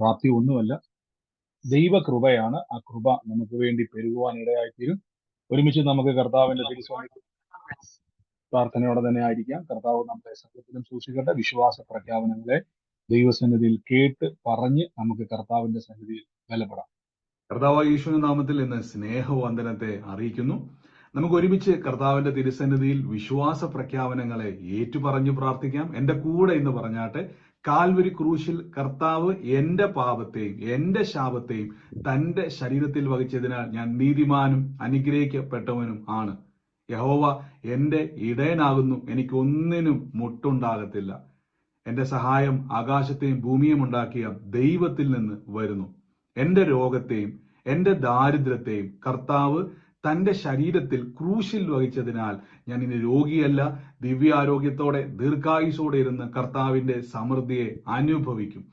പ്രാപ്തി ഒന്നുമല്ല, ദൈവകൃപയാണ്. ആ കൃപ നമുക്ക് വേണ്ടി പെരുകുവാൻ ഇടയായിത്തീരും. ഒരുമിച്ച് നമുക്ക് കർത്താവിന്റെ തിരുസന്നിധി പ്രാർത്ഥനയോടെ തന്നെ ആയിരിക്കാം. കർത്താവ് നമ്മളെ സകലത്തിലും സൂക്ഷിക്കട്ടെ. വിശ്വാസ പ്രഖ്യാപനങ്ങളെ ദൈവസന്നിധിയിൽ കേട്ട് പറഞ്ഞ് നമുക്ക് കർത്താവിന്റെ സന്നിധിയിൽ ബലപ്പെടാം. കർത്താവ് യേശുവിന്റെ നാമത്തിൽ ഇന്ന് സ്നേഹവന്ദനത്തെ അറിയിക്കുന്നു. നമുക്ക് ഒരുമിച്ച് കർത്താവിന്റെ തിരുസന്നിധിയിൽ വിശ്വാസ പ്രഖ്യാപനങ്ങളെ ഏറ്റുപറഞ്ഞു പ്രാർത്ഥിക്കാം. എന്റെ കൂടെ ഇന്ന് പറഞ്ഞാട്ടെ. കാൽവരി ക്രൂശിൽ കർത്താവ് എന്റെ പാപത്തെയും എന്റെ ശാപത്തെയും തന്റെ ശരീരത്തിൽ വഹിച്ചതിനാൽ ഞാൻ നീതിമാനും അനുഗ്രഹിക്കപ്പെട്ടവനും ആണ്. യഹോവ എന്റെ ഇടയനാകുന്നു, എനിക്ക് ഒന്നിനും മുട്ടുണ്ടാകത്തില്ല. എന്റെ സഹായം ആകാശത്തെയും ഭൂമിയും ഉണ്ടാക്കിയ ദൈവത്തിൽ നിന്ന് വരുന്നു. എന്റെ രോഗത്തെയും എന്റെ ദാരിദ്ര്യത്തെയും കർത്താവ് തന്റെ ശരീരത്തിൽ ക്രൂശിൽ വഹിച്ചതിനാൽ ഞാൻ ഇനി രോഗിയല്ല, ദിവ്യാരോഗ്യത്തോടെ ദീർഘായുസോടെ ഇരുന്ന് കർത്താവിന്റെ സമൃദ്ധിയെ അനുഭവിക്കും.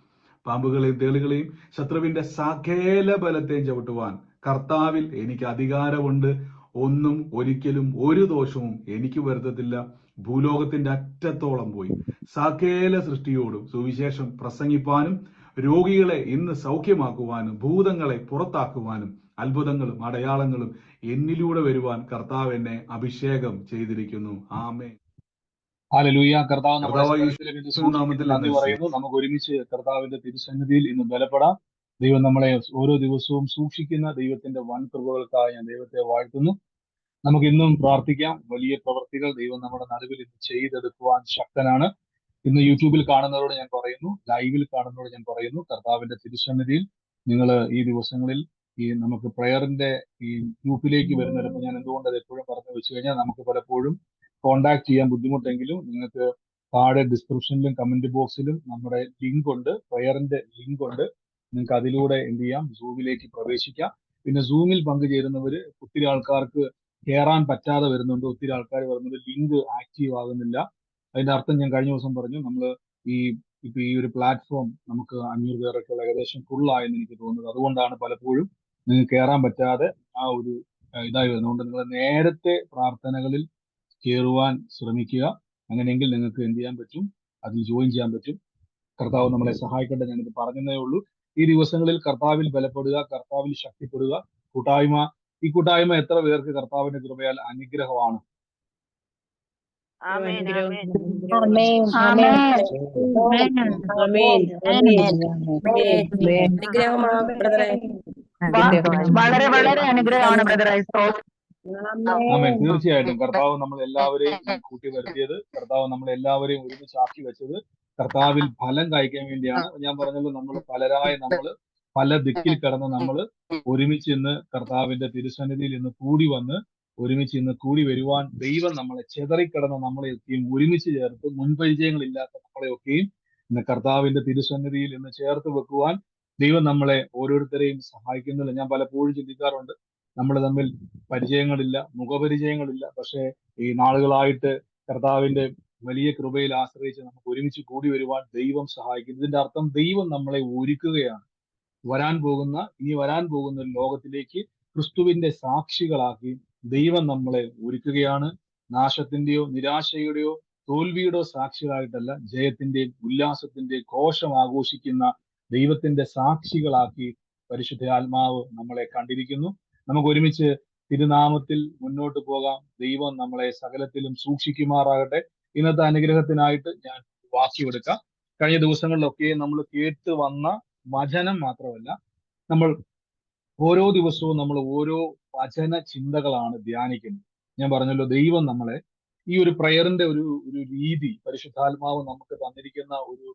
പാമ്പുകളെയും തേളുകളെയും ശത്രുവിന്റെ സകല ബലത്തെയും ചവിട്ടുവാൻ കർത്താവിൽ എനിക്ക് അധികാരമുണ്ട്. ഒന്നും ഒരിക്കലും ഒരു ദോഷവും എനിക്ക് വരുത്തത്തില്ല. ഭൂലോകത്തിന്റെ അറ്റത്തോളം പോയി സകല സൃഷ്ടിയോടും സുവിശേഷം പ്രസംഗിപ്പാനും രോഗികളെ ഇന്ന് സൗഖ്യമാക്കുവാനും ഭൂതങ്ങളെ പുറത്താക്കുവാനും അത്ഭുതങ്ങളും അടയാളങ്ങളും എന്നിലൂടെ വരുവാൻ കർത്താവ് എന്നെ അഭിഷേകം ചെയ്തിരിക്കുന്നു. ആമേൻ. ഹല്ലേലൂയ. കർത്താവ് നന്ദി പറയുന്നു. നമുക്ക് ഒരുമിച്ച് കർത്താവിന്റെ തിരുസന്നിധിയിൽ ഇന്ന് ബലപ്പെടാം. ദൈവം നമ്മളെ ഓരോ ദിവസവും സൂക്ഷിക്കുന്ന ദൈവത്തിന്റെ വൻ കൃപകൾക്കായി ഞാൻ ദൈവത്തെ വാഴ്ത്തുന്നു. നമുക്ക് ഇന്നും പ്രാർത്ഥിക്കാം. വലിയ പ്രവൃത്തികൾ ദൈവം നമ്മുടെ നടുവിൽ ഇന്ന് ചെയ്തെടുക്കുവാൻ ശക്തനാണ്. ഇന്ന് യൂട്യൂബിൽ കാണുന്നവരോട് ഞാൻ പറയുന്നു, ലൈവിൽ കാണുന്നവരോട് ഞാൻ പറയുന്നു, കർത്താവിന്റെ തിരുസന്നിധിയിൽ നിങ്ങൾ ഈ ദിവസങ്ങളിൽ നമുക്ക് പ്രയറിന്റെ ഈ ഗ്രൂപ്പിലേക്ക് വരുന്നവരപ്പോൾ ഞാൻ എന്തുകൊണ്ട് അത് എപ്പോഴും പറഞ്ഞു വെച്ച് കഴിഞ്ഞാൽ നമുക്ക് പലപ്പോഴും കോണ്ടാക്ട് ചെയ്യാൻ ബുദ്ധിമുട്ടെങ്കിലും നിങ്ങൾക്ക് താഴെ ഡിസ്ക്രിപ്ഷനിലും കമന്റ് ബോക്സിലും നമ്മുടെ ലിങ്ക് ഉണ്ട്, പ്രയറിന്റെ ലിങ്ക് ഉണ്ട്. നിങ്ങൾക്ക് അതിലൂടെ എന്ത് ചെയ്യാം, സൂമിലേക്ക് പ്രവേശിക്കാം. പിന്നെ സൂമിൽ പങ്കുചേരുന്നവര് ഒത്തിരി ആൾക്കാർക്ക് കയറാൻ പറ്റാതെ വരുന്നുണ്ട്, ഒത്തിരി ആൾക്കാർ വരുന്നുണ്ട്, ലിങ്ക് ആക്റ്റീവ് ആകുന്നില്ല. അതിന്റെ അർത്ഥം ഞാൻ കഴിഞ്ഞ ദിവസം പറഞ്ഞു, നമ്മൾ ഇപ്പൊ ഈ ഒരു പ്ലാറ്റ്ഫോം നമുക്ക് 500 പേരൊക്കെ ഏകദേശം ഫുള്ളായെന്ന് എനിക്ക് തോന്നുന്നത്. അതുകൊണ്ടാണ് പലപ്പോഴും നിങ്ങൾക്ക് കയറാൻ പറ്റാതെ ആ ഒരു ഇതായി വരുന്നത്. അതുകൊണ്ട് നിങ്ങൾ നേരത്തെ പ്രാർത്ഥനകളിൽ കയറുവാൻ ശ്രമിക്കുക. അങ്ങനെയെങ്കിൽ നിങ്ങൾക്ക് എന്ത് ചെയ്യാൻ പറ്റും, അതിൽ ജോയിൻ ചെയ്യാൻ പറ്റും. കർത്താവ് നമ്മളെ സഹായിക്കട്ടെ. ഞാനിത് പറഞ്ഞതേ ഉള്ളൂ. ഈ ദിവസങ്ങളിൽ കർത്താവിൽ ബലപ്പെടുക, കർത്താവിൽ ശക്തിപ്പെടുക. ഈ കൂട്ടായ്മ എത്ര പേർക്ക് കർത്താവിന്റെ കൃപയാൽ അനുഗ്രഹമാണ്? വളരെ വളരെ അനുഗ്രഹമാണ് ബ്രദർ. ആമേൻ. തീർച്ചയായിട്ടും കർത്താവ് നമ്മൾ എല്ലാവരെയും കൂട്ടി വരുത്തിയത്, കർത്താവ് നമ്മളെല്ലാവരെയും ഒരുമിച്ചാക്കി വെച്ചത് കർത്താവിൽ ഫലം കായ്ക്കാൻ വേണ്ടിയാണ്. ഞാൻ പറഞ്ഞല്ലോ, നമ്മൾ പല ദിക്കിൽ കിടന്ന് നമ്മൾ ഒരുമിച്ച് ഇന്ന് കർത്താവിന്റെ തിരുസന്നിധിയിൽ ഇന്ന് കൂടി വന്ന് ഒരുമിച്ച് ഇന്ന് കൂടി വരുവാൻ ദൈവം നമ്മളെ ചിതറിക്കിടന്ന് നമ്മളെയൊക്കെയും ഒരുമിച്ച് ചേർത്ത് മുൻപരിചയങ്ങളില്ലാത്ത നമ്മളെയൊക്കെയും ഇന്ന് കർത്താവിന്റെ തിരുസന്നിധിയിൽ ഇന്ന് ചേർത്ത് വെക്കുവാൻ ദൈവം നമ്മളെ ഓരോരുത്തരെയും സഹായിക്കുന്നില്ല. ഞാൻ പലപ്പോഴും ചിന്തിക്കാറുണ്ട്, നമ്മൾ തമ്മിൽ പരിചയങ്ങളില്ല, മുഖപരിചയങ്ങളില്ല, പക്ഷേ ഈ നാളുകളായിട്ട് കർത്താവിന്റെ വലിയ കൃപയിൽ ആശ്രയിച്ച് നമുക്ക് ഒരുമിച്ച് കൂടി വരുവാൻ ദൈവം സഹായിക്കുന്നു. ഇതിന്റെ അർത്ഥം ദൈവം നമ്മളെ ഒരുക്കുകയാണ്. ഇനി വരാൻ പോകുന്ന ഒരു ലോകത്തിലേക്ക് ക്രിസ്തുവിന്റെ സാക്ഷികളാക്കി ദൈവം നമ്മളെ ഒരുക്കുകയാണ്. നാശത്തിന്റെയോ നിരാശയുടെയോ തോൽവിയുടെയോ സാക്ഷികളായിട്ടല്ല, ജയത്തിന്റെയും ഉല്ലാസത്തിന്റെയും ഘോഷം ആഘോഷിക്കുന്ന ദൈവത്തിന്റെ സാക്ഷികളാക്കി പരിശുദ്ധ ആത്മാവ് നമ്മളെ കണ്ടിരിക്കുന്നു. നമുക്ക് ഒരുമിച്ച് തിരുനാമത്തിൽ മുന്നോട്ട് പോകാം. ദൈവം നമ്മളെ സകലത്തിലും സൂക്ഷിക്കുമാറാകട്ടെ. ഇന്നത്തെ അനുഗ്രഹത്തിനായിട്ട് ഞാൻ വാക്യമെടുക്കാം. കഴിഞ്ഞ ദിവസങ്ങളിലൊക്കെ നമ്മൾ കേട്ട് വന്ന വചനം മാത്രമല്ല, നമ്മൾ ഓരോ ദിവസവും നമ്മൾ ഓരോ വചന ചിന്തകളാണ് ധ്യാനിക്കുന്നത്. ഞാൻ പറഞ്ഞല്ലോ, ദൈവം നമ്മളെ ഈ ഒരു പ്രയറിന്റെ ഒരു രീതി, പരിശുദ്ധാത്മാവ് നമുക്ക് തന്നിരിക്കുന്ന ഒരു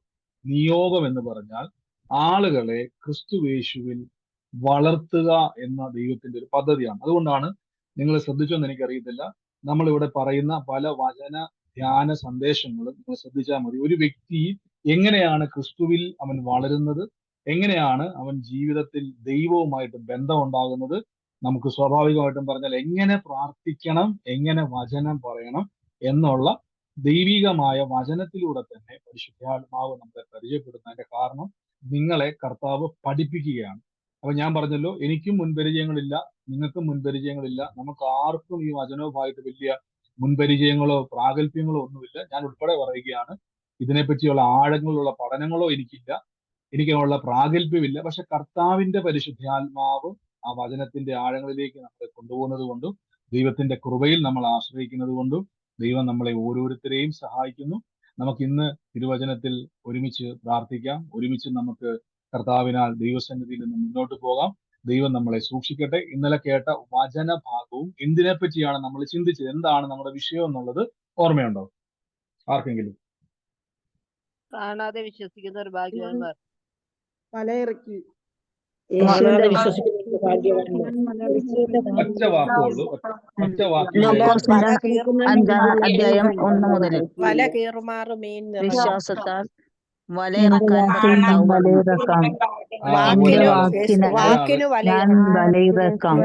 നിയോഗം എന്ന് പറഞ്ഞാൽ ആളുകളെ ക്രിസ്തുവേശുവിൽ വളർത്തുക എന്ന ദൈവത്തിന്റെ ഒരു പദ്ധതിയാണ്. അതുകൊണ്ടാണ്, നിങ്ങൾ ശ്രദ്ധിച്ചോന്ന് എനിക്കറിയത്തില്ല, നമ്മളിവിടെ പറയുന്ന പല വചന ധ്യാന സന്ദേശങ്ങളും നിങ്ങൾ ശ്രദ്ധിച്ചാൽ മതി. ഒരു വ്യക്തി എങ്ങനെയാണ് ക്രിസ്തുവിൽ അവൻ വളരുന്നത്, എങ്ങനെയാണ് അവൻ ജീവിതത്തിൽ ദൈവവുമായിട്ട് ബന്ധം ഉണ്ടാകുന്നത്, നമുക്ക് സ്വാഭാവികമായിട്ടും പറഞ്ഞാൽ എങ്ങനെ പ്രാർത്ഥിക്കണം, എങ്ങനെ വചനം പറയണം എന്നുള്ള ദൈവികമായ വചനത്തിലൂടെ തന്നെ പരിശുദ്ധാത്മാവ് നമ്മളെ പരിചയപ്പെടുന്നതിന്റെ കാരണം നിങ്ങളെ കർത്താവ് പഠിപ്പിക്കുകയാണ്. അപ്പൊ ഞാൻ പറഞ്ഞല്ലോ, എനിക്കും മുൻപരിചയങ്ങളില്ല, നിങ്ങൾക്കും മുൻപരിചയങ്ങളില്ല, നമുക്ക് ആർക്കും ഈ വചനവുമായിട്ട് വലിയ മുൻപരിചയങ്ങളോ പ്രാഗൽഭ്യങ്ങളോ ഒന്നുമില്ല. ഞാൻ ഉൾപ്പെടെ പറയുകയാണ്, ഇതിനെപ്പറ്റിയുള്ള ആഴങ്ങളുള്ള പഠനങ്ങളോ എനിക്കില്ല. എനിക്കുള്ള പ്രാഗൽഭ്യമില്ല. പക്ഷെ കർത്താവിന്റെ പരിശുദ്ധാത്മാവ് ആ വചനത്തിന്റെ ആഴങ്ങളിലേക്ക് നമ്മളെ കൊണ്ടുപോകുന്നത് കൊണ്ടും ദൈവത്തിന്റെ കൃപയിൽ നമ്മൾ ആശ്രയിക്കുന്നത് കൊണ്ടും ദൈവം നമ്മളെ ഓരോരുത്തരെയും സഹായിക്കുന്നു. നമുക്ക് ഇന്ന് തിരുവചനത്തിൽ ഒരുമിച്ച് പ്രാർത്ഥിക്കാം. ഒരുമിച്ച് നമുക്ക് കർത്താവിനാൽ ദൈവസന്നിധിയിൽ നിന്ന് മുന്നോട്ട് പോകാം. ദൈവം നമ്മളെ സൂക്ഷിക്കട്ടെ. ഇന്നലെ കേട്ട വചന ഭാഗവും എന്തിനെ പറ്റിയാണ് നമ്മൾ ചിന്തിച്ചത്, എന്താണ് നമ്മുടെ വിഷയം എന്നുള്ളത് ഓർമ്മയുണ്ടോ ആർക്കെങ്കിലും? കാണാതെ വിശ്വസിക്കുന്ന ഒരു ഭാഗ്യവാന്മാർ. മലയിറക്കി ഒറ്റ വാക്കുള്ളൂ, ഒറ്റ വാക്കിൽ ലൂക്കോസിന്റെ 5-ാം അധ്യായം 1 മുതൽ. വല കീറുമാറ് മീൻ വിശ്വാസത്താൽ വലയിറക്കാൻ കർത്താവ് പറഞ്ഞു. വാക്കിനു ഞാൻ വലയിറക്കാം.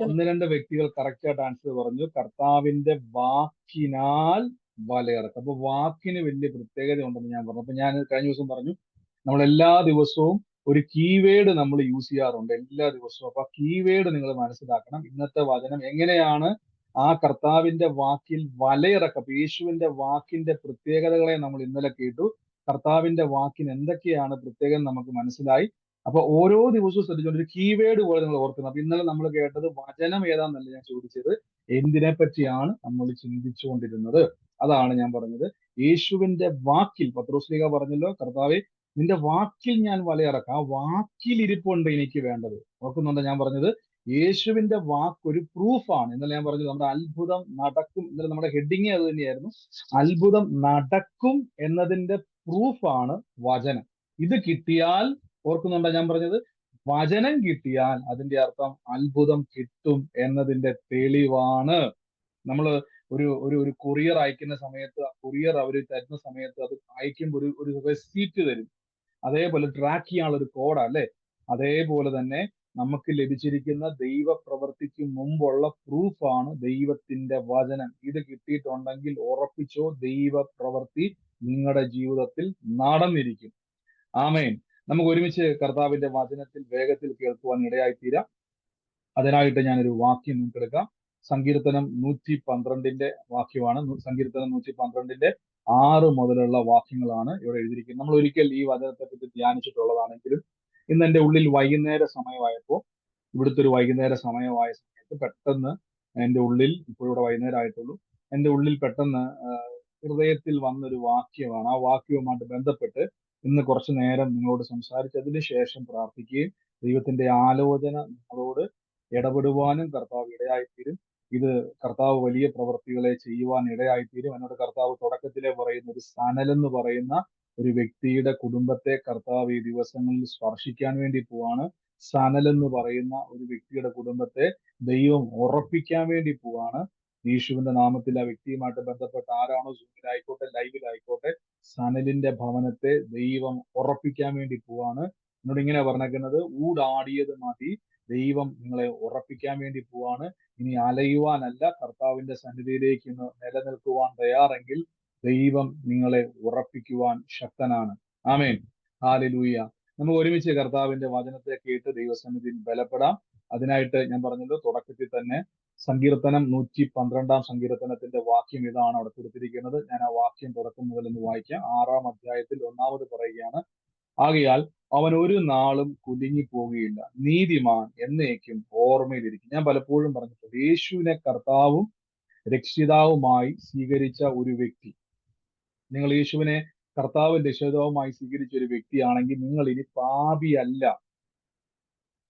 ഒന്ന് രണ്ട് വ്യക്തികൾ കറക്റ്റായിട്ട് ആൻസർ പറഞ്ഞു. കർത്താവിന്റെ വാക്കിനാൽ വലയിറക്കാം. അപ്പൊ വാക്കിന് വലിയ പ്രത്യേകത ഉണ്ടെന്ന് ഞാൻ പറഞ്ഞു. അപ്പൊ ഞാൻ കഴിഞ്ഞ ദിവസം പറഞ്ഞു, നമ്മൾ എല്ലാ ദിവസവും ഒരു കീവേഡ് നമ്മൾ യൂസ് ചെയ്യാറുണ്ട് എല്ലാ ദിവസവും. അപ്പൊ ആ കീവേഡ് നിങ്ങൾ മനസ്സിലാക്കണം. ഇന്നത്തെ വചനം എങ്ങനെയാണ് ആ കർത്താവിന്റെ വാക്കിൽ വലയിറക്കം, യേശുവിന്റെ വാക്കിന്റെ പ്രത്യേകതകളെ നമ്മൾ ഇന്നലെ കേട്ടു. കർത്താവിന്റെ വാക്കിന് എന്തൊക്കെയാണ് പ്രത്യേകം നമുക്ക് മനസ്സിലായി. അപ്പൊ ഓരോ ദിവസവും ശ്രദ്ധിച്ചുകൊണ്ട് ഒരു കീവേഡ് പോലെ നിങ്ങൾ ഓർക്കുന്നത്. അപ്പൊ ഇന്നലെ നമ്മൾ കേട്ടത് വചനം ഏതാന്നല്ല ഞാൻ ചോദിച്ചത്, എന്തിനെ പറ്റിയാണ് നമ്മൾ ചിന്തിച്ചുകൊണ്ടിരുന്നത്. അതാണ് ഞാൻ പറഞ്ഞത്. യേശുവിന്റെ വാക്കിൽ പത്രോസ്ലീഹ പറഞ്ഞല്ലോ, കർത്താവെ നിന്റെ വാക്കിൽ ഞാൻ വലയിറക്കാം. ആ വാക്കിൽ ഇരിപ്പുണ്ട് എനിക്ക് വേണ്ടത്. ഓർക്കുന്നുണ്ടോ ഞാൻ പറഞ്ഞത്? യേശുവിന്റെ വാക്ക് ഒരു പ്രൂഫാണ്. ഇന്നലെ ഞാൻ പറഞ്ഞത് നമ്മുടെ അത്ഭുതം നടക്കും. ഇന്നലെ നമ്മുടെ ഹെഡിങ് അത് തന്നെയായിരുന്നു, അത്ഭുതം നടക്കും എന്നതിന്റെ പ്രൂഫാണ് വചനം. ഇത് കിട്ടിയാൽ, ഓർക്കുന്നുണ്ടോ ഞാൻ പറഞ്ഞത്, വചനം കിട്ടിയാൽ അതിന്റെ അർത്ഥം അത്ഭുതം കിട്ടും എന്നതിന്റെ തെളിവാണ്. നമ്മൾ ഒരു കൊറിയർ അയക്കുന്ന സമയത്ത് ആ കൊറിയർ അവർ തരുന്ന സമയത്ത് അത് അയക്കുമ്പോൾ ഒരു റെസീപ്റ്റ് തരും. അതേപോലെ ട്രാക്ക് ചെയ്യാനുള്ള ഒരു കോഡാ അല്ലെ. അതേപോലെ തന്നെ നമുക്ക് ലഭിച്ചിരിക്കുന്ന ദൈവപ്രവൃത്തിക്ക് മുമ്പുള്ള പ്രൂഫാണ് ദൈവത്തിന്റെ വചനം. ഇത് കിട്ടിയിട്ടുണ്ടെങ്കിൽ ഉറപ്പിച്ചോ, ദൈവപ്രവൃത്തി നിങ്ങളുടെ ജീവിതത്തിൽ നടന്നിരിക്കും. ആമേൻ. നമുക്ക് ഒരുമിച്ച് കർത്താവിന്റെ വചനത്തിൽ വേഗത്തിൽ കേൾക്കുവാൻ ഇടയായിത്തീരാം. അതിനായിട്ട് ഞാനൊരു വാക്യം നിങ്ങൾക്കെടുക്കാം. സങ്കീർത്തനം 112 വാക്യമാണ്. സങ്കീർത്തനം 112 6 മുതലുള്ള വാക്യങ്ങളാണ് ഇവിടെ എഴുതിയിരിക്കുന്നത്. നമ്മൾ ഒരിക്കൽ ഈ വചനത്തെ പറ്റി ധ്യാനിച്ചിട്ടുള്ളതാണെങ്കിലും ഇന്ന് എൻ്റെ ഉള്ളിൽ വൈകുന്നേര സമയമായപ്പോൾ, ഇവിടുത്തെ ഒരു വൈകുന്നേര സമയമായ സമയത്ത് പെട്ടെന്ന് എൻ്റെ ഉള്ളിൽ, ഇപ്പോഴിവിടെ വൈകുന്നേരം ആയിട്ടുള്ളൂ, എൻ്റെ ഉള്ളിൽ പെട്ടെന്ന് ഹൃദയത്തിൽ വന്നൊരു വാക്യമാണ്. ആ വാക്യവുമായിട്ട് ബന്ധപ്പെട്ട് ഇന്ന് കുറച്ചു നേരം നിങ്ങളോട് സംസാരിച്ചതിന് ശേഷം പ്രാർത്ഥിക്കുകയും ദൈവത്തിന്റെ ആലോചന നിങ്ങളോട് ഇടപെടുവാനും കർത്താവ് ഇടയായിത്തീരും. ഇത് കർത്താവ് വലിയ പ്രവൃത്തികളെ ചെയ്യുവാൻ ഇടയായിത്തീരും. എന്നോട് കർത്താവ് തുടക്കത്തിലെ പറയുന്ന ഒരു സനലെന്ന് പറയുന്ന ഒരു വ്യക്തിയുടെ കുടുംബത്തെ കർത്താവ് ഈ ദിവസങ്ങളിൽ സ്പർശിക്കാൻ വേണ്ടി പോവാണ്. സനൽ എന്ന് പറയുന്ന ഒരു വ്യക്തിയുടെ കുടുംബത്തെ ദൈവം ഉറപ്പിക്കാൻ വേണ്ടി പോവാണ്. യേശുവിന്റെ നാമത്തിൽ ആ വ്യക്തിയുമായിട്ട് ബന്ധപ്പെട്ട ആരാണോ സൂമിലായിക്കോട്ടെ ലൈവിലായിക്കോട്ടെ, സനലിന്റെ ഭവനത്തെ ദൈവം ഉറപ്പിക്കാൻ വേണ്ടി പോവാണ്. എന്നോട് ഇങ്ങനെ പറഞ്ഞേക്കുന്നത്, ഊടാടിയത് മതി, ദൈവം നിങ്ങളെ ഉറപ്പിക്കാൻ വേണ്ടി പോവാണ്. ഇനി അലയുവാനല്ല, കർത്താവിന്റെ സന്നിധിയിലേക്ക് ഇന്ന് നിലനിൽക്കുവാൻ തയ്യാറെങ്കിൽ ദൈവം നിങ്ങളെ ഉറപ്പിക്കുവാൻ ശക്തനാണ്. ആമേൻ. ഹല്ലേലൂയ. നമുക്ക് ഒരുമിച്ച് കർത്താവിന്റെ വചനത്തെ കേട്ട് ദൈവസന്നിധിയിൽ ബലപ്പെടാം. അതിനായിട്ട് ഞാൻ പറഞ്ഞല്ലോ തുടക്കത്തിൽ തന്നെ സങ്കീർത്തനം 112 സങ്കീർത്തനത്തിന്റെ വാക്യം ഇതാണ് അവിടെ കൊടുത്തിരിക്കുന്നത്. ഞാൻ ആ വാക്യം തുടക്കം മുതൽ ഒന്ന് വായിക്കാം. 6-ാം അധ്യായത്തിൽ 1 പറയുകയാണ്, ആകയാൽ അവൻ ഒരു നാളും കുലുങ്ങി പോകുകയില്ല, നീതിമാൻ എന്നേക്കും ഓർമ്മയിലിരിക്കും. ഞാൻ പലപ്പോഴും പറഞ്ഞിട്ടുണ്ട്, യേശുവിനെ കർത്താവും രക്ഷിതാവുമായി സ്വീകരിച്ച ഒരു വ്യക്തി, നിങ്ങൾ യേശുവിനെ കർത്താവും രക്ഷിതാവുമായി സ്വീകരിച്ച ഒരു വ്യക്തിയാണെങ്കിൽ നിങ്ങൾ ഇനി പാപിയല്ല.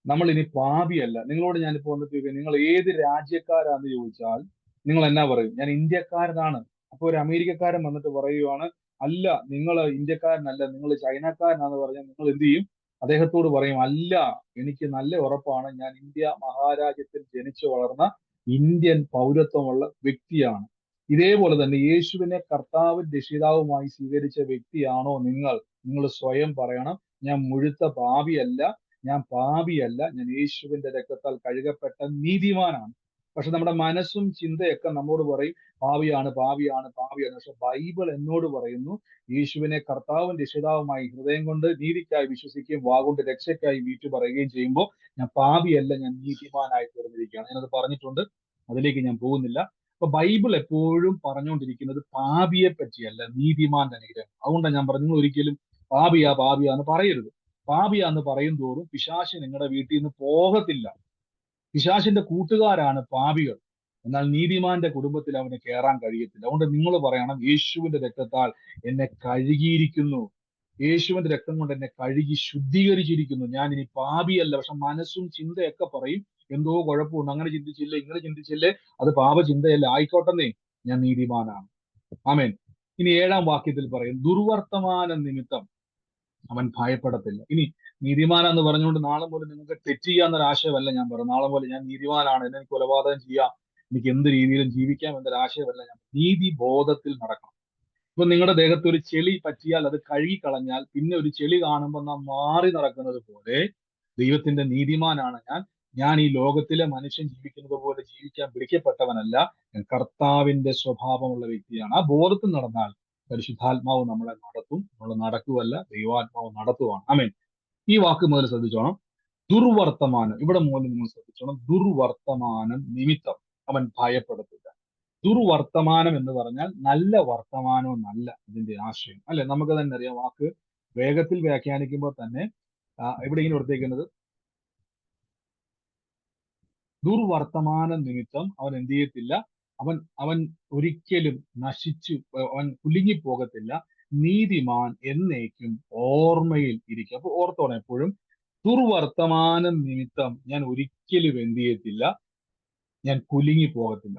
നമ്മൾ ഇനി പാപിയല്ല. നിങ്ങളോട് ഞാനിപ്പോ വന്നിട്ട് ചോദിക്കാം, നിങ്ങൾ ഏത് രാജ്യക്കാരാന്ന് ചോദിച്ചാൽ നിങ്ങൾ എന്നാ പറയും? ഞാൻ ഇന്ത്യക്കാരനാണ്. അപ്പൊ ഒരു അമേരിക്കക്കാരൻ വന്നിട്ട് പറയുവാണ്, അല്ല നിങ്ങൾ ഇന്ത്യക്കാരനല്ല, നിങ്ങൾ ചൈനക്കാരനാന്ന് പറഞ്ഞാൽ നിങ്ങൾ എന്ത് ചെയ്യും? അദ്ദേഹത്തോട് പറയും, അല്ല, എനിക്ക് നല്ല ഉറപ്പാണ്, ഞാൻ ഇന്ത്യ മഹാരാജ്യത്തിൽ ജനിച്ചു വളർന്ന ഇന്ത്യൻ പൗരത്വമുള്ള വ്യക്തിയാണ്. ഇതേപോലെ തന്നെ യേശുവിനെ കർത്താവും രക്ഷിതാവുമായി സ്വീകരിച്ച വ്യക്തിയാണോ നിങ്ങൾ? നിങ്ങൾ സ്വയം പറയണം, ഞാൻ മുഴുത്ത പാപിയല്ല, ഞാൻ പാപിയല്ല, ഞാൻ യേശുവിന്റെ രക്തത്താൽ കഴുകപ്പെട്ട നീതിമാനാണ്. പക്ഷെ നമ്മുടെ മനസ്സും ചിന്തയൊക്കെ നമ്മോട് പറയും പാപിയാണ്, പാപിയാണ്, പാപിയാണ്. പക്ഷെ ബൈബിൾ എന്നോട് പറയുന്നു, യേശുവിനെ കർത്താവും രക്ഷിതാവുമായി ഹൃദയം കൊണ്ട് നീതിക്കായി വിശ്വസിക്കുകയും വാഗൊണ്ട് രക്ഷയ്ക്കായി വീറ്റു പറയുകയും ചെയ്യുമ്പോൾ ഞാൻ പാപിയല്ല, ഞാൻ നീതിമാനായി തീർന്നിരിക്കുകയാണ്. ഞാനത് പറഞ്ഞിട്ടുണ്ട്, അതിലേക്ക് ഞാൻ പോകുന്നില്ല. അപ്പൊ ബൈബിൾ എപ്പോഴും പറഞ്ഞുകൊണ്ടിരിക്കുന്നത് പാപിയെ പറ്റിയല്ല, നീതിമാന്റെ അനുഗ്രഹം. അതുകൊണ്ടാണ് ഞാൻ പറഞ്ഞു, നിങ്ങൾ ഒരിക്കലും പാപിയാ പാപിയാ എന്ന് പറയരുത്. പാപിയാ എന്ന് പറയും തോറും പിശാച് നിങ്ങളുടെ വീട്ടിൽ നിന്ന് പോകത്തില്ല. പിശാചിന്റെ കൂട്ടുകാരാണ് പാപികൾ. എന്നാൽ നീതിമാന്റെ കുടുംബത്തിൽ അവന് കയറാൻ കഴിയത്തില്ല. അതുകൊണ്ട് നിങ്ങൾ പറയണം, യേശുവിന്റെ രക്തത്താൽ എന്നെ കഴുകിയിരിക്കുന്നു, യേശുവിന്റെ രക്തം കൊണ്ട് എന്നെ കഴുകി ശുദ്ധീകരിച്ചിരിക്കുന്നു, ഞാൻ ഇനി പാപിയല്ല. പക്ഷെ മനസ്സും ചിന്തയൊക്കെ പറയും എന്തോ കുഴപ്പമുണ്ട്, അങ്ങനെ ചിന്തിച്ചില്ലേ, ഇങ്ങനെ ചിന്തിച്ചില്ലേ, അത് പാപചിന്തയല്ല, ആയിക്കോട്ടെന്നേ, ഞാൻ നീതിമാനാണ്. ആമേൻ. ഇനി 7-ാം വാക്യത്തിൽ പറയും, ദുർവർത്തമാന നിമിത്തം അവൻ ഭയപ്പെടത്തില്ല. ഇനി നീതിമാനാന്ന് പറഞ്ഞുകൊണ്ട് നാളെ മുതൽ നിങ്ങൾക്ക് തെറ്റ് ചെയ്യാന്നൊരു ആശയമല്ല ഞാൻ പറയുന്നത്. നാളെ മുതൽ ഞാൻ നീതിമാനാണ്, എന്നെ കൊലപാതകം ചെയ്യാം, എനിക്ക് എന്ത് രീതിയിലും ജീവിക്കാം എന്നൊരു ആശയമല്ല ഞാൻ. നീതി ബോധത്തിൽ നടക്കണം. ഇപ്പൊ നിങ്ങളുടെ ദേഹത്ത് ഒരു ചെളി പറ്റിയാൽ അത് കഴുകിക്കളഞ്ഞാൽ പിന്നെ ഒരു ചെളി കാണുമ്പോൾ നാം മാറി നടക്കുന്നത് പോലെ ദൈവത്തിന്റെ നീതിമാനാണ് ഞാൻ ഈ ലോകത്തിലെ മനുഷ്യൻ ജീവിക്കുന്നത് പോലെ ജീവിക്കാൻ വിളിക്കപ്പെട്ടവനല്ല, ഞാൻ കർത്താവിന്റെ സ്വഭാവമുള്ള വ്യക്തിയാണ്. ആ ബോധത്തിൽ നടന്നാൽ പരിശുദ്ധാത്മാവ് നമ്മളെ നടത്തും. നമ്മൾ നടക്കുവല്ല, ദൈവാത്മാവ് നടത്തുവാണ്. ആമേൻ. ഈ വാക്ക് മുതൽ ശ്രദ്ധിച്ചോണം. ദുർവർത്തമാനം, ഇവിടെ മുതൽ നിങ്ങൾ ശ്രദ്ധിച്ചോണം. ദുർവർത്തമാനം നിമിത്തം അവൻ ഭയപ്പെടത്തില്ല. ദുർവർത്തമാനം എന്ന് പറഞ്ഞാൽ നല്ല വർത്തമാനമെന്നല്ല ഇതിന്റെ ആശയം, അല്ലെ? നമുക്ക് തന്നെ അറിയാം. വാക്ക് വേഗത്തിൽ വ്യാഖ്യാനിക്കുമ്പോൾ തന്നെ ഇവിടെ ഇങ്ങനെ കൊടുത്തേക്കുന്നത്, ദുർവർത്തമാനം നിമിത്തം അവൻ എന്ത് ചെയ്യത്തില്ല, അവൻ ഒരിക്കലും അവൻ കുലുങ്ങിപ്പോകത്തില്ല, നീതിമാൻ എന്നേക്കും ഓർമ്മയിൽ ഇരിക്കും. അപ്പൊ ഓർത്തോണം എപ്പോഴും, ദുർവർത്തമാനം നിമിത്തം ഞാൻ ഒരിക്കലും എന്ത് ചെയ്യത്തില്ല, ഞാൻ കുലുങ്ങിപ്പോകത്തില്ല.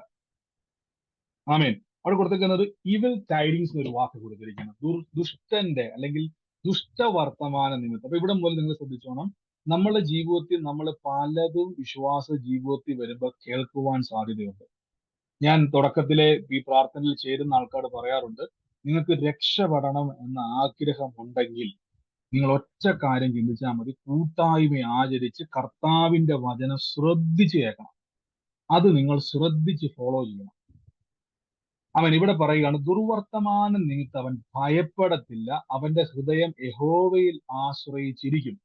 ആമേൻ. അവിടെ കൊടുത്തിരിക്കുന്നത് ഇവിൽ ടൈഡിങ്സ് എന്നൊരു വാക്ക് കൊടുത്തിരിക്കുന്നത്, ദുഷ്ടന്റെ അല്ലെങ്കിൽ ദുഷ്ടവർത്തമാന നിമിത്തം. അപ്പൊ ഇവിടെ മുതൽ നിങ്ങൾ ശ്രദ്ധിച്ചോണം, നമ്മുടെ ജീവിതത്തിൽ നമ്മൾ പലതും വിശ്വാസ ജീവിതത്തിൽ വരുമ്പോൾ കേൾക്കുവാൻ സാധ്യതയുണ്ട്. ഞാൻ തുടക്കത്തിലെ ഈ പ്രാർത്ഥനയിൽ ചേരുന്ന ആൾക്കാർ പറയാറുണ്ട്, നിങ്ങൾക്ക് രക്ഷപ്പെടണം എന്ന ആഗ്രഹം ഉണ്ടെങ്കിൽ നിങ്ങൾ ഒറ്റ കാര്യം ചിന്തിച്ചാൽ മതി, കൂട്ടായ്മ ആചരിച്ച് കർത്താവിന്റെ വചനം ശ്രദ്ധിച്ച് കേൾക്കണം. അത് നിങ്ങൾ ശ്രദ്ധിച്ച് ഫോളോ ചെയ്യണം. അവൻ ഇവിടെ പറയുകയാണ്, ദുർവർത്തമാന നിമിത്തം അവൻ ഭയപ്പെടത്തില്ല, അവന്റെ ഹൃദയം യഹോവയിൽ ആശ്രയിച്ചിരിക്കും.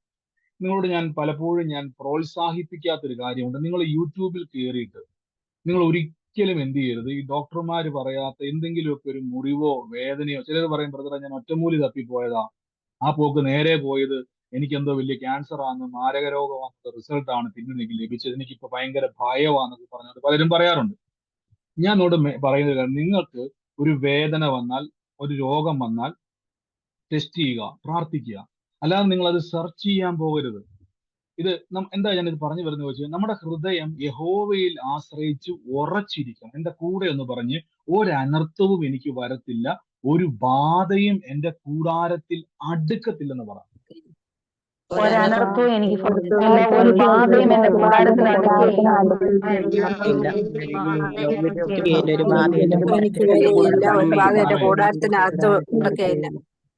നിങ്ങളോട് ഞാൻ പലപ്പോഴും പ്രോത്സാഹിപ്പിക്കാത്തൊരു കാര്യമുണ്ട്. നിങ്ങൾ യൂട്യൂബിൽ കയറിയിട്ട് നിങ്ങൾ ഒരിക്കലും എന്ത് ചെയ്യരുത്, ഈ ഡോക്ടർമാർ പറയാത്ത എന്തെങ്കിലുമൊക്കെ ഒരു മുറിവോ വേദനയോ, ചിലർ പറയും, ബ്രദറെ ഞാൻ ഒറ്റമൂലി തപ്പിപ്പോയതാ, ആ പോക്ക് നേരെ പോയത് എനിക്കെന്തോ വലിയ ക്യാൻസർ ആണ്, മാരക രോഗമാണെന്ന റിസൾട്ടാണ് പിന്നെ എനിക്ക് ലഭിച്ചത്, എനിക്കിപ്പോ ഭയങ്കര ഭയമാണെന്നൊക്കെ പറഞ്ഞുകൊണ്ട് പലരും പറയാറുണ്ട്. ഞാൻ എന്നോട് പറയുന്നത്, നിങ്ങൾക്ക് ഒരു വേദന വന്നാൽ, ഒരു രോഗം വന്നാൽ ടെസ്റ്റ് ചെയ്യുക, പ്രാർത്ഥിക്കുക, അല്ലാതെ നിങ്ങൾ അത് സെർച്ച് ചെയ്യാൻ പോകരുത്. ഇത് എന്താ ഞാനിത് പറഞ്ഞു വരുന്നത് വെച്ചാൽ, നമ്മുടെ ഹൃദയം യഹോവയിൽ ആശ്രയിച്ച് ഉറച്ചിരിക്കണം. എന്റെ കൂടെ ഒന്ന് പറഞ്ഞ്, ഒരനർത്ഥവും എനിക്ക് വരത്തില്ല, ഒരു ബാധയും എന്റെ കൂടാരത്തിൽ അടുക്കത്തില്ലെന്ന് പറ. ഒരനർത്ഥവും എനിക്ക് ഭവിച്ചിട്ടില്ല, ഒരു ബാധയും എന്റെ കൂടാരത്തിൽ അടുക്കുകയില്ല.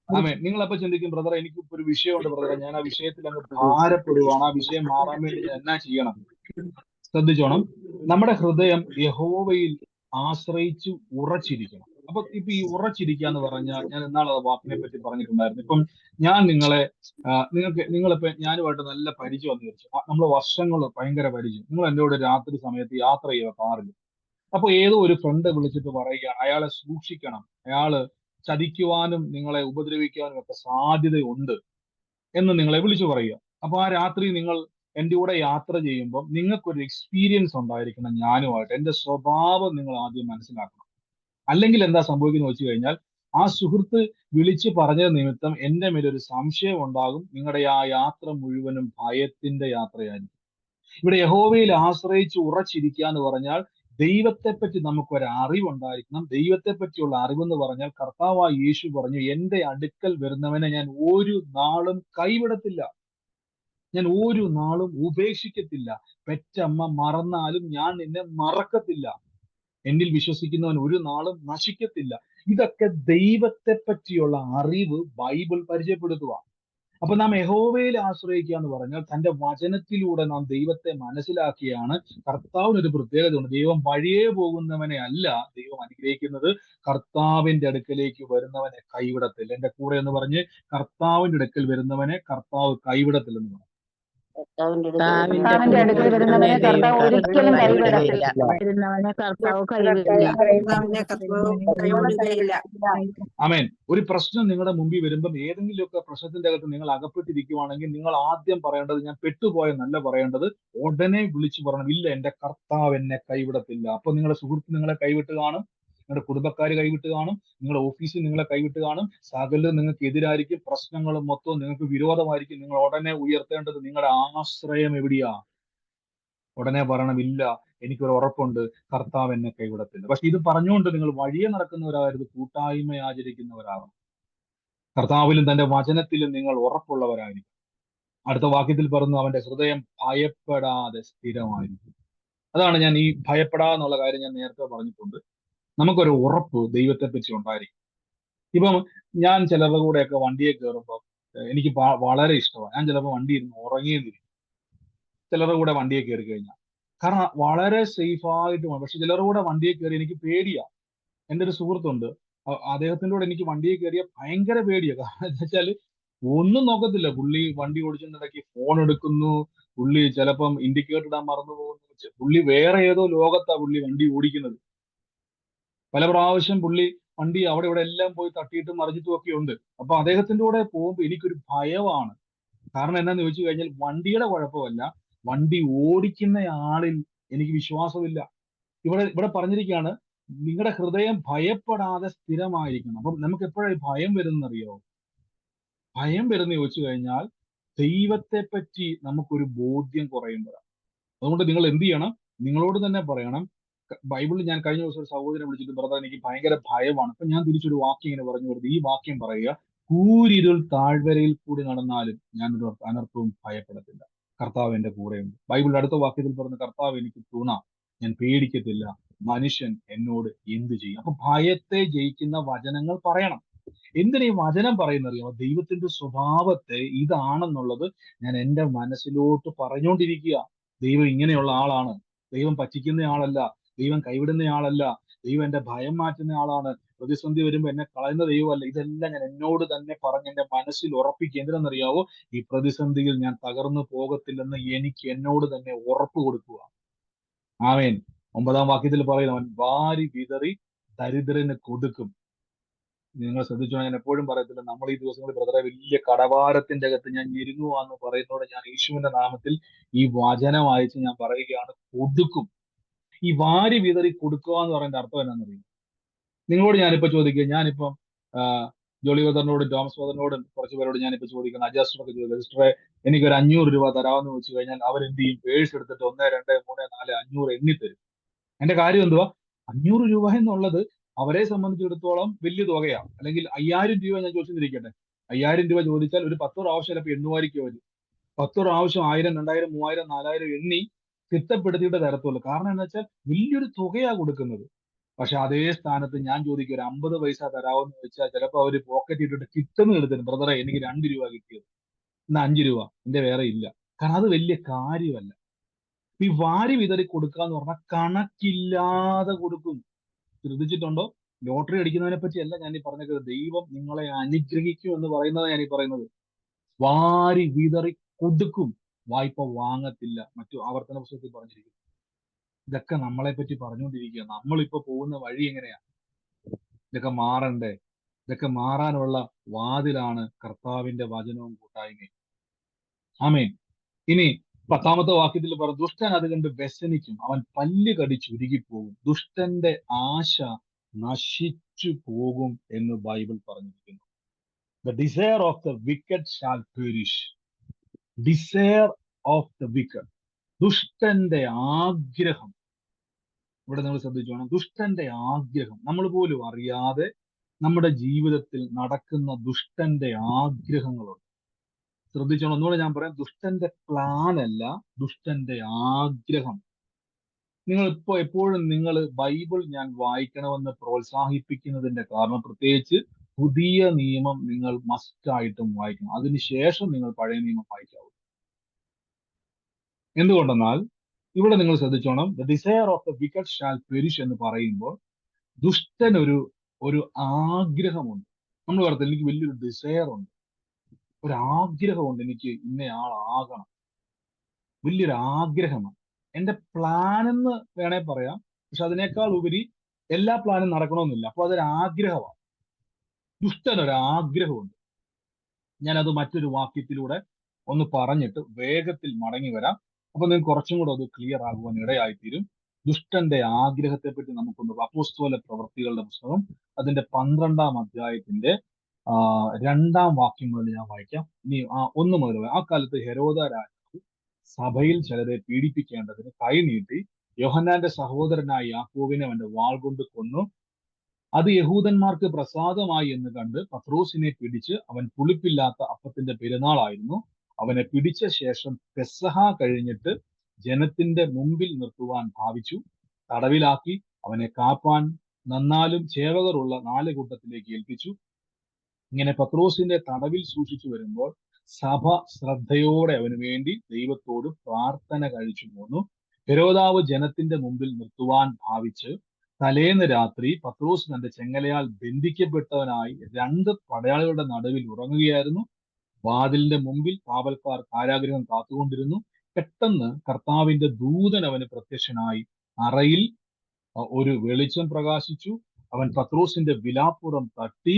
ആമേ. നിങ്ങളപ്പോ ചിന്തിക്കും, ബ്രദറെ എനിക്ക് ഒരു വിഷയമുണ്ട് ബ്രദറെ, ഞാൻ ആ വിഷയത്തിൽ അങ്ങ് ഭാരപ്പെടുവാണ്, ആ വിഷയം മാറാൻ വേണ്ടി ഞാൻ എന്നാ ചെയ്യണം? ശ്രദ്ധിച്ചോണം, നമ്മുടെ ഹൃദയം യഹോവയിൽ ആശ്രയിച്ച് ഉറച്ചിരിക്കണം. അപ്പൊ ഇപ്പൊ ഈ ഉറച്ചിരിക്കുക എന്ന് പറഞ്ഞാൽ, ഞാൻ എന്നാളെ വാക്കിനെ പറ്റി പറഞ്ഞിട്ടുണ്ടായിരുന്നു. ഇപ്പം ഞാൻ നിങ്ങളിപ്പോ ഞാനുമായിട്ട് നല്ല പരിചയം എന്ന് വിചാരിച്ചു, നമ്മൾ വർഷങ്ങൾ ഭയങ്കര പരിചയം. നിങ്ങൾ എൻ്റെ കൂടെ രാത്രി സമയത്ത് യാത്ര ചെയ്യുക കാറിൽ. അപ്പൊ ഏതോ ഒരു ഫ്രണ്ട് വിളിച്ചിട്ട് പറയുകയാണ്, അയാളെ സൂക്ഷിക്കണം, അയാള് ചതിക്കുവാനും നിങ്ങളെ ഉപദ്രവിക്കാനും ഒക്കെ സാധ്യതയുണ്ട് എന്ന് നിങ്ങളെ വിളിച്ചു പറയുക. അപ്പൊ ആ രാത്രി നിങ്ങൾ എൻ്റെ കൂടെ യാത്ര ചെയ്യുമ്പോൾ നിങ്ങൾക്കൊരു എക്സ്പീരിയൻസ് ഉണ്ടായിരിക്കണം ഞാനുമായിട്ട്. എൻ്റെ സ്വഭാവം നിങ്ങൾ ആദ്യം മനസ്സിലാക്കണം. അല്ലെങ്കിൽ എന്താ സംഭവിക്കുന്നത് വെച്ച് കഴിഞ്ഞാൽ, ആ സുഹൃത്ത് വിളിച്ച് പറഞ്ഞത് നിമിത്തം എൻ്റെ മേലൊരു സംശയം ഉണ്ടാകും. നിങ്ങളുടെ ആ യാത്ര മുഴുവനും ഭയത്തിന്റെ യാത്രയായിരിക്കും. ഇവിടെ യഹോവയിൽ ആശ്രയിച്ച് ഉറച്ചിരിക്കുക എന്ന് പറഞ്ഞാൽ, ദൈവത്തെപ്പറ്റി നമുക്കൊരു അറിവുണ്ടായിരിക്കണം. ദൈവത്തെ പറ്റിയുള്ള അറിവെന്ന് പറഞ്ഞാൽ, കർത്താവായ യേശു പറഞ്ഞു, എൻ്റെ അടുക്കൽ വരുന്നവനെ ഞാൻ ഒരു നാളും കൈവിടത്തില്ല, ഞാൻ ഒരു നാളും ഉപേക്ഷിക്കത്തില്ല, പെറ്റമ്മ മറന്നാലും ഞാൻ നിന്നെ മറക്കത്തില്ല, എന്നിൽ വിശ്വസിക്കുന്നവൻ ഒരു നാളും നശിക്കത്തില്ല. ഇതൊക്കെ ദൈവത്തെ പറ്റിയുള്ള അറിവ് ബൈബിൾ പരിചയപ്പെടുത്തുക. അപ്പൊ നാം യഹോവയിൽ ആശ്രയിക്കുക എന്ന് പറഞ്ഞാൽ, തന്റെ വചനത്തിലൂടെ നാം ദൈവത്തെ മനസ്സിലാക്കിയാണ്. കർത്താവിനൊരു പ്രത്യേകതയുണ്ട്, ദൈവം വഴിയേ പോകുന്നവനെ അല്ല ദൈവം അനുഗ്രഹിക്കുന്നത്, കർത്താവിന്റെ അടുക്കലേക്ക് വരുന്നവനെ കൈവിടത്തില്ല. എന്റെ കൂടെ എന്ന് പറഞ്ഞ്, കർത്താവിന്റെ അടുക്കൽ വരുന്നവനെ കർത്താവ് കൈവിടത്തില്ലെന്ന് പറഞ്ഞു. കർത്താവിന്റെ അടുക്കൽ വരുന്നവനെ കർത്താവ് ഒരിക്കലും കൈവിടത്തില്ല. വരുന്നവനെ കർത്താവ് കൈവിടില്ല. കർത്താവിനെ കർത്താവ് കൈവിടുകയില്ല. ആമേൻ. ഒരു പ്രശ്നം നിങ്ങളുടെ മുമ്പിൽ വരുമ്പം ഏതെങ്കിലുമൊക്കെ പ്രശ്നത്തിന്റെ അകത്ത് നിങ്ങൾ അകപ്പെട്ടിരിക്കുവാണെങ്കിൽ നിങ്ങൾ ആദ്യം പറയേണ്ടത് ഞാൻ പെട്ടുപോയെന്നല്ല പറയേണ്ടത്, ഉടനെ വിളിച്ചു പറയണം, ഇല്ല എന്റെ കർത്താവ് എന്നെ കൈവിടത്തില്ല. അപ്പൊ നിങ്ങളുടെ സുഹൃത്ത് നിങ്ങളെ കൈവിട്ട് കാണും, നിങ്ങളുടെ കുടുംബക്കാർ കൈവിട്ട് കാണും, നിങ്ങളുടെ ഓഫീസിൽ നിങ്ങളെ കൈവിട്ട് കാണും, സകലരും നിങ്ങൾക്ക് എതിരായിരിക്കും, പ്രശ്നങ്ങളും മൊത്തവും നിങ്ങൾക്ക് വിരോധമായിരിക്കും. നിങ്ങൾ ഉടനെ ഉയർത്തേണ്ടത് നിങ്ങളുടെ ആശ്രയം എവിടെയാ? ഉടനെ പറയണം, ഇല്ല എനിക്കൊരു ഉറപ്പുണ്ട്, കർത്താവ് എന്നെ കൈവിടത്തില്ല. പക്ഷെ ഇത് പറഞ്ഞുകൊണ്ട് നിങ്ങൾ വഴിയെ നടക്കുന്നവരാകരുത്, കൂട്ടായ്മ ആചരിക്കുന്നവരാകണം. കർത്താവിലും തന്റെ വചനത്തിലും നിങ്ങൾ ഉറപ്പുള്ളവരായിരിക്കും. അടുത്ത വാക്യത്തിൽ പറഞ്ഞു, അവന്റെ ഹൃദയം ഭയപ്പെടാതെ സ്ഥിരമായിരിക്കും. അതാണ് ഞാൻ ഈ ഭയപ്പെടാന്നുള്ള കാര്യം ഞാൻ നേരത്തെ പറഞ്ഞിട്ടുണ്ട്. നമുക്കൊരു ഉറപ്പ് ദൈവത്തെ പറ്റി ഉണ്ടായിരിക്കും. ഇപ്പം ഞാൻ ചിലരുടെ കൂടെയൊക്കെ വണ്ടിയെ കയറുമ്പോൾ എനിക്ക് വളരെ ഇഷ്ടമാണ്. ഞാൻ ചിലപ്പോൾ വണ്ടി ഇരുന്ന് ഉറങ്ങിയെന്നിരിക്കും ചിലരുടെ കൂടെ വണ്ടിയെ കയറി കഴിഞ്ഞാൽ. കാരണം വളരെ സേഫ് ആയിട്ട് പോകണം. പക്ഷെ ചിലരുടെ കൂടെ വണ്ടിയെ കയറി എനിക്ക് പേടിയാ. എൻ്റെ ഒരു സുഹൃത്തുണ്ട്, അദ്ദേഹത്തിൻ്റെ കൂടെ എനിക്ക് വണ്ടിയെ കയറിയ ഭയങ്കര പേടിയാ. കാരണം എന്താ വെച്ചാൽ ഒന്നും നോക്കത്തില്ല, പുള്ളി വണ്ടി ഓടിച്ചിടയ്ക്ക് ഫോൺ എടുക്കുന്നു, പുള്ളി ചിലപ്പം ഇൻഡിക്കേറ്റർ ഇടാൻ മറന്നു പോകുന്നു, പുള്ളി വേറെ ഏതോ ലോകത്താ പുള്ളി വണ്ടി ഓടിക്കുന്നത്. പല പ്രാവശ്യം പുള്ളി വണ്ടി അവിടെ ഇവിടെ എല്ലാം പോയി തട്ടിയിട്ടും മറിഞ്ഞിട്ടും ഒക്കെ ഉണ്ട്. അപ്പൊ അദ്ദേഹത്തിന്റെ കൂടെ പോകുമ്പോൾ എനിക്കൊരു ഭയമാണ്. കാരണം എന്നാന്ന് ചോദിച്ചു കഴിഞ്ഞാൽ വണ്ടിയുടെ കുഴപ്പമല്ല, വണ്ടി ഓടിക്കുന്ന ആളിൽ എനിക്ക് വിശ്വാസമില്ല. ഇവിടെ പറഞ്ഞിരിക്കുകയാണ്, നിങ്ങളുടെ ഹൃദയം ഭയപ്പെടാതെ സ്ഥിരമായിരിക്കണം. അപ്പം നമുക്ക് എപ്പോഴാണ് ഭയം വരുന്നറിയോ? ഭയം വരുന്ന ചോദിച്ചു കഴിഞ്ഞാൽ ദൈവത്തെ പറ്റി നമുക്കൊരു ബോധ്യം കുറയുമ്പോഴാണ്. അതുകൊണ്ട് നിങ്ങൾ എന്ത് ചെയ്യണം? നിങ്ങളോട് തന്നെ പറയണം. ബൈബിളിൽ ഞാൻ കഴിഞ്ഞ ദിവസം ഒരു സഹോദരനെ വിളിച്ചിട്ട്, ബ്രദർ എനിക്ക് ഭയങ്കര ഭയമാണ്. അപ്പൊ ഞാൻ തിരിച്ചൊരു വാക്യം ഇങ്ങനെ പറഞ്ഞു കൊടുത്തു. ഈ വാക്യം പറയുക, കൂരിരുൾ താഴ്വരയിൽ കൂടി നടന്നാലും ഞാനൊരു അനർത്ഥവും ഭയപ്പെടത്തില്ല, കർത്താവ് എന്റെ കൂടെയുണ്ട്. ബൈബിളിന്റെ അടുത്ത വാക്യത്തിൽ പറഞ്ഞ, കർത്താവ് എനിക്ക് തുണ, ഞാൻ പേടിക്കത്തില്ല, മനുഷ്യൻ എന്നോട് എന്ത് ചെയ്യും. അപ്പൊ ഭയത്തെ ജയിക്കുന്ന വചനങ്ങൾ പറയണം. എന്തിനാ ഈ വചനം പറയുന്നറിയാമോ? ദൈവത്തിന്റെ സ്വഭാവത്തെ ഇതാണെന്നുള്ളത് ഞാൻ എൻ്റെ മനസ്സിലോട്ട് പറഞ്ഞുകൊണ്ടിരിക്കുക. ദൈവം ഇങ്ങനെയുള്ള ആളാണ്, ദൈവം പറ്റിക്കുന്ന ആളല്ല, ദൈവം കൈവിടുന്ന ആളല്ല, ദൈവം എന്റെ ഭയം മാറ്റുന്ന ആളാണ്, പ്രതിസന്ധി വരുമ്പോൾ എന്നെ കളയുന്ന ദൈവമല്ല. ഇതെല്ലാം ഞാൻ എന്നോട് തന്നെ പറഞ്ഞ് എന്റെ മനസ്സിൽ ഉറപ്പിക്കുക. എന്തിനാണെന്നറിയാവോ? ഈ പ്രതിസന്ധിയിൽ ഞാൻ തകർന്നു പോകത്തില്ലെന്ന് എനിക്ക് എന്നോട് തന്നെ ഉറപ്പ് കൊടുക്കുക. ആമേൻ. 9-ാം വാക്യത്തിൽ പറയുന്നു, അവൻ വാരി വിതറി ദരിദ്രന് കൊടുക്കും. നിങ്ങൾ ശ്രദ്ധിച്ചോ, ഞാൻ എപ്പോഴും പറയത്തില്ല, നമ്മൾ ഈ ദിവസങ്ങളിൽ ബ്രദറെ വലിയ കടഭാരത്തിന്റെ അകത്ത് ഞാൻ ഞെരുങ്ങുവാന്ന് പറയുന്നതോടെ ഞാൻ യേശുവിന്റെ നാമത്തിൽ ഈ വചനം വായിച്ച് ഞാൻ പറയുകയാണ്, കൊടുക്കും. ഈ വാരി വിതറി കൊടുക്കുക എന്ന് പറയുന്ന അർത്ഥം എന്നാണെന്നറിയും? നിങ്ങളോട് ഞാനിപ്പോ ചോദിക്കുക, ഞാനിപ്പം ജോളി ബ്രദറിനോടും തോമസ് ബ്രദറിനോടും കുറച്ച് പേരോട് ഞാനിപ്പോ ചോദിക്കുന്നത്, അജാസ്റ്ററൊക്കെ ചോദിക്കുക, സിസ്റ്ററെ എനിക്കൊരു 500 രൂപ തരാമെന്ന് വെച്ച് കഴിഞ്ഞാൽ അവരെന്ത് ചെയ്യും? പേഴ്സ് എടുത്തിട്ട് 1, 2, 3, 4, 500 എണ്ണിത്തരും. എന്റെ കാര്യം എന്തുവാ? 500 രൂപ എന്നുള്ളത് അവരെ സംബന്ധിച്ചിടത്തോളം വലിയ തുകയാണ്. അല്ലെങ്കിൽ 5000 രൂപ ഞാൻ ചോദിച്ചിരിക്കട്ടെ, 5000 രൂപ ചോദിച്ചാൽ ഒരു 10 പ്രാവശ്യം ചിലപ്പോൾ എണ്ണുമായിരിക്കും അവർ. 10 പ്രാവശ്യം 1000, 2000, 3000, 4000 എണ്ണി തിട്ടപ്പെടുത്തിയിട്ട് തരത്തുള്ളൂ. കാരണം എന്താ വെച്ചാൽ വലിയൊരു തുകയാ കൊടുക്കുന്നത്. പക്ഷെ അതേ സ്ഥാനത്ത് ഞാൻ ചോദിക്കും, ഒരു 50 പൈസ തരാമെന്ന് വെച്ചാൽ ചിലപ്പോൾ അവർ പോക്കറ്റ് ഇട്ടിട്ട് കിട്ടുന്ന എടുത്തിരും. ബ്രദറെ എനിക്ക് 2 രൂപ കിട്ടിയത്, ഇന്ന് 5 രൂപ എന്റെ വേറെ ഇല്ല. കാരണം അത് വലിയ കാര്യമല്ല. ഈ വാരി വിതറി കൊടുക്കുക എന്ന് പറഞ്ഞാൽ കണക്കില്ലാതെ കൊടുക്കും. ശ്രദ്ധിച്ചിട്ടുണ്ടോ? ലോട്ടറി അടിക്കുന്നതിനെ പറ്റി അല്ല ഞാൻ ഈ പറഞ്ഞത്. ദൈവം നിങ്ങളെ അനുഗ്രഹിക്കും എന്ന് പറയുന്നത് ഞാൻ ഈ പറയുന്നത്. വാരി വിതറി കൊടുക്കും, വായ്പ വാങ്ങത്തില്ല. മറ്റു ആവർത്തന പുസ്തകത്തിൽ പറഞ്ഞിരിക്കും. ഇതൊക്കെ നമ്മളെ പറ്റി പറഞ്ഞുകൊണ്ടിരിക്കുക. നമ്മളിപ്പോ പോകുന്ന വഴി എങ്ങനെയാ? ഇതൊക്കെ മാറണ്ടേ? ഇതൊക്കെ മാറാനുള്ള വാതിലാണ് കർത്താവിന്റെ വചനവും കൂട്ടായ്മയും. ആമേൻ. ഇനി 10-ാമത്തെ വാക്യത്തിൽ പറഞ്ഞു, ദുഷ്ടൻ അത് കണ്ട് വ്യസനിക്കും, അവൻ പല്ല് കടിച്ച് ഉരുകിപ്പോകും, ദുഷ്ടന്റെ ആശ നശിച്ചു പോകും എന്ന് ബൈബിൾ പറഞ്ഞിരിക്കുന്നു. The desire of the wicked shall perish. Desire of the wicked. ദുഷ്ടന്റെ ആഗ്രഹം. ഇവിടെ നിങ്ങൾ ശ്രദ്ധിച്ചോണം, ദുഷ്ടന്റെ ആഗ്രഹം. നമ്മൾ പോലും അറിയാതെ നമ്മുടെ ജീവിതത്തിൽ നടക്കുന്ന ദുഷ്ടന്റെ ആഗ്രഹങ്ങളുണ്ട്. ശ്രദ്ധിച്ചോണം, ഒന്നുകൂടെ ഞാൻ പറയാം, ദുഷ്ടന്റെ പ്ലാൻ അല്ല, ദുഷ്ടന്റെ ആഗ്രഹം. നിങ്ങൾ ഇപ്പോ എപ്പോഴും നിങ്ങൾ ബൈബിൾ ഞാൻ വായിക്കണമെന്ന് പ്രോത്സാഹിപ്പിക്കുന്നതിന്റെ കാരണം, പ്രത്യേകിച്ച് പുതിയ നിയമം നിങ്ങൾ മസ്റ്റായിട്ടും വായിക്കണം. അതിനുശേഷം നിങ്ങൾ പഴയ നിയമം വായിക്കാവൂ. എന്തുകൊണ്ടെന്നാൽ ഇവിടെ നിങ്ങൾ ശ്രദ്ധിച്ചോണം, the desire of the wicked shall perish എന്ന് പറയുമ്പോൾ ദുഷ്ടൻ ഒരു ആഗ്രഹമുണ്ട്. നമ്മൾ പറയത്തില്ല, എനിക്ക് വലിയൊരു ഡിസയർ ഉണ്ട്, ഒരു ആഗ്രഹമുണ്ട്, എനിക്ക് ഇന്നയാളാകണം. വലിയൊരു ആഗ്രഹമാണ്. എന്റെ പ്ലാൻ എന്ന് വേണേ പറയാം, പക്ഷെ അതിനേക്കാൾ ഉപരി എല്ലാ പ്ലാനും നടക്കണമെന്നില്ല. അപ്പൊ അതൊരു ആഗ്രഹമാണ്. ദുഷ്ടനൊരു ആഗ്രഹമുണ്ട്. ഞാനത് മറ്റൊരു വാക്യത്തിലൂടെ ഒന്ന് പറഞ്ഞിട്ട് വേഗത്തിൽ മടങ്ങി വരാം. അപ്പൊ നിങ്ങൾക്ക് കുറച്ചും കൂടെ അത് ക്ലിയർ ആകുവാൻ ഇടയായിത്തീരും. ദുഷ്ടന്റെ ആഗ്രഹത്തെ പറ്റി നമുക്കൊന്ന് അപ്പോസ്തല പ്രവൃത്തികളുടെ പുസ്തകം അതിന്റെ 12-ാം അധ്യായത്തിന്റെ 2-ാം വാക്യം മുതൽ ഞാൻ വായിക്കാം. ഇനി 1 മുതൽ. ആ കാലത്ത് ഹെരോദ രാജാവ് സഭയിൽ ചിലരെ പീഡിപ്പിക്കേണ്ടതിന് കൈനീട്ടി യോഹന്നാന്റെ സഹോദരനായ യാക്കോബിനെ അവന്റെ വാൾ കൊണ്ട് കൊന്നു. അത് യഹൂദന്മാർക്ക് പ്രസാദമായി എന്ന് കണ്ട് പത്രോസിനെ പിടിച്ച്, അവൻ പുളിപ്പില്ലാത്ത അപ്പത്തിന്റെ പെരുന്നാളായിരുന്നു, അവനെ പിടിച്ച ശേഷം പെസഹ കഴിഞ്ഞിട്ട് ജനത്തിന്റെ മുമ്പിൽ നിർത്തുവാൻ ഭാവിച്ചു. തടവിലാക്കി അവനെ കാപ്പാൻ നന്നാലും ചേവകറുള്ള 4 കൂട്ടത്തിലേക്ക് ഏൽപ്പിച്ചു. ഇങ്ങനെ പത്രോസിന്റെ തടവിൽ സൂക്ഷിച്ചു വരുമ്പോൾ സഭ ശ്രദ്ധയോടെ അവന് വേണ്ടി ദൈവത്തോട് പ്രാർത്ഥന കഴിച്ചു പോന്നു. ഹെരോദാവ് ജനത്തിന്റെ മുമ്പിൽ നിർത്തുവാൻ ഭാവിച്ച് തലേന്ന് രാത്രി പത്രോസ് തന്റെ ചെങ്ങലയാൽ ബന്ധിക്കപ്പെട്ടവനായി 2 പടയാളികളുടെ നടുവിൽ ഉറങ്ങുകയായിരുന്നു. വാതിലിന്റെ മുമ്പിൽ കാവൽക്കാർ കാരാഗൃഹം കാത്തുകൊണ്ടിരുന്നു. പെട്ടെന്ന് കർത്താവിന്റെ ദൂതൻ അവന് പ്രത്യക്ഷനായി. അറയിൽ ഒരു വെളിച്ചം പ്രകാശിച്ചു. അവൻ പത്രോസിന്റെ വിലാപ്പുറം തട്ടി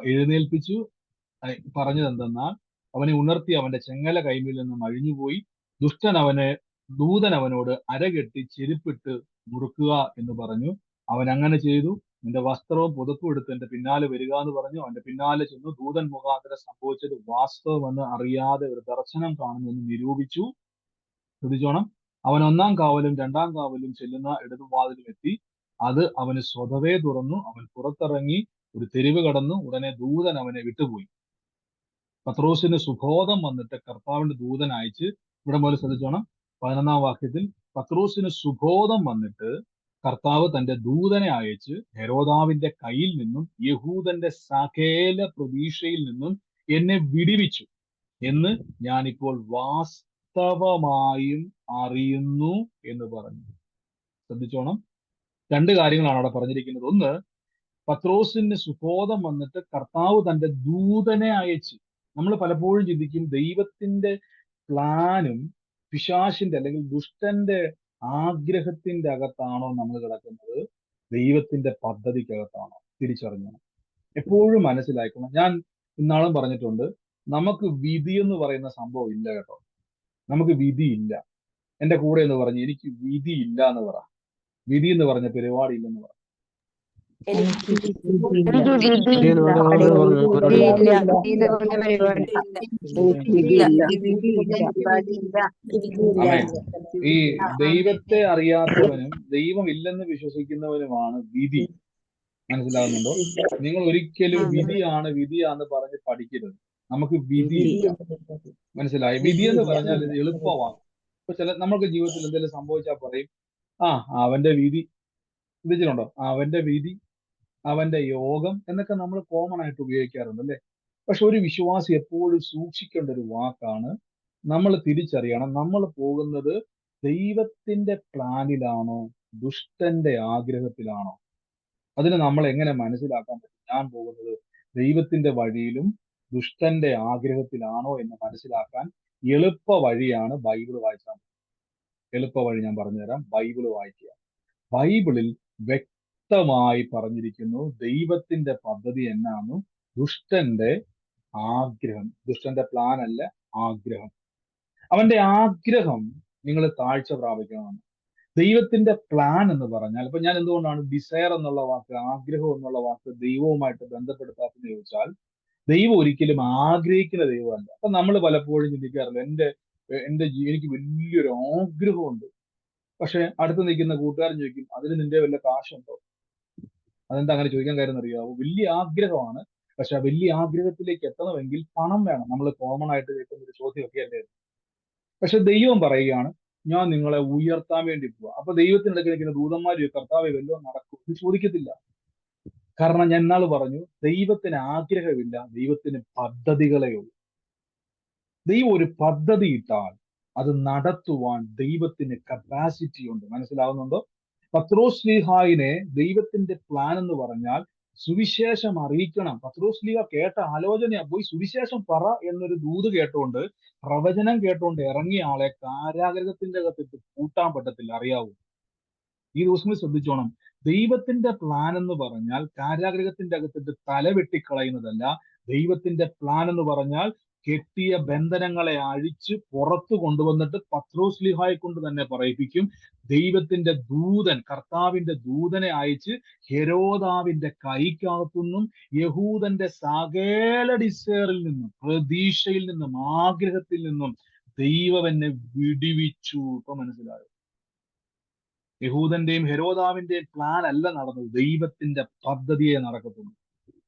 എഴുന്നേൽപ്പിച്ചു. പറഞ്ഞത് എന്തെന്നാൽ, അവനെ ഉണർത്തി അവന്റെ ചെങ്ങല കൈമിൽ നിന്നും അഴിഞ്ഞുപോയി. ദൂതൻ അവനോട് അരകെട്ടി ചെരുപ്പിട്ട് മുറുക്കുക എന്ന് പറഞ്ഞു. അവൻ അങ്ങനെ ചെയ്തു. നിന്റെ വസ്ത്രവും പുതപ്പും എടുത്ത് എന്റെ പിന്നാലെ വരിക എന്ന് പറഞ്ഞു. അവന്റെ പിന്നാലെ ചെന്നു. ദൂതൻ മുഖാന്തരം സംഭവിച്ചത് വാസ്തവമെന്ന് അറിയാതെ ഒരു ദർശനം കാണുമെന്ന് നിരൂപിച്ചു. ശ്രദ്ധിച്ചോണം. അവൻ 1-ാം കാവലും 2-ാം കാവലും ചെല്ലുന്ന ഇടതുവാതിലും എത്തി. അത് അവന് സ്വതവേ തുറന്നു. അവൻ പുറത്തിറങ്ങി ഒരു തെരുവ് കടന്നു. ഉടനെ ദൂതൻ അവനെ വിട്ടുപോയി. പത്രോസിന് സുബോധം വന്നിട്ട് കർത്താവിന്റെ ദൂതൻ അയച്ച്, ഇവിടെ മുതൽ ശ്രദ്ധിച്ചോണം, 11-ാം വാക്യത്തിൽ, പത്രോസിന് സുബോധം വന്നിട്ട് കർത്താവ് തന്റെ ദൂതനെ അയച്ച് ഹെരോദാവിന്റെ കയ്യിൽ നിന്നും യഹൂദന്റെ സകല പ്രതീക്ഷയിൽ നിന്നും എന്നെ വിടുവിച്ചു എന്ന് ഞാനിപ്പോൾ വാസ്തവമായും അറിയുന്നു എന്ന് പറഞ്ഞു. ശ്രദ്ധിച്ചോണം, 2 കാര്യങ്ങളാണ് അവിടെ പറഞ്ഞിരിക്കുന്നത്. ഒന്ന്, പത്രോസിന് സുബോധം വന്നിട്ട് കർത്താവ് തന്റെ ദൂതനെ അയച്ച്. നമ്മൾ പലപ്പോഴും ചിന്തിക്കും ദൈവത്തിന്റെ പ്ലാനും പിശാചിന്റെ അല്ലെങ്കിൽ ദുഷ്ടന്റെ ആഗ്രഹത്തിന്റെ അകത്താണോ നമ്മൾ കിടക്കുന്നത്, ദൈവത്തിന്റെ പദ്ധതിക്കകത്താണോ? തിരിച്ചറിഞ്ഞു എപ്പോഴും മനസ്സിലാക്കണം. ഞാൻ ഇന്നാളും പറഞ്ഞിട്ടുണ്ട്, നമുക്ക് വിധി എന്ന് പറയുന്ന സംഭവം ഇല്ല കേട്ടോ. നമുക്ക് വിധിയില്ല. എന്റെ കൂടെ എന്ന് പറഞ്ഞു, എനിക്ക് വിധി ഇല്ല എന്ന് പറ. വിധി എന്ന് പറഞ്ഞ പരിപാടി ഇല്ലെന്ന് പറ. ഈ ദൈവത്തെ അറിയാത്തവനും ദൈവം ഇല്ലെന്ന് വിശ്വസിക്കുന്നവനുമാണ് വിധി. മനസ്സിലാകുന്നുണ്ടോ? നിങ്ങൾ ഒരിക്കലും വിധിയാന്ന് പറഞ്ഞ് പഠിക്കരുത്. നമുക്ക് വിധിയില്ല. മനസ്സിലായി? വിധി എന്ന് പറഞ്ഞാൽ ഇത് എളുപ്പമാണ്. ഇപ്പൊ നമ്മൾക്ക് ജീവിതത്തിൽ എന്തെങ്കിലും സംഭവിച്ചാൽ പറയും, അവന്റെ വിധി. ചിന്തിച്ചിട്ടുണ്ടോ? അവന്റെ വിധി, അവന്റെ യോഗം എന്നൊക്കെ നമ്മൾ കോമൺ ആയിട്ട് ഉപയോഗിക്കാറുണ്ട് അല്ലെ? പക്ഷെ ഒരു വിശ്വാസി എപ്പോഴും സൂക്ഷിക്കേണ്ട ഒരു വാക്കാണ്, നമ്മൾ തിരിച്ചറിയണം നമ്മൾ പോകുന്നത് ദൈവത്തിന്റെ പ്ലാനിലാണോ ദുഷ്ടന്റെ ആഗ്രഹത്തിലാണോ? അതിന് നമ്മൾ എങ്ങനെ മനസ്സിലാക്കാൻ പറ്റും ഞാൻ പോകുന്നത് ദൈവത്തിന്റെ വഴിയിലും ദുഷ്ടന്റെ ആഗ്രഹത്തിലാണോ എന്ന് മനസ്സിലാക്കാൻ എളുപ്പ വഴിയാണ് ബൈബിൾ വായിച്ചാൽ. എളുപ്പ വഴി ഞാൻ പറഞ്ഞുതരാം. ബൈബിൾ വായിക്കുക. ബൈബിളിൽ വ്യക്തമായി പറഞ്ഞിരിക്കുന്നു ദൈവത്തിന്റെ പദ്ധതി എന്നാണ്. ദുഷ്ടന്റെ ആഗ്രഹം, ദുഷ്ടന്റെ പ്ലാൻ അല്ല, ആഗ്രഹം. അവന്റെ ആഗ്രഹം നിങ്ങൾ താഴ്ച പ്രാപിക്കണമെന്ന്. ദൈവത്തിന്റെ പ്ലാൻ എന്ന് പറഞ്ഞാൽ, ഇപ്പൊ ഞാൻ എന്തുകൊണ്ടാണ് ഡിസയർ എന്നുള്ള വാക്ക്, ആഗ്രഹം എന്നുള്ള വാക്ക് ദൈവവുമായിട്ട് ബന്ധപ്പെടുത്താത്തെന്ന് ചോദിച്ചാൽ, ദൈവം ഒരിക്കലും ആഗ്രഹിക്കുന്ന ദൈവമല്ല. അപ്പൊ നമ്മൾ പലപ്പോഴും ചിന്തിക്കാറില്ല, എനിക്ക് വലിയൊരു ആഗ്രഹമുണ്ട്. പക്ഷെ അടുത്ത് നിൽക്കുന്ന കൂട്ടുകാരൻ ചോദിക്കും, അതിന് നിന്റെ വല്ല കാശുണ്ടോ? അതെന്താ അങ്ങനെ ചോദിക്കാൻ കാര്യം അറിയാവോ? വലിയ ആഗ്രഹമാണ്, പക്ഷെ ആ വലിയ ആഗ്രഹത്തിലേക്ക് എത്തണമെങ്കിൽ പണം വേണം. നമ്മൾ കോമൺ ആയിട്ട് കേൾക്കുന്ന ഒരു ചോദ്യമൊക്കെ അല്ലേ. പക്ഷെ ദൈവം പറയുകയാണ്, ഞാൻ നിങ്ങളെ ഉയർത്താൻ വേണ്ടി പോവാ. അപ്പൊ ദൈവത്തിനിടയ്ക്ക് നിൽക്കുന്ന ദൂതന്മാര് കർത്താവെ വല്ലതും നടക്കും എന്ന് ചോദിക്കത്തില്ല. കാരണം ഞാൻ ഇന്നാൾ പറഞ്ഞു, ദൈവത്തിന് ആഗ്രഹമില്ല, ദൈവത്തിന് പദ്ധതികളേ ഉള്ളൂ. ദൈവം ഒരു പദ്ധതി ഇട്ടാൽ അത് നടത്തുവാൻ ദൈവത്തിന് കപ്പാസിറ്റി ഉണ്ട്. മനസ്സിലാവുന്നുണ്ടോ? പത്രോസ് ശ്ലീഹായിനെ ദൈവത്തിന്റെ പ്ലാൻ എന്ന് പറഞ്ഞാൽ സുവിശേഷം അറിയിക്കണം. പത്രോസ്ലീഹ കേട്ട ആലോചനയാ, പോയി സുവിശേഷം പറ എന്നൊരു ദൂത് കേട്ടുകൊണ്ട്, പ്രവചനം കേട്ടുകൊണ്ട് ഇറങ്ങിയ ആളെ കാരാഗൃഹത്തിന്റെ അകത്തിട്ട് പൂട്ടാൻ പറ്റത്തില്ല. അറിയാവൂ, ഈ ദിവസങ്ങളിൽ ശ്രദ്ധിച്ചോണം. ദൈവത്തിന്റെ പ്ലാൻ എന്ന് പറഞ്ഞാൽ കാരാഗൃഹത്തിന്റെ അകത്തിട്ട് തല വെട്ടിക്കളയുന്നതല്ല. ദൈവത്തിന്റെ പ്ലാൻ എന്ന് പറഞ്ഞാൽ കെട്ടിയ ബന്ധനങ്ങളെ അഴിച്ച് പുറത്തു കൊണ്ടുവന്നിട്ട് പത്രോസ്ലീഹായെ കൊണ്ട് തന്നെ പറയിപ്പിക്കും. ദൈവത്തിന്റെ ദൂതൻ, കർത്താവിന്റെ ദൂതനെ അയച്ച് ഹെരോദാവിന്റെ കൈക്കകത്തുനിന്നും യഹൂദന്റെ സകല ഡിസയറിൽ നിന്നും, പ്രതീക്ഷയിൽ നിന്നും, ആഗ്രഹത്തിൽ നിന്നും ദൈവം എന്നെ വിടിവിച്ചു. ഇപ്പൊ മനസ്സിലായോ? യഹൂദന്റെയും ഹെരോദാവിന്റെയും പ്ലാൻ അല്ല നടന്നത്, ദൈവത്തിന്റെ പദ്ധതിയെ നടക്കത്തുള്ളൂ.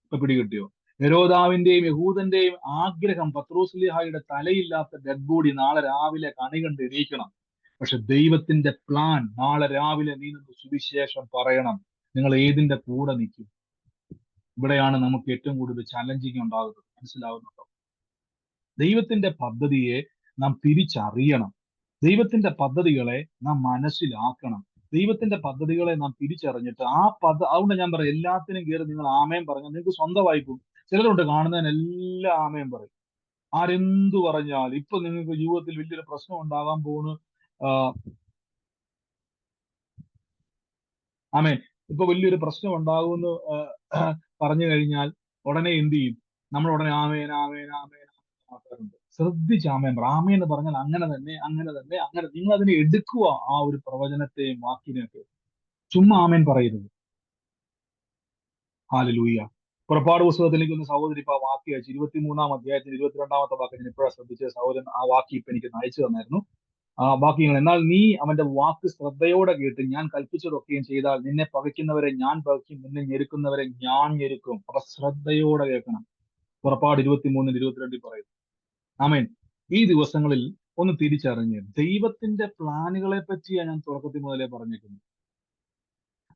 ഇപ്പൊ പിടികിട്ടിയോ? ഹെരോദാവിന്റെയും യഹൂദന്റെയും ആഗ്രഹം പത്രോസ്ലീഹായുടെ തലയില്ലാത്ത ഡെഡ് ബോഡി നാളെ രാവിലെ കണി കണ്ട് എണീക്കണം. പക്ഷെ ദൈവത്തിന്റെ പ്ലാൻ നാളെ രാവിലെ നീ നിന്ന് സുവിശേഷം പറയണം. നിങ്ങൾ ഏതിന്റെ കൂടെ നിൽക്കും? ഇവിടെയാണ് നമുക്ക് ഏറ്റവും കൂടുതൽ ചലഞ്ചിങ് ഉണ്ടാകുന്നത്. മനസ്സിലാവുന്നുണ്ടോ? ദൈവത്തിന്റെ പദ്ധതിയെ നാം തിരിച്ചറിയണം. ദൈവത്തിന്റെ പദ്ധതികളെ നാം മനസ്സിലാക്കണം. ദൈവത്തിന്റെ പദ്ധതികളെ നാം തിരിച്ചറിഞ്ഞിട്ട് അതുകൊണ്ട് ഞാൻ പറയാം, എല്ലാത്തിനും കയറി നിങ്ങൾ ആമേൻ പറഞ്ഞാൽ നിങ്ങൾക്ക് സ്വന്തമായി പോകും. ചിലരുണ്ട് കാണുന്നതിനെല്ലാം ആമേൻ പറയും. ആരെന്തു പറഞ്ഞാൽ, ഇപ്പൊ നിങ്ങൾക്ക് ജീവിതത്തിൽ വലിയൊരു പ്രശ്നം ഉണ്ടാകാൻ പോകുന്നു, ആമേൻ, ഇപ്പൊ വലിയൊരു പ്രശ്നം ഉണ്ടാകുമെന്ന് പറഞ്ഞു കഴിഞ്ഞാൽ ഉടനെ എന്ത് ചെയ്യും? നമ്മൾ ഉടനെ ആമേൻ ആമേൻ ആമേൻ ആക്കാറുണ്ട്. ശ്രദ്ധിച്ച് ആമേൻ പറ. ആമേൻ എന്ന് പറഞ്ഞാൽ അങ്ങനെ തന്നെ, അങ്ങനെ തന്നെ, അങ്ങനെ. നിങ്ങൾ അതിനെ എടുക്കുക, ആ ഒരു പ്രവചനത്തെയും വാക്കിനെയൊക്കെ. ചുമ്മാ ആമേൻ പറയരുത്. ഹല്ലേലൂയ. പുറപ്പാട് പുസ്തകത്തിലേക്ക് ഒന്ന് സഹോദരി ഇപ്പൊ ആ വാക്യം അയച്ചു. 23-ാം അധ്യായത്തിന് 22-ാമത്തെ വാക്യം ഞാൻ ഇപ്പോഴാണ് ശ്രദ്ധിച്ച സഹോദരൻ ആ വാക്യം ഇപ്പൊ എനിക്ക് അയച്ചു തന്നായിരുന്നു. ആ വാക്യങ്ങൾ, എന്നാൽ നീ അവന്റെ വാക്ക് ശ്രദ്ധയോടെ കേട്ട് ഞാൻ കൽപ്പിച്ചതൊക്കെയും ചെയ്താൽ നിന്നെ പകയ്ക്കുന്നവരെ ഞാൻ പകയ്ക്കും, നിന്നെ ഞെരുക്കുന്നവരെ ഞാൻ ഞെരുക്കും. അപ്പൊ ശ്രദ്ധയോടെ കേൾക്കണം. പുറപ്പാട് 23-22 പറയുന്നു. ആമേൻ. ഈ ദിവസങ്ങളിൽ ഒന്ന് തിരിച്ചറിഞ്ഞ് ദൈവത്തിന്റെ പ്ലാനുകളെ പറ്റിയാണ് ഞാൻ തുടക്കത്തിൽ മുതലേ പറഞ്ഞിരിക്കുന്നത്.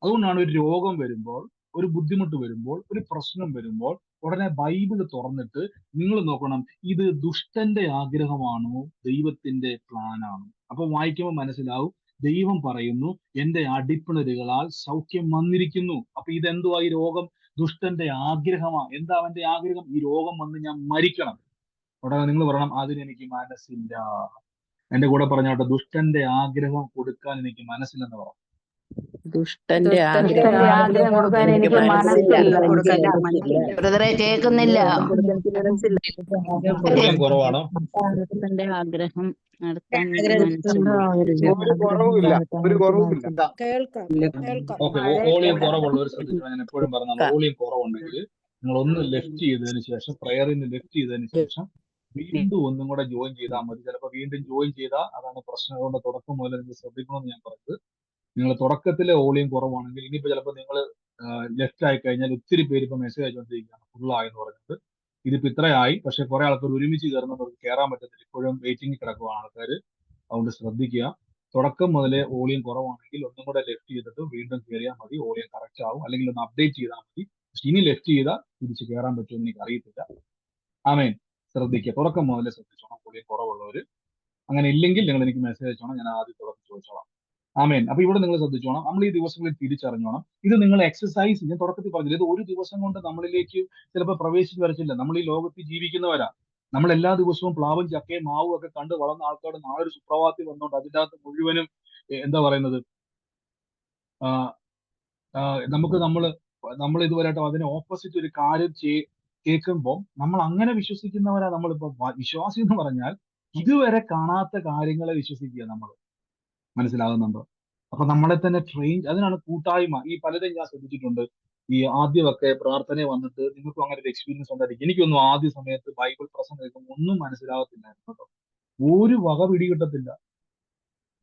അതുകൊണ്ടാണ് ഒരു രോഗം വരുമ്പോൾ, ഒരു ബുദ്ധിമുട്ട് വരുമ്പോൾ, ഒരു പ്രശ്നം വരുമ്പോൾ ഉടനെ ബൈബിൾ തുറന്നിട്ട് നിങ്ങൾ നോക്കണം, ഇത് ദുഷ്ടന്റെ ആഗ്രഹമാണോ ദൈവത്തിന്റെ പ്ലാനാണോ? അപ്പൊ വായിക്കുമ്പോൾ മനസ്സിലാവും, ദൈവം പറയുന്നു എന്റെ അടിപ്പിണരുകളാൽ സൗഖ്യം വന്നിരിക്കുന്നു. അപ്പൊ ഇതെന്തുവാ? ഈ രോഗം ദുഷ്ടന്റെ ആഗ്രഹമാണ്. എന്താ അവന്റെ ആഗ്രഹം? ഈ രോഗം വന്ന് ഞാൻ മരിക്കണം. ഉടനെ നിങ്ങൾ പറയണം, അതിനെനിക്ക് മനസ്സില്ല. എന്റെ കൂടെ പറഞ്ഞോട്ടെ, ദുഷ്ടന്റെ ആഗ്രഹം കൊടുക്കാൻ എനിക്ക് മനസ്സില്ലെന്ന് പറയാം. ദുഷ്ടന്റെ ആഗ്രഹം കൊടുക്കാൻ എനിക്ക് മനസ്സില്ല. ബ്രദറെ കേൾക്കുന്നില്ല. വോളിയം കുറവാണോ? ദുഷ്ടന്റെ ആഗ്രഹം നടത്താൻ കേൾക്കാം. ഓക്കെ, വോളിയം കുറവുള്ളവർ ശ്രദ്ധിച്ചു. ഞാൻ എപ്പോഴും പറഞ്ഞ വോളിയം കുറവുണ്ടെങ്കിൽ നിങ്ങൾ ഒന്ന് ലെഫ്റ്റ് ചെയ്തതിന് ശേഷം, പ്രയറിന് ലെഫ്റ്റ് ചെയ്തതിന് ശേഷം വീണ്ടും ഒന്നും കൂടെ ജോയിൻ ചെയ്താൽ മതി. ചിലപ്പോൾ വീണ്ടും ജോയിൻ ചെയ്താൽ അതാണ് പ്രശ്നം. അതുകൊണ്ട് തുടക്കം മുതൽ നിങ്ങൾ ശ്രദ്ധിക്കണമെന്ന് ഞാൻ പറഞ്ഞത്. നിങ്ങൾ തുടക്കത്തിലെ വോളിയം കുറവാണെങ്കിൽ ഇനിയിപ്പോ ചിലപ്പോൾ നിങ്ങൾ ലെഫ്റ്റ് ആയി കഴിഞ്ഞാൽ ഒത്തിരി പേര് ഇപ്പൊ മെസ്സേജ് അയച്ചുകൊണ്ടിരിക്കുകയാണ് ഫുള്ളായെന്ന് പറഞ്ഞിട്ട്. ഇതിപ്പോ ഇത്രയായി, പക്ഷെ കുറെ ആൾക്കാർ ഒരുമിച്ച് കയറുന്നവർക്ക് കയറാൻ പറ്റത്തില്ല. ഇപ്പോഴും വെയിറ്റിംഗ് കിടക്കുകയാണ് ആൾക്കാർ. അതുകൊണ്ട് ശ്രദ്ധിക്കുക. തുടക്കം മുതലേ വോളിയം കുറവാണെങ്കിൽ ഒന്നും കൂടെ ലെഫ്റ്റ് ചെയ്തിട്ട് വീണ്ടും കയറിയാൽ മതി. വോളിയം കറക്റ്റ് ആവും. അല്ലെങ്കിൽ ഒന്ന് അപ്ഡേറ്റ് ചെയ്താൽ മതി. പക്ഷെ ഇനി ലെഫ്റ്റ് ചെയ്താൽ തിരിച്ച് കയറാൻ പറ്റുമെന്ന് എനിക്ക് അറിയത്തില്ല. ആമേൻ. ശ്രദ്ധിക്കുക. തുടക്കം മുതലേ ശ്രദ്ധിച്ചോണം വോളിയം കുറവുള്ളവർ. അങ്ങനെ ഇല്ലെങ്കിൽ നിങ്ങൾ എനിക്ക് മെസ്സേജ് അയച്ചോണം, ഞാൻ ആദ്യം തുടക്കം ചോദിച്ചോളാം. ആമേൻ. അപ്പൊ ഇവിടെ നിങ്ങൾ ശ്രദ്ധിച്ചോണം, നമ്മൾ ഈ ദിവസങ്ങളിൽ തിരിച്ചറിഞ്ഞോണം. ഇത് നിങ്ങൾ എക്സസൈസ്, ഞാൻ തുടക്കത്തിൽ പറഞ്ഞില്ല, ഇത് ഒരു ദിവസം കൊണ്ട് നമ്മളിലേക്ക് ചിലപ്പോൾ പ്രവേശിച്ച് വരച്ചില്ല. നമ്മൾ ഈ ലോകത്തിൽ ജീവിക്കുന്നവരാ. നമ്മൾ എല്ലാ ദിവസവും പ്ലാവും ചക്കയും മാവും ഒക്കെ കണ്ട് വളർന്ന ആൾക്കാർ നാളെ ഒരു സുപ്രഭാതത്തിൽ വന്നോണ്ട് അതിൻ്റെ അകത്ത് മുഴുവനും എന്താ പറയുന്നത്, നമുക്ക് നമ്മൾ ഇതുവരെയായിട്ടും അതിന് ഓപ്പോസിറ്റ് ഒരു കാര്യം കേൾക്കുമ്പോൾ നമ്മൾ അങ്ങനെ വിശ്വസിക്കുന്നവരാ. നമ്മളിപ്പോ വിശ്വാസി എന്ന് പറഞ്ഞാൽ ഇതുവരെ കാണാത്ത കാര്യങ്ങളെ വിശ്വസിക്കുക നമ്മൾ. മനസ്സിലാകുന്നുണ്ടോ? അപ്പൊ നമ്മളെ തന്നെ ട്രെയിൻ, അതിനാണ് കൂട്ടായ്മ. ഈ പലരും ഞാൻ ശ്രദ്ധിച്ചിട്ടുണ്ട്, ഈ ആദ്യമൊക്കെ പ്രാർത്ഥന വന്നിട്ട് നിങ്ങൾക്കും അങ്ങനെ ഒരു എക്സ്പീരിയൻസ് ഉണ്ടായിരിക്കും. എനിക്കൊന്നും ആദ്യ സമയത്ത് ബൈബിൾ പ്രസംഗം കേൾക്കുമ്പോൾ ഒന്നും മനസ്സിലാകത്തില്ലായിരുന്നു കേട്ടോ. ഒരു വക പിടികിട്ടത്തില്ല.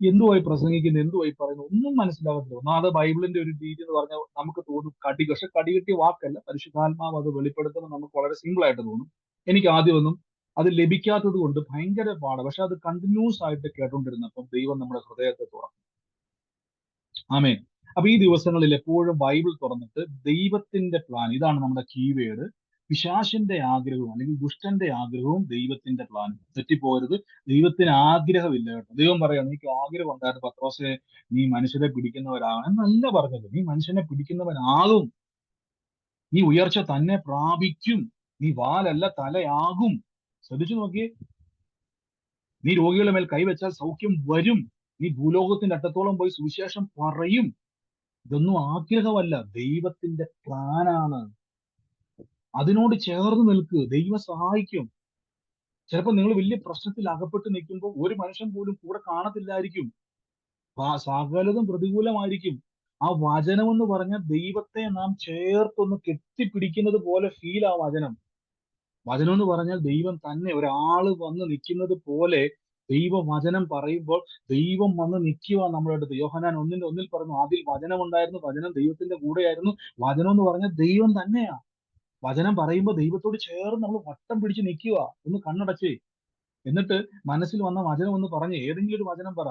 എന്തുവായി പ്രസംഗിക്കുന്നത്, എന്തുവായി പറയുന്നത്, ഒന്നും മനസ്സിലാകത്തില്ല. ഒന്നാമത് ബൈബിളിന്റെ ഒരു രീതി എന്ന് പറഞ്ഞാൽ നമുക്ക് തോന്നും പക്ഷെ കടികെട്ടിയ വാക്കല്ല. പരിശുദ്ധാത്മാവ് അത് വെളിപ്പെടുത്തുമ്പോൾ നമുക്ക് വളരെ സിമ്പിൾ ആയിട്ട് തോന്നും. എനിക്ക് ആദ്യമൊന്നും അത് ലഭിക്കാത്തത് കൊണ്ട് ഭയങ്കര പാടാണ്. പക്ഷെ അത് കണ്ടിന്യൂസ് ആയിട്ട് കേട്ടോണ്ടിരുന്നപ്പം ദൈവം നമ്മുടെ ഹൃദയത്തെ തുറന്നു. ആമേൻ. അപ്പൊ ഈ ദിവസങ്ങളിൽ എപ്പോഴും ബൈബിൾ തുറന്നിട്ട് ദൈവത്തിന്റെ പ്ലാൻ, ഇതാണ് നമ്മുടെ കീവേഡ്. പിശാചിന്റെ ആഗ്രഹവും അല്ലെങ്കിൽ ദുഷ്ടന്റെ ആഗ്രഹവും ദൈവത്തിന്റെ പ്ലാനും തെറ്റിപ്പോകരുത്. ദൈവത്തിന് ആഗ്രഹമില്ല കേട്ടോ. ദൈവം പറയാണ്, എനിക്ക് ആഗ്രഹം ഉണ്ടായിരുന്നു പത്രോസെ, നീ മനുഷ്യരെ പിടിക്കുന്നവരാകണം എന്നല്ല പറഞ്ഞത്, നീ മനുഷ്യനെ പിടിക്കുന്നവനാകും. നീ ഉയർച്ച തന്നെ പ്രാപിക്കും. നീ വാലല്ല തലയാകും. ശ്രദ്ധിച്ചു നോക്കിയേ. നീ രോഗികളുടെ മേൽ കൈവച്ചാൽ സൗഖ്യം വരും. നീ ഭൂലോകത്തിന്റെ അറ്റത്തോളം പോയി സുവിശേഷം പറയും. ഇതൊന്നും ആഗ്രഹമല്ല, ദൈവത്തിന്റെ പ്ലാനാണ്. അതിനോട് ചേർന്ന് നിൽക്ക്, ദൈവം സഹായിക്കും. ചിലപ്പോൾ നിങ്ങൾ വലിയ പ്രശ്നത്തിൽ അകപ്പെട്ട് നിൽക്കുമ്പോൾ ഒരു മനുഷ്യൻ പോലും കൂടെ കാണത്തില്ലായിരിക്കും. സകലതും പ്രതികൂലമായിരിക്കും. ആ വചനം എന്ന് പറഞ്ഞാൽ ദൈവത്തെ നാം ചേർത്തൊന്ന് കെട്ടിപ്പിടിക്കുന്നത് പോലെ ഫീൽ ആ വചനം. വചനം എന്ന് പറഞ്ഞാൽ ദൈവം തന്നെ ഒരാള് വന്ന് നിൽക്കുന്നത് പോലെ ദൈവവചനം പറയുമ്പോൾ ദൈവം വന്ന് നിൽക്കുക നമ്മുടെ അടുത്ത്. യോഹന്നാൻ 1:1 പറഞ്ഞു, അതിൽ വചനം ഉണ്ടായിരുന്നു, വചനം ദൈവത്തിന്റെ കൂടെയായിരുന്നു. വചനം എന്ന് പറഞ്ഞാൽ ദൈവം തന്നെയാ. വചനം പറയുമ്പോൾ ദൈവത്തോട് ചേർന്ന് നമ്മൾ വട്ടം പിടിച്ച് നിൽക്കുക. ഒന്ന് കണ്ണടച്ചേ. എന്നിട്ട് മനസ്സിൽ വന്ന വചനം ഒന്ന് പറഞ്ഞ് ഏതെങ്കിലും ഒരു വചനം പറ.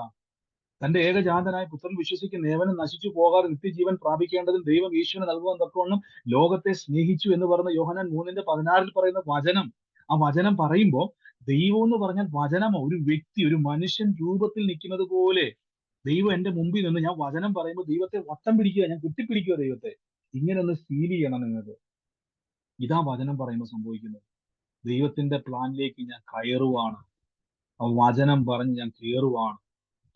തന്റെ ഏകജാതനായ പുത്രൻ വിശ്വസിക്കുന്ന ഏവനും നശിച്ചു പോകാതെ നിത്യജീവൻ പ്രാപിക്കേണ്ടതിൽ ദൈവം ഈശ്വരനെ നൽകുവാൻ തക്കവണ്ണം ലോകത്തെ സ്നേഹിച്ചു എന്ന് പറയുന്ന യോഹന്നാൻ 3:16 പറയുന്ന വചനം. ആ വചനം പറയുമ്പോൾ ദൈവം എന്ന് പറഞ്ഞാൽ വചനമോ, ഒരു വ്യക്തി, ഒരു മനുഷ്യൻ രൂപത്തിൽ നിൽക്കുന്നത് പോലെ ദൈവം എന്റെ മുമ്പിൽ നിന്ന് ഞാൻ വചനം പറയുമ്പോൾ ദൈവത്തെ വട്ടം പിടിക്കുക, ഞാൻ കെട്ടിപ്പിടിക്കുക ദൈവത്തെ. ഇങ്ങനെ ഒന്ന് ഫീൽ ചെയ്യണം നിങ്ങൾക്ക്. ഇതാ വചനം പറയുമ്പോൾ സംഭവിക്കുന്നത്. ദൈവത്തിന്റെ പ്ലാനിലേക്ക് ഞാൻ കയറുവാണ്. ആ വചനം പറഞ്ഞ് ഞാൻ കയറുവാണ്.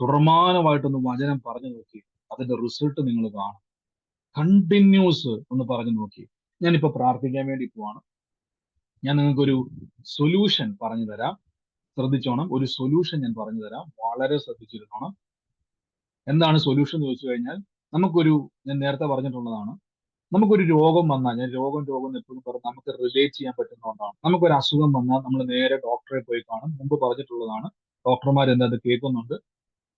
തുടർമാനമായിട്ടൊന്ന് വചനം പറഞ്ഞു നോക്കി, അതിന്റെ റിസൾട്ട് നിങ്ങൾ കാണും. കണ്ടിന്യൂസ് ഒന്ന് പറഞ്ഞു നോക്കി. ഞാനിപ്പോ പ്രാർത്ഥിക്കാൻ വേണ്ടി പോവാണ്. ഞാൻ നിങ്ങൾക്കൊരു സൊല്യൂഷൻ പറഞ്ഞു തരാം. ശ്രദ്ധിച്ചോണം. ഒരു സൊല്യൂഷൻ ഞാൻ പറഞ്ഞു തരാം, വളരെ ശ്രദ്ധിച്ചിരുന്നോണം. എന്താണ് സൊല്യൂഷൻ എന്ന് ചോദിച്ചു കഴിഞ്ഞാൽ, ഞാൻ നേരത്തെ പറഞ്ഞിട്ടുള്ളതാണ്, നമുക്കൊരു രോഗം വന്നാൽ, ഞാൻ രോഗം എന്ന് എപ്പോഴും പറഞ്ഞു, നമുക്ക് റിലേറ്റ് ചെയ്യാൻ പറ്റുന്നതുകൊണ്ടാണ്. നമുക്കൊരു അസുഖം വന്നാൽ നമ്മൾ നേരെ ഡോക്ടറെ പോയി കാണും. മുമ്പ് പറഞ്ഞിട്ടുള്ളതാണ്. ഡോക്ടർമാർ എന്നത് കേൾക്കുന്നുണ്ട്,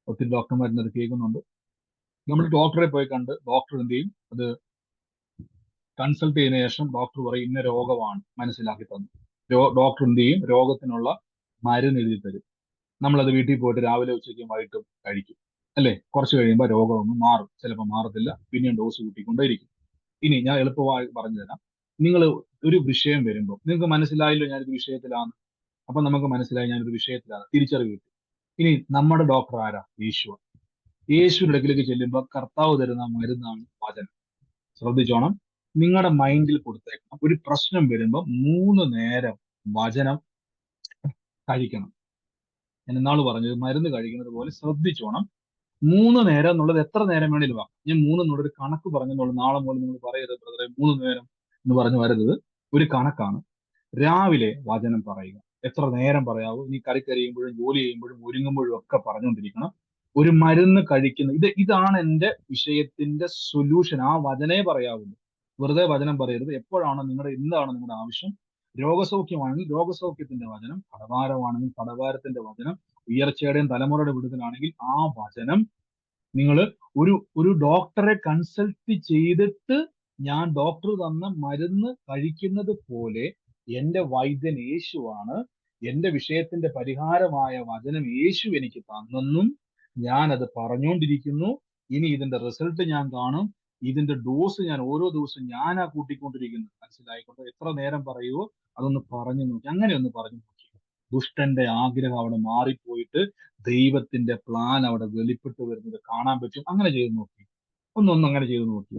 ഒത്തിരി ഡോക്ടർമാർ എന്നത് കേൾക്കുന്നുണ്ട്. നമ്മൾ ഡോക്ടറെ പോയി കണ്ട് ഡോക്ടർ എന്ത് ചെയ്യും, അത് കൺസൾട്ട് ചെയ്തതിനു ശേഷം ഡോക്ടർ പറയും ഇന്ന രോഗമാണ് മനസ്സിലാക്കി തന്നു. ഡോക്ടർ എന്ത് ചെയ്യും, രോഗത്തിനുള്ള മരുന്ന് എഴുതി തരും. നമ്മളത് വീട്ടിൽ പോയിട്ട് രാവിലെ ഉച്ചയ്ക്കും വൈകിട്ടും കഴിക്കും, അല്ലേ? കുറച്ച് കഴിയുമ്പോൾ രോഗം ഒന്ന് മാറും, ചിലപ്പോൾ മാറത്തില്ല, പിന്നെയും ഡോസ് കൂട്ടിക്കൊണ്ടേയിരിക്കും. ഇനി ഞാൻ എളുപ്പമായി പറഞ്ഞു തരാം. നിങ്ങൾ ഒരു വിഷയം വരുമ്പോൾ നിങ്ങൾക്ക് മനസ്സിലായല്ലോ ഞാനൊരു വിഷയത്തിലാണ്, അപ്പൊ നമുക്ക് മനസ്സിലായി ഞാനൊരു വിഷയത്തിലാണ്, തിരിച്ചറിവ് കിട്ടി. ഇനി നമ്മുടെ ഡോക്ടർ ആരാ? യേശു. യേശുവിന്റെ അടുക്കിലേക്ക് ചെല്ലുമ്പോൾ കർത്താവ് തരുന്ന മരുന്നാണ് വചനം. ശ്രദ്ധിച്ചോണം. നിങ്ങളുടെ മൈൻഡിൽ കൊടുത്തേക്കണം, ഒരു പ്രശ്നം വരുമ്പോൾ 3 നേരം വചനം കഴിക്കണം. ഞാൻ ഇന്നാള് പറഞ്ഞത് മരുന്ന് കഴിക്കുന്നത് പോലെ ശ്രദ്ധിച്ചോണം. 3 നേരം എന്നുള്ളത് എത്ര നേരം വേണേലും ആകാം. ഞാൻ 3 എന്നുള്ളൊരു കണക്ക് പറഞ്ഞെന്നുള്ളൂ. നാളെ മുതൽ നിങ്ങൾ പറയരുത് ബ്രദറെ 3 നേരം എന്ന് പറഞ്ഞു വരരുത്. ഒരു കണക്കാണ്. രാവിലെ വചനം പറയുക. എത്ര നേരം പറയാവൂ? ഇനി കറിക്കരിയുമ്പോഴും ജോലി ചെയ്യുമ്പോഴും ഒരുങ്ങുമ്പോഴും ഒക്കെ പറഞ്ഞുകൊണ്ടിരിക്കണം. ഒരു മരുന്ന് കഴിക്കുന്ന ഇതാണ് എന്റെ വിഷയത്തിന്റെ സൊല്യൂഷൻ. ആ വചനേ പറയാവുള്ളൂ. വെറുതെ വചനം പറയരുത്. എപ്പോഴാണ് എന്താണ് നിങ്ങളുടെ ആവശ്യം? രോഗസൗഖ്യമാണെങ്കിൽ രോഗസൗഖ്യത്തിന്റെ വചനം, കടഭാരമാണെങ്കിൽ കടഭാരത്തിന്റെ വചനം, ഉയർച്ചയുടെയും തലമുറയുടെ വിടുതലാണെങ്കിൽ ആ വചനം. നിങ്ങൾ ഒരു ഡോക്ടറെ കൺസൾട്ട് ചെയ്തിട്ട് ഞാൻ ഡോക്ടർ തന്ന മരുന്ന് കഴിക്കുന്നത് പോലെ എന്റെ വൈദ്യൻ യേശുവാണ്, എന്റെ വിഷയത്തിന്റെ പരിഹാരമായ വചനം യേശു എനിക്ക് തന്നെന്നും ഞാൻ അത് പറഞ്ഞുകൊണ്ടിരിക്കുന്നു. ഇനി ഇതിന്റെ റിസൾട്ട് ഞാൻ കാണും. ഇതിന്റെ ഡോസ് ഞാൻ ഓരോ ദിവസവും ഞാനാ കൂട്ടിക്കൊണ്ടിരിക്കുന്നത്. മനസ്സിലായിക്കൊണ്ട് എത്ര നേരം പറയുമോ അതൊന്ന് പറഞ്ഞു നോക്കി. അങ്ങനെ ഒന്ന് പറഞ്ഞു നോക്കി. ദുഷ്ടന്റെ ആഗ്രഹം അവിടെ മാറിപ്പോയിട്ട് ദൈവത്തിന്റെ പ്ലാൻ അവിടെ വെളിപ്പെട്ട് വരുന്നത് കാണാൻ പറ്റും. അങ്ങനെ ചെയ്ത് നോക്കി. ഒന്നൊന്നും അങ്ങനെ ചെയ്ത് നോക്കി.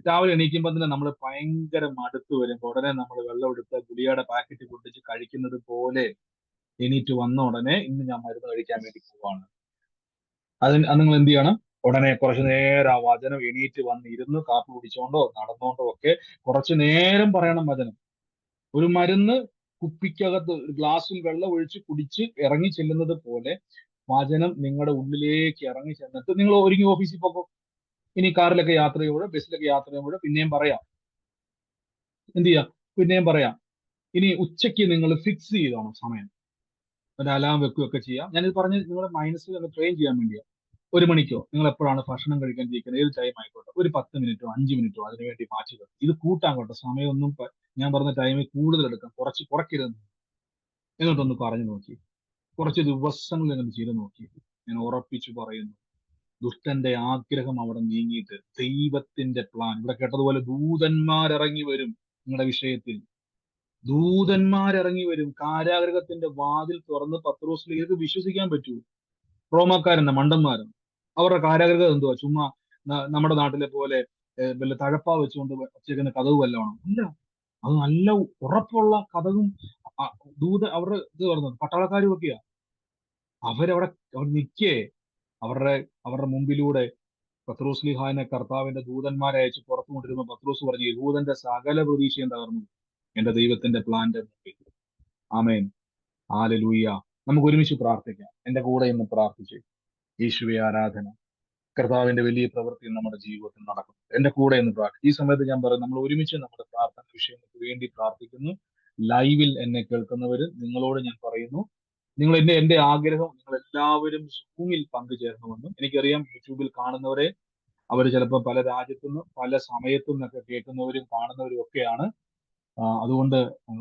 രാവിലെ എണീക്കുമ്പോൾ തന്നെ നമ്മൾ ഭയങ്കര മടുത്ത് വരുമ്പോൾ ഉടനെ നമ്മൾ വെള്ളം എടുത്ത് ഗുളികയുടെ പാക്കറ്റ് പൊട്ടിച്ച് കഴിക്കുന്നത് പോലെ എണീറ്റ് വന്ന ഉടനെ ഇന്ന് ഞാൻ മരുന്ന് കഴിക്കാൻ വേണ്ടി പോവാണ്. അത് നിങ്ങൾ എന്ത് ചെയ്യണം? ഉടനെ കുറച്ചു നേരം ആ വചനം എണീറ്റ് വന്നിരുന്ന് കാപ്പി കുടിച്ചോണ്ടോ നടന്നോണ്ടോ ഒക്കെ കുറച്ചു നേരം പറയണം വചനം. ഒരു മരുന്ന് കുപ്പിക്കകത്ത് ഒരു ഗ്ലാസ്സിൽ വെള്ളം ഒഴിച്ച് കുടിച്ച് ഇറങ്ങി ചെല്ലുന്നത് പോലെ വചനം നിങ്ങളുടെ ഉള്ളിലേക്ക് ഇറങ്ങി ചെന്നിട്ട് നിങ്ങൾ ഒരുങ്ങി ഓഫീസിൽ പോകും. ഇനി കാറിലൊക്കെ യാത്ര ചെയ്യുമ്പോഴോ ബസ്സിലൊക്കെ യാത്ര ചെയ്യുമ്പോഴോ പിന്നെയും പറയാം. എന്ത് ചെയ്യാം? പിന്നെയും പറയാം. ഇനി ഉച്ചയ്ക്ക് നിങ്ങൾ ഫിക്സ് ചെയ്തോണം സമയം. ഒരു അലാം വെക്കുകയൊക്കെ ചെയ്യാം. ഞാനിത് പറഞ്ഞ് നിങ്ങളുടെ മനസ്സിൽ ഒന്ന് ട്രെയിൻ ചെയ്യാൻ വേണ്ടിയാണ്. 1 മണിക്കോ നിങ്ങൾ എപ്പോഴാണ് ഭക്ഷണം കഴിക്കാൻ ഇരിക്കുന്നത്, ഏത് ടൈം ആയിക്കോട്ടെ, ഒരു 10 മിനിറ്റോ 5 മിനിറ്റോ അതിനുവേണ്ടി മാറ്റി വെക്കും. ഇത് കൂട്ടാൻ കേട്ടോ. സമയമൊന്നും ഞാൻ പറഞ്ഞ ടൈമിൽ കൂടുതൽ എടുക്കാം, കുറയ്ക്കരുത്. എന്നിട്ടൊന്ന് പറഞ്ഞു നോക്കി. കുറച്ച് ദിവസങ്ങൾ നിങ്ങൾ ചെയ്ത് നോക്കി. ഞാൻ ഉറപ്പിച്ചു പറയുന്നു, ദുഷ്ടന്റെ ആഗ്രഹം അവിടെ നീങ്ങിയിട്ട് ദൈവത്തിന്റെ പ്ലാൻ. ഇവിടെ കേട്ടതുപോലെ ദൂതന്മാരിറങ്ങി വരും. നിങ്ങളുടെ വിഷയത്തിൽ ദൂതന്മാരിറങ്ങി വരും. കാരാഗൃഹത്തിന്റെ വാതിൽ തുറന്ന് പത്രോസിലേക്ക് വിശ്വസിക്കാൻ പറ്റൂ? റോമാക്കാരെന്ന മണ്ടന്മാരും അവരുടെ കാരാഗൃഹം എന്തുവാ? ചുമ്മാ നമ്മുടെ നാട്ടിലെ പോലെ വല്ല തഴപ്പാ വെച്ചുകൊണ്ട് വെച്ചേക്കുന്ന കഥവ് വല്ലതാണോ? അല്ല, അത് നല്ല ഉറപ്പുള്ള കഥകും അവരുടെ ഇത് പറഞ്ഞത് പട്ടാളക്കാരും ഒക്കെയാ. അവർ നിൽക്കേ അവരുടെ അവരുടെ മുമ്പിലൂടെ പത്രോസ്ലിഹാനെ കർത്താവിന്റെ ദൂതന്മാരെ അയച്ച് പുറത്തു കൊണ്ടിരുമ്പോൾ പത്രോസ് പറഞ്ഞു, യഹൂദന്റെ സകല പ്രതീക്ഷയും തകർന്നു എന്റെ ദൈവത്തിന്റെ പ്ലാന്റെ മുമ്പിൽ. ആമേൻ, ഹല്ലേലൂയ. നമുക്ക് ഒരുമിച്ച് പ്രാർത്ഥിക്കാം. എന്റെ കൂടെ ഇന്ന് പ്രാർത്ഥിച്ച് യേശുവേ ആരാധന. കർത്താവിന്റെ വലിയ പ്രവൃത്തി നമ്മുടെ ജീവിതത്തിൽ നടക്കുന്നു. എന്റെ കൂടെ എന്ന് പ്രാർത്ഥിക്കും. ഈ സമയത്ത് ഞാൻ പറയും, നമ്മൾ ഒരുമിച്ച് നമ്മുടെ പ്രാർത്ഥന വിഷയങ്ങൾക്ക് വേണ്ടി പ്രാർത്ഥിക്കുന്നു. ലൈവിൽ എന്നെ കേൾക്കുന്നവര് നിങ്ങളോട് ഞാൻ പറയുന്നു, നിങ്ങൾ എന്റെ ആഗ്രഹം നിങ്ങൾ എല്ലാവരും സൂമിൽ പങ്കുചേരണമെന്നും. എനിക്കറിയാം യൂട്യൂബിൽ കാണുന്നവരെ അവർ ചിലപ്പോൾ പല രാജ്യത്തുനിന്നും പല സമയത്തു നിന്നൊക്കെ കേൾക്കുന്നവരും കാണുന്നവരും ഒക്കെയാണ്. അതുകൊണ്ട്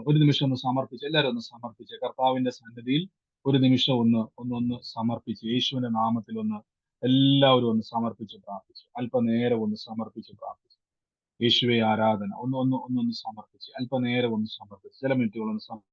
ഒരു നിമിഷം ഒന്ന് സമർപ്പിച്ച്, എല്ലാവരും ഒന്ന് സമർപ്പിച്ച് കർത്താവിന്റെ സന്നിധിയിൽ ഒരു നിമിഷം ഒന്ന് സമർപ്പിച്ച് യേശുവിന്റെ നാമത്തിൽ എല്ലാവരും ഒന്ന് സമർപ്പിച്ച് പ്രാർത്ഥിച്ചു. അല്പനേരം ഒന്ന് സമർപ്പിച്ച് പ്രാർത്ഥിച്ചു. യേശുവെ ആരാധന. ഒന്ന് സമർപ്പിച്ച് അല്പനേരം ഒന്ന് സമർപ്പിച്ച് ചില മിനിറ്റുകൾ ഒന്ന്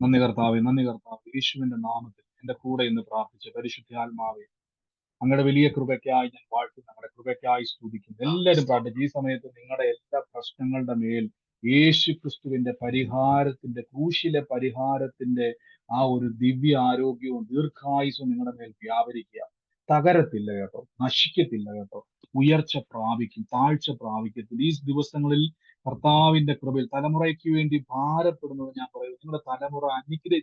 നന്ദി കർത്താവേ, നന്ദി കർത്താവേ. യേശുവിന്റെ നാമത്തിൽ എന്റെ കൂടെ ഇന്ന് പ്രാർത്ഥിച്ച പരിശുദ്ധാത്മാവേ, അങ്ങയുടെ വലിയ കൃപയ്ക്കായി ഞാൻ വാഴ്ത്തുന്നു, അങ്ങയുടെ കൃപയ്ക്കായി സ്തുതിക്കുന്നു. എല്ലാവരും പ്രാർത്ഥിച്ചു. ഈ സമയത്ത് നിങ്ങളുടെ എല്ലാ പ്രശ്നങ്ങളുടെ മേൽ യേശു ക്രിസ്തുവിന്റെ പരിഹാരത്തിന്റെ, ക്രൂശിലെ പരിഹാരത്തിന്റെ ആ ഒരു ദിവ്യ ആരോഗ്യവും ദീർഘായുസ്സും നിങ്ങളുടെ മേൽ വ്യാപരിക്കുക. തകരത്തില്ല കേട്ടോ, നശിക്കത്തില്ല കേട്ടോ, ഉയർച്ച പ്രാപിക്കും, താഴ്ച പ്രാപിക്കത്തില്ല. ഈ ദിവസങ്ങളിൽ കർത്താവിന്റെ കൃപയിൽ തലമുറയ്ക്ക് വേണ്ടി ഭാരപ്പെടുന്നത് ഞാൻ പറയുന്നത്, നിങ്ങളുടെ തലമുറ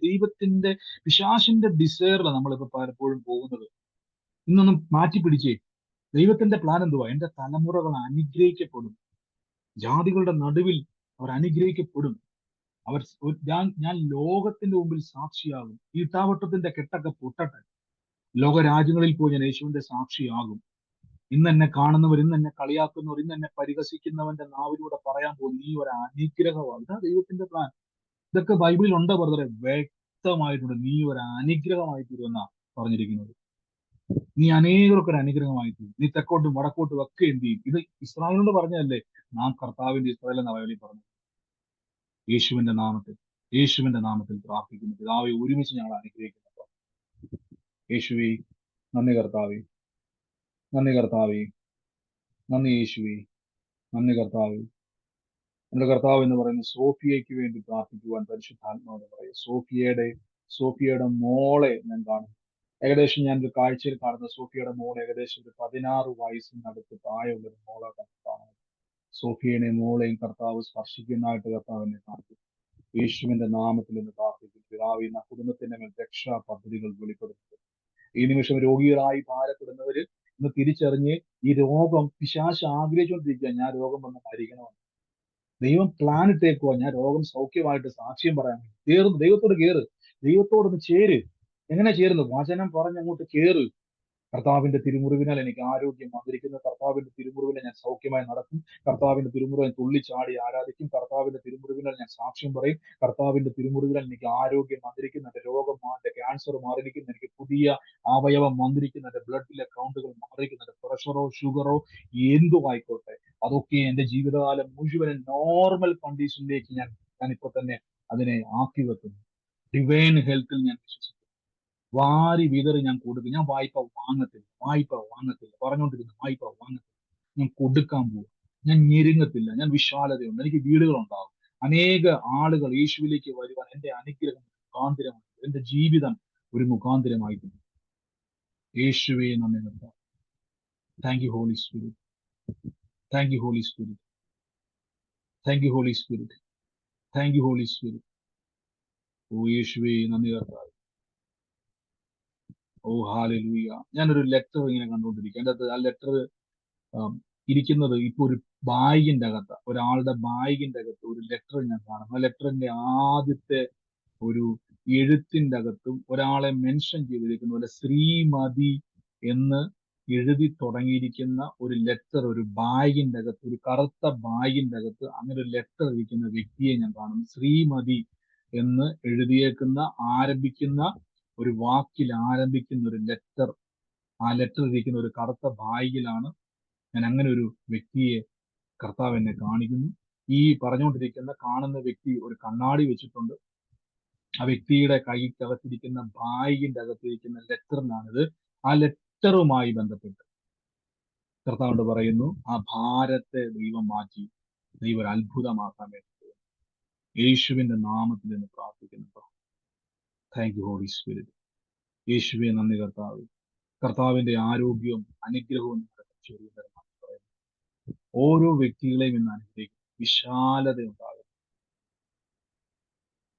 ദൈവത്തിന്റെ പിശാചിന്റെ ഡിസയറിൽ നമ്മളിപ്പോ പലപ്പോഴും പോകുന്നത്. ഇന്നൊന്നും മാറ്റിപ്പിടിച്ചേ. ദൈവത്തിന്റെ പ്ലാൻ എന്തുവാ? എന്റെ തലമുറകൾ അനുഗ്രഹിക്കപ്പെടും. ജാതികളുടെ നടുവിൽ അവർ അനുഗ്രഹിക്കപ്പെടും. ഞാൻ ലോകത്തിന്റെ മുമ്പിൽ സാക്ഷിയാകും. ഈ ഇട്ടാവട്ടത്തിന്റെ കെട്ടൊക്കെ പൊട്ടട്ടെ. ലോകരാജ്യങ്ങളിൽ പോയി ഞാൻ യേശുവിന്റെ സാക്ഷിയാകും. ഇന്ന് എന്നെ കാണുന്നവർ, ഇന്ന് എന്നെ കളിയാക്കുന്നവർ, ഇന്ന് എന്നെ പരിഹസിക്കുന്നവന്റെ നാവിലൂടെ പറയാൻ പോകും, നീ ഒരു അനുഗ്രഹമാണ്. ഇതാ ദൈവത്തിന്റെ പ്ലാൻ. ഇതൊക്കെ ബൈബിളിൽ ഉണ്ടോ ബ്രദറെ? വ്യക്തമായിട്ടുണ്ട്. നീ ഒരു അനുഗ്രഹമായി തീരുമെന്നാ പറഞ്ഞിരിക്കുന്നത്. നീ അനേകർക്ക് ഒരു അനുഗ്രഹമായി തീരും. നീ തെക്കോട്ടും വടക്കോട്ടും ഒക്കെ എന്ത് ചെയ്യും? ഇത് ഇസ്രായേലിനോട് പറഞ്ഞതല്ലേ? നാം കർത്താവിന്റെ ഇസ്രായേൽ എന്ന ബൈബിളിൽ പറഞ്ഞു. യേശുവിന്റെ നാമത്തിൽ പ്രാർത്ഥിക്കുന്നു. പിതാവെ, ഒരുമിച്ച് ഞങ്ങൾ അനുഗ്രഹിക്കുന്നു. യേശുവേ, നന്ദി കർത്താവേ, നന്ദി കർത്താവേ, നന്ദി യേശുവേ, നന്ദി കർത്താവേ. നമ്മുടെ കർത്താവ് എന്ന് പറയുന്ന സോഫിയയ്ക്ക് വേണ്ടി പ്രാർത്ഥിക്കുവാൻ പരിശുദ്ധാത്മാവെന്ന് പറയും. സോഫിയയുടെ മോളെ ഞാൻ കാണും. ഏകദേശം ഞാനൊരു കാഴ്ചയിൽ കാണുന്ന സോഫിയയുടെ മോൾ ഏകദേശം ഒരു 16 വയസ്സിനടുത്ത് പ്രായമുള്ള ഒരു മോളെ കാണും. സോഫിയനെ മോളെയും കർത്താവ് സ്പർശിക്കുന്നതായിട്ട് കർത്താവിനെ കാണിക്കും. യേശുവിന്റെ നാമത്തിൽ നിന്ന് പ്രാർത്ഥിക്കും. പിതാവേ, കുടുംബത്തിന്റെ മേൽ രക്ഷാ പദ്ധതികൾ വെളിപ്പെടുത്തും. ഈ നിമിഷം രോഗികളായി ഭാരപ്പെടുന്നവര് ഇന്ന് തിരിച്ചറിഞ്ഞ് ഈ രോഗം പിശാച് ആഗ്രഹിച്ചുകൊണ്ടിരിക്കുക, ഞാൻ രോഗം വന്ന് മരിക്കണമെന്ന്. ദൈവം പ്ലാൻ ഇട്ടേക്കുവാ, ഞാൻ രോഗം സൗഖ്യമായിട്ട് സാക്ഷ്യം പറയാൻ വേണ്ടി. ദൈവത്തോടൊന്ന് ചേര്. എങ്ങനെ ചേരുന്നു? വചനം പറഞ്ഞങ്ങോട്ട് കേറ്. കർത്താവിന്റെ തിരുമുറിവിനാൽ എനിക്ക് ആരോഗ്യം വന്നിരിക്കുന്നു. കർത്താവിന്റെ തിരുമുറിവിനെ ഞാൻ സൗഖ്യമായി നടക്കും. കർത്താവിന്റെ തിരുമുറിവിൽ തുള്ളിച്ചാടി ആരാധിക്കും. കർത്താവിന്റെ തിരുമുറിവിനാൽ ഞാൻ സാക്ഷ്യം പറയും. കർത്താവിന്റെ തിരുമുറിവിനാൽ എനിക്ക് ആരോഗ്യം വന്നിരിക്കുന്നു. എന്റെ രോഗം എന്റെ ക്യാൻസർ മാറിയിരിക്കുന്നു. എനിക്ക് പുതിയ അവയവം വന്നിരിക്കുന്നു. എന്റെ ബ്ലഡിലെ കൗണ്ടുകൾ മാറിയിരിക്കുന്നു. എന്റെ പ്രഷറോ ഷുഗറോ എന്തു ആയിക്കോട്ടെ, അതൊക്കെ എന്റെ ജീവിതകാലം മുഴുവനും നോർമൽ കണ്ടീഷനിലേക്ക് ഞാൻ ഇപ്പൊ തന്നെ അതിനെ ആക്കി വെക്കുന്നു. ഡിവൈൻ ഹെൽത്തിൽ ഞാൻ വിശ്വസിക്കുന്നു. വാരി വിതറി ഞാൻ കൊടുക്കും. ഞാൻ വായ്പ വാങ്ങത്തില്ല പറഞ്ഞുകൊണ്ടിരുന്നു. വായ്പ വാങ്ങത്തില്ല, ഞാൻ കൊടുക്കാൻ പോകും. ഞാൻ ഞെരുങ്ങത്തില്ല. ഞാൻ വിശാലതയുണ്ട്. എനിക്ക് വീടുകളുണ്ടാകും. അനേക ആളുകൾ യേശുവിലേക്ക് വരുവാൻ എന്റെ അനുഗ്രഹം മുഖാന്തരമായി, എന്റെ ജീവിതം ഒരു മുഖാന്തരമായി. യേശുവേ, നന്ദി കർത്താവേ. Thank you holy spirit. Thank you holy spirit. Thank you holy spirit. Thank you holy spirit. ഓ യേശുവേ, നന്ദി കർത്താവേ. ഓ ഹല്ലേലൂയ. ഞാനൊരു ലെറ്റർ ഇങ്ങനെ കണ്ടുകൊണ്ടിരിക്കുക. അതിൻ്റെ അകത്ത് ആ ലെറ്റർ ഇരിക്കുന്നത് ഇപ്പൊ ഒരു ബാഗിന്റെ അകത്ത്, ഒരാളുടെ ബാഗിന്റെ അകത്ത് ഒരു ലെറ്റർ ഞാൻ കാണും. ആ ലെറ്ററിന്റെ ആദ്യത്തെ ഒരു എഴുത്തിന്റെ അകത്തും ഒരാളെ മെൻഷൻ ചെയ്തിരിക്കുന്ന പോലെ ശ്രീമതി എന്ന് എഴുതി തുടങ്ങിയിരിക്കുന്ന ഒരു ലെറ്റർ, ഒരു ബാഗിന്റെ അകത്ത്, ഒരു കറുത്ത ബാഗിന്റെ അകത്ത് അങ്ങനെ ഒരു ലെറ്റർ ഇരിക്കുന്ന വ്യക്തിയെ ഞാൻ കാണുന്നു. ശ്രീമതി എന്ന് എഴുതിയേക്കുന്ന ആരംഭിക്കുന്ന ഒരു വാക്കിൽ ആരംഭിക്കുന്ന ഒരു ലെറ്റർ, ആ ലെറ്റർ ഇരിക്കുന്ന ഒരു കറുത്ത ബാഗിലാണ് ഞാൻ അങ്ങനെ ഒരു വ്യക്തിയെ കർത്താവ് എന്നെ കാണിക്കുന്നു. ഈ പറഞ്ഞുകൊണ്ടിരിക്കുന്ന കാണുന്ന വ്യക്തി ഒരു കണ്ണാടി വെച്ചിട്ടുണ്ട്. ആ വ്യക്തിയുടെ കൈക്കകത്തിരിക്കുന്ന ബാഗിന്റെ അകത്തിരിക്കുന്ന ലെറ്ററിനാണിത്. ആ ലെറ്ററുമായി ബന്ധപ്പെട്ട് കർത്താവ് പറയുന്നു, ആ ഭാരത്തെ ദൈവം മാറ്റി ദൈവം ഒരു അത്ഭുതമാക്കാൻ വേണ്ടി യേശുവിന്റെ നാമത്തിൽ നിന്ന് പ്രാർത്ഥിക്കുന്നു. Thank you holy Spirit. യേശുവെ നന്ദി കർത്താവ്. കർത്താവിന്റെ ആരോഗ്യവും അനുഗ്രഹവും പറയുന്നു. ഓരോ വ്യക്തികളെയും ഇന്ന് അനുഗ്രഹിക്കും. വിശാലത ഉണ്ടാകും.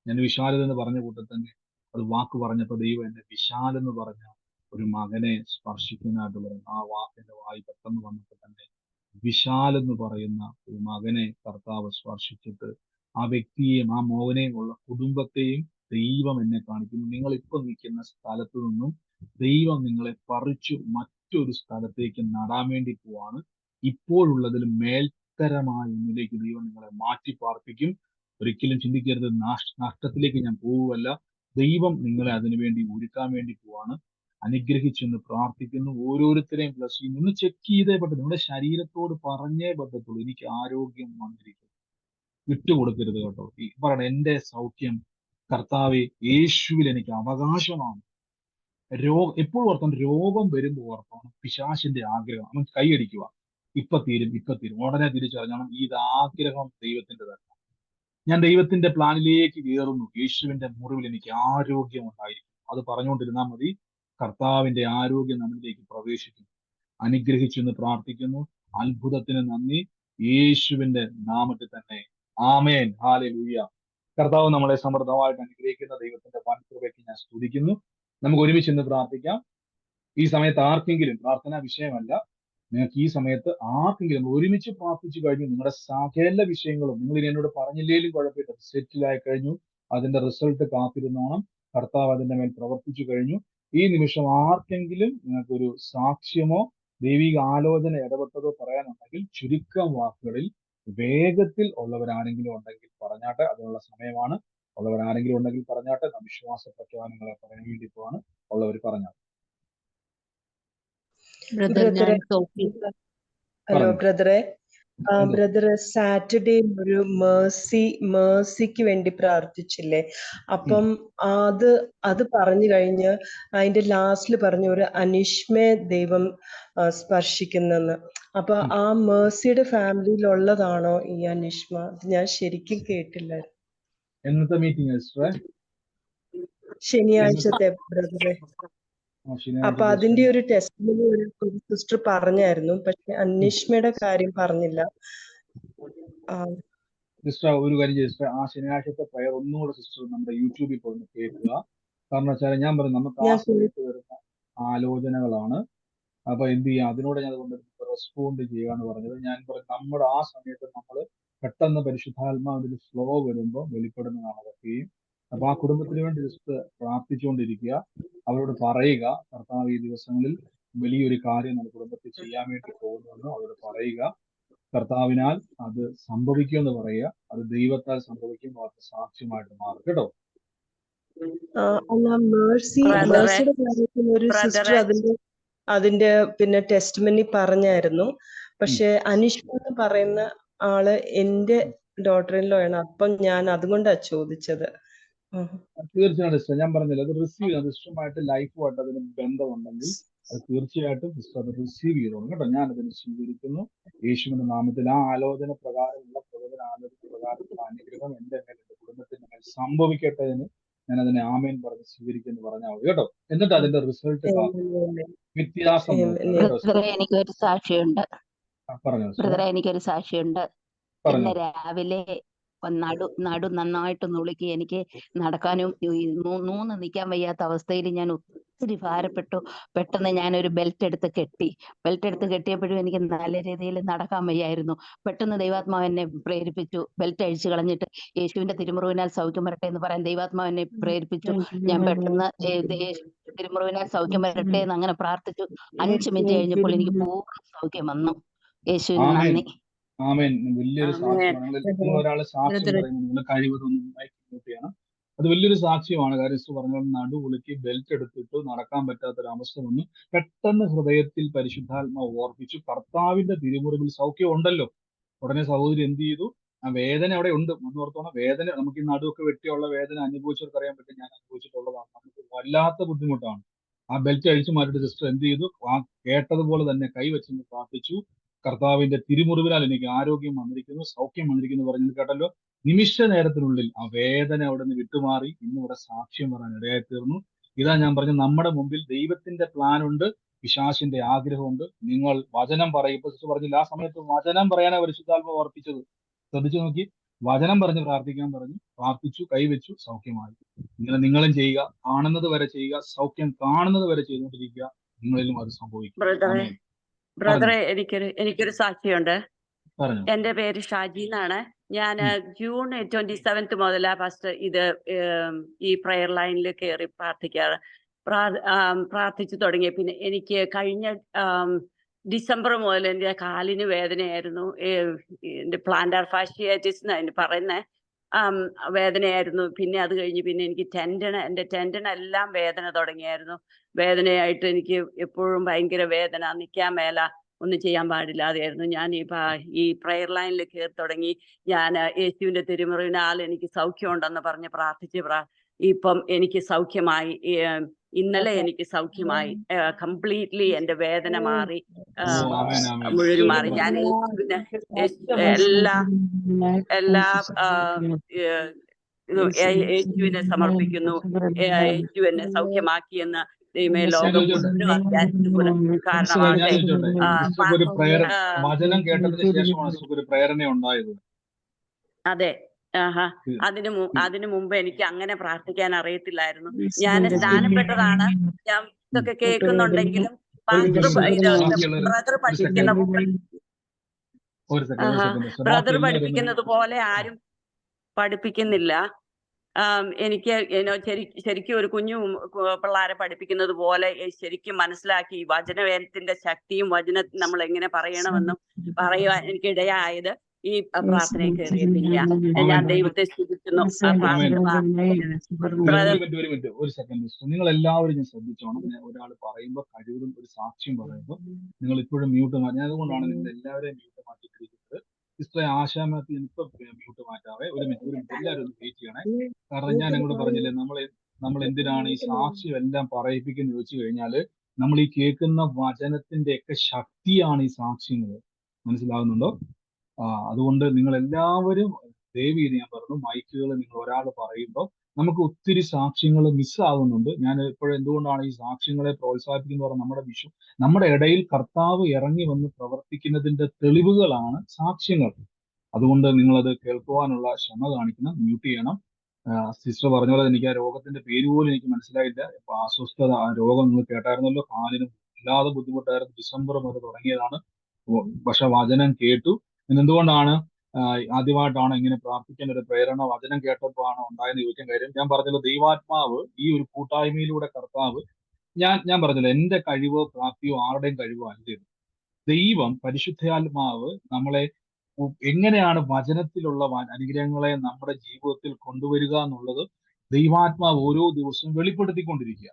ഞാൻ വിശാലത എന്ന് പറഞ്ഞ കൂട്ടത്തിൽ തന്നെ അത് വാക്ക് പറഞ്ഞപ്പോൾ ദൈവം എന്നെ വിശാലെന്ന് പറഞ്ഞ ഒരു മകനെ സ്പർശിക്കുന്നതായിട്ട് പറയുന്നു. ആ വാക്കിന്റെ വായി പെട്ടെന്ന് വന്നപ്പോൾ തന്നെ വിശാലെന്ന് പറയുന്ന ഒരു മകനെ കർത്താവ് സ്പർശിച്ചിട്ട് ആ വ്യക്തിയെയും ആ മോഹനെയും ഉള്ള കുടുംബത്തെയും ദൈവം എന്നെ കാണിക്കുന്നു. നിങ്ങൾ ഇപ്പൊ നിൽക്കുന്ന സ്ഥലത്തു നിന്നും ദൈവം നിങ്ങളെ പറിച്ചു മറ്റൊരു സ്ഥലത്തേക്ക് നടാൻ വേണ്ടി പോവാണ്. ഇപ്പോഴുള്ളതിലും മേൽത്തരമായ ഒന്നിലേക്ക് ദൈവം നിങ്ങളെ മാറ്റി പാർപ്പിക്കും. ഒരിക്കലും ചിന്തിക്കരുത് നഷ്ടത്തിലേക്ക് ഞാൻ പോവുകയല്ല. ദൈവം നിങ്ങളെ അതിനുവേണ്ടി ഒരുക്കാൻ വേണ്ടി പോവാണ്. അനുഗ്രഹിച്ചെന്ന് പ്രാർത്ഥിക്കുന്നു. ഓരോരുത്തരെയും ബ്ലസ് ചെയ്യുന്നു. ഒന്ന് ചെക്ക് ചെയ്തേ പറ്റും. നിങ്ങളുടെ ശരീരത്തോട് പറഞ്ഞേ പറ്റത്തുള്ളൂ, എനിക്ക് ആരോഗ്യം വന്നിരിക്കും. വിട്ടുകൊടുക്കരുത് കേട്ടോ. ഈ പറയണം, എന്റെ സൗഖ്യം കർത്താവെ യേശുവിൽ എനിക്ക് അവകാശമാണ്. എപ്പോഴും ഓർത്തോണം, രോഗം വരുമ്പോൾ ഓർത്തോണം പിശാചിന്റെ ആഗ്രഹം. അവൻ കൈയടിക്കുക, ഇപ്പൊ തീരും. ഉടനെ തിരിച്ചറിഞ്ഞണം, ഇത് ആഗ്രഹം ദൈവത്തിന്റെ തന്നെ. ഞാൻ ദൈവത്തിന്റെ പ്ലാനിലേക്ക് കയറുന്നു. യേശുവിന്റെ മുറിവിൽ എനിക്ക് ആരോഗ്യം ഉണ്ടായിരിക്കും. അത് പറഞ്ഞുകൊണ്ടിരുന്നാൽ മതി. കർത്താവിന്റെ ആരോഗ്യം നമ്മളിലേക്ക് പ്രവേശിക്കും. അനുഗ്രഹിച്ചെന്ന് പ്രാർത്ഥിക്കുന്നു. അത്ഭുതത്തിന് നന്ദി. യേശുവിന്റെ നാമത്തിൽ തന്നെ ആമേൻ. ഹല്ലേലൂയ. കർത്താവ് നമ്മളെ സമൃദ്ധമായിട്ട് അനുഗ്രഹിക്കുന്ന ദൈവത്തിന്റെ വൻകൃപയ്ക്ക് ഞാൻ സ്തുതിക്കുന്നു. നമുക്ക് ഒരുമിച്ച് ഇന്ന് പ്രാർത്ഥിക്കാം. ഈ സമയത്ത് ആർക്കെങ്കിലും പ്രാർത്ഥനാ വിഷയമല്ല, നിങ്ങൾക്ക് ഈ സമയത്ത് ആർക്കെങ്കിലും ഒരുമിച്ച് പ്രാർത്ഥിച്ചു കഴിഞ്ഞു, നിങ്ങളുടെ സകല വിഷയങ്ങളും നിങ്ങൾ ഇനി എന്നോട് പറഞ്ഞില്ലേലും കുഴപ്പമില്ല, സെറ്റിലായി കഴിഞ്ഞു. അതിന്റെ റിസൾട്ട് കാത്തിരുന്നോണം. കർത്താവ് അതിന്റെ മേൽ പ്രവർത്തിച്ചു കഴിഞ്ഞു. ഈ നിമിഷം ആർക്കെങ്കിലും നിങ്ങൾക്കൊരു സാക്ഷ്യമോ ദൈവിക ആലോചന ഇടപെട്ടതോ പറയാനുണ്ടെങ്കിൽ ചുരുക്കം വാക്കുകളിൽ വേഗത്തിൽ ഉള്ളവരാരെങ്കിലും ഉണ്ടെങ്കിൽ പറഞ്ഞാട്ടെ. അതിനുള്ള സമയമാണ്. ഉള്ളവരാരെങ്കിലും ഉണ്ടെങ്കിൽ പറഞ്ഞാട്ടെ. നാം വിശ്വാസ പ്രഖ്യാപനങ്ങളെ പറയാൻ വേണ്ടി പോവാണ്. ഉള്ളവർ പറഞ്ഞാട്ടെ. ഹലോ ബ്രദറെ. ബ്രദർ സാറ്റർഡേ ഒരു മേഴ്സിക്ക് വേണ്ടി പ്രാർത്ഥിച്ചില്ലേ? അപ്പം അത് പറഞ്ഞു കഴിഞ്ഞ് അതിന്റെ ലാസ്റ്റിൽ പറഞ്ഞു ഒരു അനിഷ്മയെ ദൈവം സ്പർശിക്കുന്നെന്ന്. അപ്പൊ ആ മേഴ്സിയുടെ ഫാമിലിയിലുള്ളതാണോ ഈ അനിഷ്മ? ഞാൻ ശരിക്കും കേട്ടില്ലായിരുന്നു. എന്നത്തെ മീറ്റിംഗ്? ശനിയാഴ്ചത്തെ ബ്രദറെ. അപ്പൊ അതിന്റെ ഒരു ടെസ്റ്റിമണി ഒരു സിസ്റ്റർ പറഞ്ഞായിരുന്നു, പക്ഷെ അന്വേഷണയുടെ കാര്യം പറഞ്ഞില്ല. സിസ്റ്റർ ഒരു കാര്യം സിസ്റ്റർ, ആ ശനിയാഴ്ചത്തെ പ്രയർ ഒന്നുകൂടെ സിസ്റ്റർ നമ്മുടെ യൂട്യൂബിൽ പോയി കേൾക്കുക. കാരണം വെച്ചാൽ ഞാൻ പറഞ്ഞു, നമുക്ക് ആ സമയത്ത് വരുന്ന ആലോചനകളാണ്. അപ്പൊ എന്ത് ചെയ്യാം, അതിനോട് ഞാൻ അതുകൊണ്ട് റെസ്പോണ്ട് ചെയ്യുക എന്ന് പറഞ്ഞത്. ഞാൻ പറഞ്ഞു, നമ്മുടെ ആ സമയത്ത് നമ്മൾ പെട്ടെന്ന് പരിശുദ്ധാത്മാവിന്റെ ഫ്ലോ വരുമ്പോൾ വെളിപ്പെടുന്നതാണ് അതൊക്കെയും. അപ്പൊ ആ കുടുംബത്തിന് വേണ്ടി ജസ്റ്റ് പ്രാർത്ഥിച്ചുകൊണ്ടിരിക്കുക. അവരോട് പറയുക, കർത്താവ് ഈ ദിവസങ്ങളിൽ വലിയൊരു കാര്യം നമ്മുടെ കുടുംബത്തിൽ ചെയ്യാൻ വേണ്ടി പോകുന്നുവെന്ന് അവരോട് പറയുക. കർത്താവിനാൽ അത് സംഭവിക്കുമെന്ന് പറയുക. അത് ദൈവത്താൽ സംഭവിക്കുമ്പോൾ അത് സാക്ഷ്യമായിട്ട് മാറും കേട്ടോ. മേഴ്സിയുടെ കാര്യത്തിൽ ഒരു സിസ്റ്റർ അതിന്റെ പിന്നെ ടെസ്റ്റിമണി പറഞ്ഞായിരുന്നു. പക്ഷെ അനിഷ്മ എന്ന് പറയുന്ന ആള് എന്റെ ഡോട്ടറിലോ ആണ്. അപ്പം ഞാൻ അതുകൊണ്ടാ ചോദിച്ചത്. തീർച്ചയായിട്ടും സിസ്റ്റർ, ഞാൻ പറഞ്ഞില്ല, അത് റിസീവ് ചെയ്യാം. സിസ്റ്ററുമായിട്ട് ലൈഫുമായിട്ട് അതിന് ബന്ധമുണ്ടെങ്കിൽ അത് തീർച്ചയായിട്ടും സിസ്റ്റർ അത് റിസീവ് ചെയ്തോളും കേട്ടോ. ഞാൻ അതിന് സ്വീകരിക്കുന്നു യേശുവിന്റെ നാമത്തിൽ. ആ ആലോചന പ്രകാരമുള്ള പ്രകാരമുള്ള അനുഗ്രഹം എന്റെ മേൽ, എന്റെ കുടുംബത്തിന്റെ മേൽ സംഭവിക്കട്ടെ എന്ന് ഞാൻ അതിനെ ആമേൻ പറഞ്ഞ് സ്വീകരിക്കുന്നു പറഞ്ഞാൽ മതി കേട്ടോ. എന്നിട്ട് അതിന്റെ റിസൾട്ട് വ്യത്യാസം എനിക്കൊരു സാക്ഷിയുണ്ട്. പറഞ്ഞു. എനിക്കൊരു സാക്ഷിയുണ്ട്. ഇന്ന് രാവിലെ നടു നന്നായിട്ട് നുളുക്കി എനിക്ക് നടക്കാനും നൂന്ന് നിൽക്കാൻ വയ്യാത്ത അവസ്ഥയിൽ ഞാൻ ഒത്തിരി ഭാരപ്പെട്ടു. പെട്ടെന്ന് ഞാനൊരു ബെൽറ്റ് എടുത്ത് കെട്ടിയപ്പോഴും എനിക്ക് നല്ല രീതിയിൽ നടക്കാൻ വയ്യായിരുന്നു. പെട്ടെന്ന് ദൈവാത്മാവ് എന്നെ പ്രേരിപ്പിച്ചു, ബെൽറ്റ് അഴിച്ചു കളഞ്ഞിട്ട് യേശുവിന്റെ തിരുമുറിവിനാൽ സൗഖ്യം വരട്ടെ എന്ന് പറയാൻ ദൈവാത്മാവ് എന്നെ പ്രേരിപ്പിച്ചു. ഞാൻ പെട്ടെന്ന് തിരുമുറിവിനാൽ സൗഖ്യം വരട്ടെ എന്ന് അങ്ങനെ പ്രാർത്ഥിച്ചു. 5 മിനിറ്റ് കഴിഞ്ഞപ്പോൾ എനിക്ക് പൂർണ്ണ സൗഖ്യം വന്നു. യേശുവിന് ആമേൻ നന്ദി. ആമേൻ. വലിയൊരു സാക്ഷ്യമാണ്. നിങ്ങൾ ഒരാള് സാക്ഷ്യം പറയുന്നത് നിങ്ങൾ കഴിവതൊന്നും ചെയ്യണം. അത് വലിയൊരു സാക്ഷ്യമാണ്. കാര്യം പറഞ്ഞ നടു ഉളുക്കി ബെൽറ്റ് എടുത്തിട്ട് നടക്കാൻ പറ്റാത്തൊരവസ്ഥ വന്നു. പെട്ടെന്ന് ഹൃദയത്തിൽ പരിശുദ്ധാത്മാവ് ഓർപ്പിച്ചു, കർത്താവിന്റെ തിരുമുറിവിൽ സൗഖ്യം ഉണ്ടല്ലോ. ഉടനെ സഹോദരി എന്ത് ചെയ്തു? ആ വേദന അവിടെ ഉണ്ട് എന്ന് ഓർത്തോണം. വേദന നമുക്ക് ഈ നടുവൊക്കെ വെട്ടിയുള്ള വേദന അനുഭവിച്ചവർക്ക് അറിയാൻ പറ്റും. ഞാൻ അനുഭവിച്ചിട്ടുള്ളതാണ്. നമുക്ക് വല്ലാത്ത ബുദ്ധിമുട്ടാണ്. ആ ബെൽറ്റ് അഴിച്ചു മാറ്റിയിട്ട് സിസ്റ്റർ എന്ത് ചെയ്തു? ആ കേട്ടതുപോലെ തന്നെ കൈവച്ചെന്ന് പ്രാർത്ഥിച്ചു, കർത്താവിന്റെ തിരുമുറിവിനാൽ എനിക്ക് ആരോഗ്യം വന്നിരിക്കുന്നു, സൗഖ്യം വന്നിരിക്കുന്നു പറഞ്ഞു കേട്ടല്ലോ. നിമിഷ നേരത്തിനുള്ളിൽ ആ വേദന അവിടെ നിന്ന് വിട്ടുമാറി ഇന്നിവിടെ സാക്ഷ്യം പറയാൻ ഇടയായി തീർന്നു. ഇതാ ഞാൻ പറഞ്ഞു, നമ്മുടെ മുമ്പിൽ ദൈവത്തിന്റെ പ്ലാൻ ഉണ്ട്, പിശാചിന്റെ ആഗ്രഹമുണ്ട്. നിങ്ങൾ വചനം പറയും. ഇപ്പൊ സിസ്റ്റർ പറഞ്ഞില്ല, ആ സമയത്ത് വചനം പറയാനാണ് പരിശുദ്ധാത്മാവ് ഓർപ്പിച്ചത്. ശ്രദ്ധിച്ചു നോക്കി, വചനം പറഞ്ഞ് പ്രാർത്ഥിക്കാൻ പറഞ്ഞു, പ്രാർത്ഥിച്ചു, കൈവച്ചു, സൗഖ്യമായി. ഇങ്ങനെ നിങ്ങളും ചെയ്യുക, കാണുന്നത് വരെ ചെയ്യുക, സൗഖ്യം കാണുന്നത് വരെ ചെയ്തുകൊണ്ടിരിക്കുക. നിങ്ങളിലും അത് സംഭവിക്കും. ബ്രദറെ, എനിക്കൊരു സാക്ഷിയുണ്ട്. പറഞ്ഞു. എന്റെ പേര് ഷാജി എന്നാണ്. ഞാൻ ജൂൺ 27 മുതലാ ഫസ്റ്റ് ഈ പ്രയർ ലൈനിൽ കയറി പ്രാർത്ഥിച്ചു തുടങ്ങിയ. പിന്നെ എനിക്ക് കഴിഞ്ഞ ഡിസംബർ മുതൽ എൻ്റെ കാലിന് വേദനയായിരുന്നു. എൻ്റെ പ്ലാന്റാർ ഫാഷ്യാറ്റിസ് എന്ന് പറയുന്ന വേദനയായിരുന്നു. പിന്നെ അത് കഴിഞ്ഞ് പിന്നെ എനിക്ക് എൻ്റെ ടെൻഡൻ എല്ലാം വേദന തുടങ്ങിയായിരുന്നു. വേദനയായിട്ട് എനിക്ക് എപ്പോഴും ഭയങ്കര വേദന, നിൽക്കാൻ മേല, ഒന്നും ചെയ്യാൻ പാടില്ലാതെയായിരുന്നു. ഞാൻ ഈ പ്രയർ ലൈനിൽ കയറി തുടങ്ങി. ഞാൻ യേശുവിന്റെ തിരുമുറിവിനാൽ എനിക്ക് സൗഖ്യം ഉണ്ടെന്ന് പറഞ്ഞ് പ്രാർത്ഥിച്ച് ഇപ്പം എനിക്ക് സൗഖ്യമായി. ഇന്നലെ എനിക്ക് സൗഖ്യമായി. കംപ്ലീറ്റ്ലി എന്റെ വേദന മാറി, മുഴുവൻ മാറി. ഞാൻ എല്ലാ യേശുവിനെ സമർപ്പിക്കുന്നു. യേശു എന്നെ സൗഖ്യമാക്കിയെന്ന് ദൈവമേ ലോകം അതെ. അതിനു മുമ്പ് എനിക്ക് അങ്ങനെ പ്രാർത്ഥിക്കാൻ അറിയത്തില്ലായിരുന്നു. ഞാൻ സ്നാനപ്പെട്ടതാണ്. ഞാൻ ഇതൊക്കെ കേൾക്കുന്നുണ്ടെങ്കിലും ബ്രദർ പഠിപ്പിക്കുന്നത് പോലെ ആരും പഠിപ്പിക്കുന്നില്ല. എനിക്ക് ശരിക്കും ഒരു കുഞ്ഞു പിള്ളേരെ പഠിപ്പിക്കുന്നത് പോലെ ശരിക്കും മനസ്സിലാക്കി വചനവേദത്തിന്റെ ശക്തിയും വചന നമ്മൾ എങ്ങനെ പറയണമെന്നും പറയുവാൻ എനിക്ക് ഇടയായത് ഈ പ്രാർത്ഥനയിൽ കയറിയിട്ടില്ല. ഞാൻ ദൈവത്തെ സ്തുതിക്കുന്നു. ഒരു സെക്കൻഡ്, നിങ്ങൾ എല്ലാവരും ഞാൻ ശ്രദ്ധിച്ചോണം. ഒരാൾ പറയുമ്പോൾ കഴിവതും ഒരു സാക്ഷ്യം പറയുമ്പോൾ നിങ്ങൾ ഇപ്പോഴും മ്യൂട്ട് മാറ്റി. അതുകൊണ്ടാണ് നിങ്ങൾ എല്ലാവരെയും മ്യൂട്ട് മാറ്റിയിട്ടിരിക്കുന്നത്. സിസ്റ്ററെ ആശാമത്തി ഇപ്പൊ മ്യൂട്ട് മാറ്റാവേ. ഒരു മിനിറ്റ് എല്ലാവരും ഒന്ന് വെയിറ്റ് ചെയ്യണേ. കാരണം ഞാൻ നിങ്ങളോട് പറഞ്ഞില്ലേ, നമ്മൾ എന്തിനാണ് ഈ സാക്ഷ്യം എല്ലാം പറയിപ്പിക്കുന്ന ചോദിച്ചു കഴിഞ്ഞാല്, നമ്മൾ ഈ കേൾക്കുന്ന വചനത്തിന്റെ ഒക്കെ ശക്തിയാണ് ഈ സാക്ഷ്യങ്ങൾ. മനസ്സിലാകുന്നുണ്ടോ? അതുകൊണ്ട് നിങ്ങൾ എല്ലാവരും ദയവ് ചെയ്ത് ഞാൻ പറഞ്ഞു, മൈക്കുകൾ നിങ്ങൾ ഒരാൾ പറയുമ്പോൾ നമുക്ക് ഒത്തിരി സാക്ഷ്യങ്ങൾ മിസ്സാകുന്നുണ്ട്. ഞാൻ ഇപ്പോഴും എന്തുകൊണ്ടാണ് ഈ സാക്ഷ്യങ്ങളെ പ്രോത്സാഹിപ്പിക്കുന്നത്? നമ്മുടെ ഇടയിൽ കർത്താവ് ഇറങ്ങി വന്ന് പ്രവർത്തിക്കുന്നതിന്റെ തെളിവുകളാണ് സാക്ഷ്യങ്ങൾ. അതുകൊണ്ട് നിങ്ങളത് കേൾക്കുവാനുള്ള ക്ഷമ കാണിക്കണം. മ്യൂട്ട് ചെയ്യണം. സിസ്റ്റർ പറഞ്ഞ പോലെ എനിക്ക് ആ രോഗത്തിന്റെ പേര് പോലും എനിക്ക് മനസ്സിലായില്ല. ഇപ്പൊ അസ്വസ്ഥത, ആ രോഗം നിങ്ങൾ കേട്ടായിരുന്നല്ലോ, കാലിനും ഇല്ലാതെ ബുദ്ധിമുട്ടായിരുന്നു. ഡിസംബർ മുതൽ തുടങ്ങിയതാണ്. പക്ഷെ വചനം കേട്ടു. എന്തുകൊണ്ടാണ് ആദ്യമായിട്ടാണ് ഇങ്ങനെ പ്രാർത്ഥിക്കാൻ ഒരു പ്രേരണ വചനം കേട്ടപ്പോഴാണ് ഉണ്ടായെന്ന് ചോദിക്കാൻ കാര്യം, ഞാൻ പറഞ്ഞല്ലോ, ദൈവാത്മാവ് ഈ ഒരു കൂട്ടായ്മയിലൂടെ കർത്താവ്, ഞാൻ പറഞ്ഞല്ലോ, എന്റെ കഴിവോ പ്രാപ്തിയോ ആരുടെയും കഴിവോ അല്ല. ദൈവം പരിശുദ്ധാത്മാവ് നമ്മളെ എങ്ങനെയാണ് വചനത്തിലുള്ള അനുഗ്രഹങ്ങളെ നമ്മുടെ ജീവിതത്തിൽ കൊണ്ടുവരിക എന്നുള്ളത് ദൈവാത്മാവ് ഓരോ ദിവസവും വെളിപ്പെടുത്തിക്കൊണ്ടിരിക്കുക.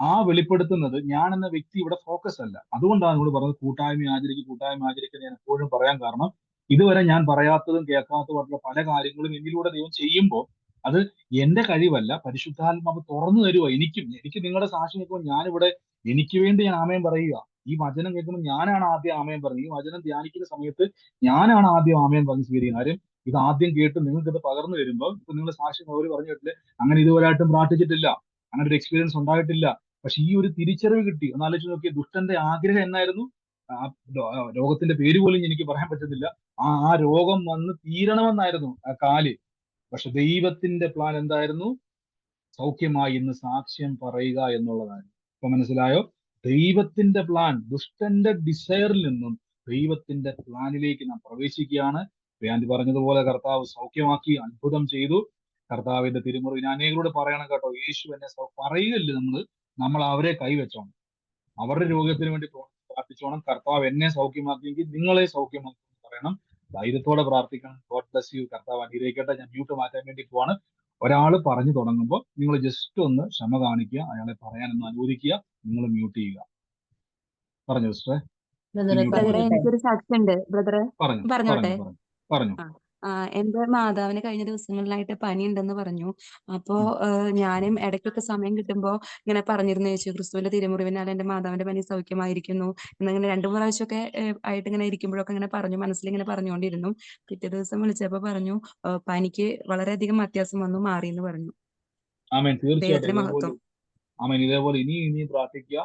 ആ വെളിപ്പെടുത്തുന്നത് ഞാൻ എന്ന വ്യക്തി ഇവിടെ ഫോക്കസ് അല്ല. അതുകൊണ്ടാണ് നമ്മൾ പറഞ്ഞത് കൂട്ടായ്മ ആചരിക്കുക. ഞാൻ എപ്പോഴും പറയാൻ കാരണം, ഇതുവരെ ഞാൻ പറയാത്തതും കേൾക്കാത്തതുമായിട്ടുള്ള പല കാര്യങ്ങളും എന്നിലൂടെ ദൈവം ചെയ്യുമ്പോൾ അത് എന്റെ കഴിവല്ല, പരിശുദ്ധാത്മാവ് തുറന്നു തരുക. എനിക്ക് നിങ്ങളുടെ സാക്ഷ്യം കേൾക്കുമ്പോൾ ഞാനിവിടെ എനിക്ക് വേണ്ടി ഞാൻ ആമേൻ പറയുക. ഈ വചനം കേൾക്കുമ്പോൾ ഞാനാണ് ആദ്യം ആമേൻ പറയുന്നത്. ഈ വചനം ധ്യാനിക്കുന്ന സമയത്ത് ഞാനാണ് ആദ്യം ആമേൻ പറഞ്ഞ് സ്വീകരിക്കുന്നത്. കാര്യം ഇത് ആദ്യം കേട്ട് നിങ്ങൾക്ക് ഇത് പകർന്നു വരുമ്പോൾ, ഇപ്പൊ നിങ്ങൾ സാക്ഷ്യം അവർ പറഞ്ഞു കേട്ടില്ലേ, അങ്ങനെ ഇതുവരെയായിട്ടും പ്രാർത്ഥിച്ചിട്ടില്ല, അങ്ങനെ ഒരു എക്സ്പീരിയൻസ് ഉണ്ടായിട്ടില്ല. പക്ഷെ ഈ ഒരു തിരിച്ചറിവ് കിട്ടി. ഒന്ന് ആലോചിച്ച് നോക്കിയ, ദുഷ്ടന്റെ ആഗ്രഹം എന്നായിരുന്നു? രോഗത്തിന്റെ പേര് പോലും എനിക്ക് പറയാൻ പറ്റുന്നില്ല. ആ രോഗം വന്ന് തീരണമെന്നായിരുന്നു ആ കാല്. പക്ഷെ ദൈവത്തിന്റെ പ്ലാൻ എന്തായിരുന്നു? സൗഖ്യമായി ഇന്ന് സാക്ഷ്യം പറയുക എന്നുള്ളതായിരുന്നു. ഇപ്പൊ മനസ്സിലായോ? ദൈവത്തിന്റെ പ്ലാൻ, ദുഷ്ടന്റെ ഡിസയറിൽ നിന്നും ദൈവത്തിന്റെ പ്ലാനിലേക്ക് നാം പ്രവേശിക്കുകയാണ്. വേണ്ടി പറഞ്ഞതുപോലെ കർത്താവ് സൗഖ്യമാക്കി, അത്ഭുതം ചെയ്തു. കർത്താവിന്റെ തിരുമുറി ഞാൻ അനേകരോട് പറയണം കേട്ടോ, യേശു എന്നെ പറയുകയില്ല, നമ്മൾ അവരെ കൈവച്ചോണം, അവരുടെ രോഗത്തിന് വേണ്ടി പ്രാർത്ഥിച്ചോണം. കർത്താവ് എന്നെ സൗഖ്യമാക്കിയെങ്കിൽ നിങ്ങളെ സൗഖ്യമാക്കി പറയണം. ധൈര്യത്തോടെ പ്രാർത്ഥിക്കണം. God bless U. കർത്താവ് അനുഗ്രഹിക്കട്ടെ. ഞാൻ മ്യൂട്ട് മാറ്റാൻ വേണ്ടി പോവാണ്. ഒരാൾ പറഞ്ഞു തുടങ്ങുമ്പോൾ നിങ്ങൾ ജസ്റ്റ് ഒന്ന് ക്ഷമ കാണിക്കുക, അയാളെ പറയാനൊന്ന് അനുവദിക്കുക, നിങ്ങൾ മ്യൂട്ട് ചെയ്യുക. പറഞ്ഞു സിസ്റ്ററെ. എനിക്കൊരു സാക്ഷ്യമുണ്ട് ബ്രദറെ, പറഞ്ഞോട്ടെ? പറഞ്ഞു. എന്റെ മാതാവിന് കഴിഞ്ഞ ദിവസങ്ങളിലായിട്ട് പനി ഉണ്ടെന്ന് പറഞ്ഞു. അപ്പോ ഞാനും ഇടയ്ക്കൊക്കെ സമയം കിട്ടുമ്പോ ഇങ്ങനെ പറഞ്ഞിരുന്നു, യേശു ക്രിസ്തുവിന്റെ തിരുമുറിവിനാൽ എന്റെ മാതാവിന്റെ പനി സൗഖ്യമായിരിക്കുന്നു എന്നിങ്ങനെ 2-3 പ്രാവശ്യമൊക്കെ ആയിട്ട് ഇങ്ങനെ ഇരിക്കുമ്പോഴൊക്കെ ഇങ്ങനെ പറഞ്ഞു, മനസ്സിലിങ്ങനെ പറഞ്ഞുകൊണ്ടിരുന്നു. പിറ്റേ ദിവസം വിളിച്ചപ്പോ പറഞ്ഞു പനിക്ക് വളരെയധികം വ്യത്യാസം വന്നു, മാറിയെന്ന് പറഞ്ഞു. ആമേൻ. തീർച്ചയായിട്ടും മഹത്വം. ആമേൻ. ഇതേപോലെ ഇനി പ്രാർത്ഥിക്കുക,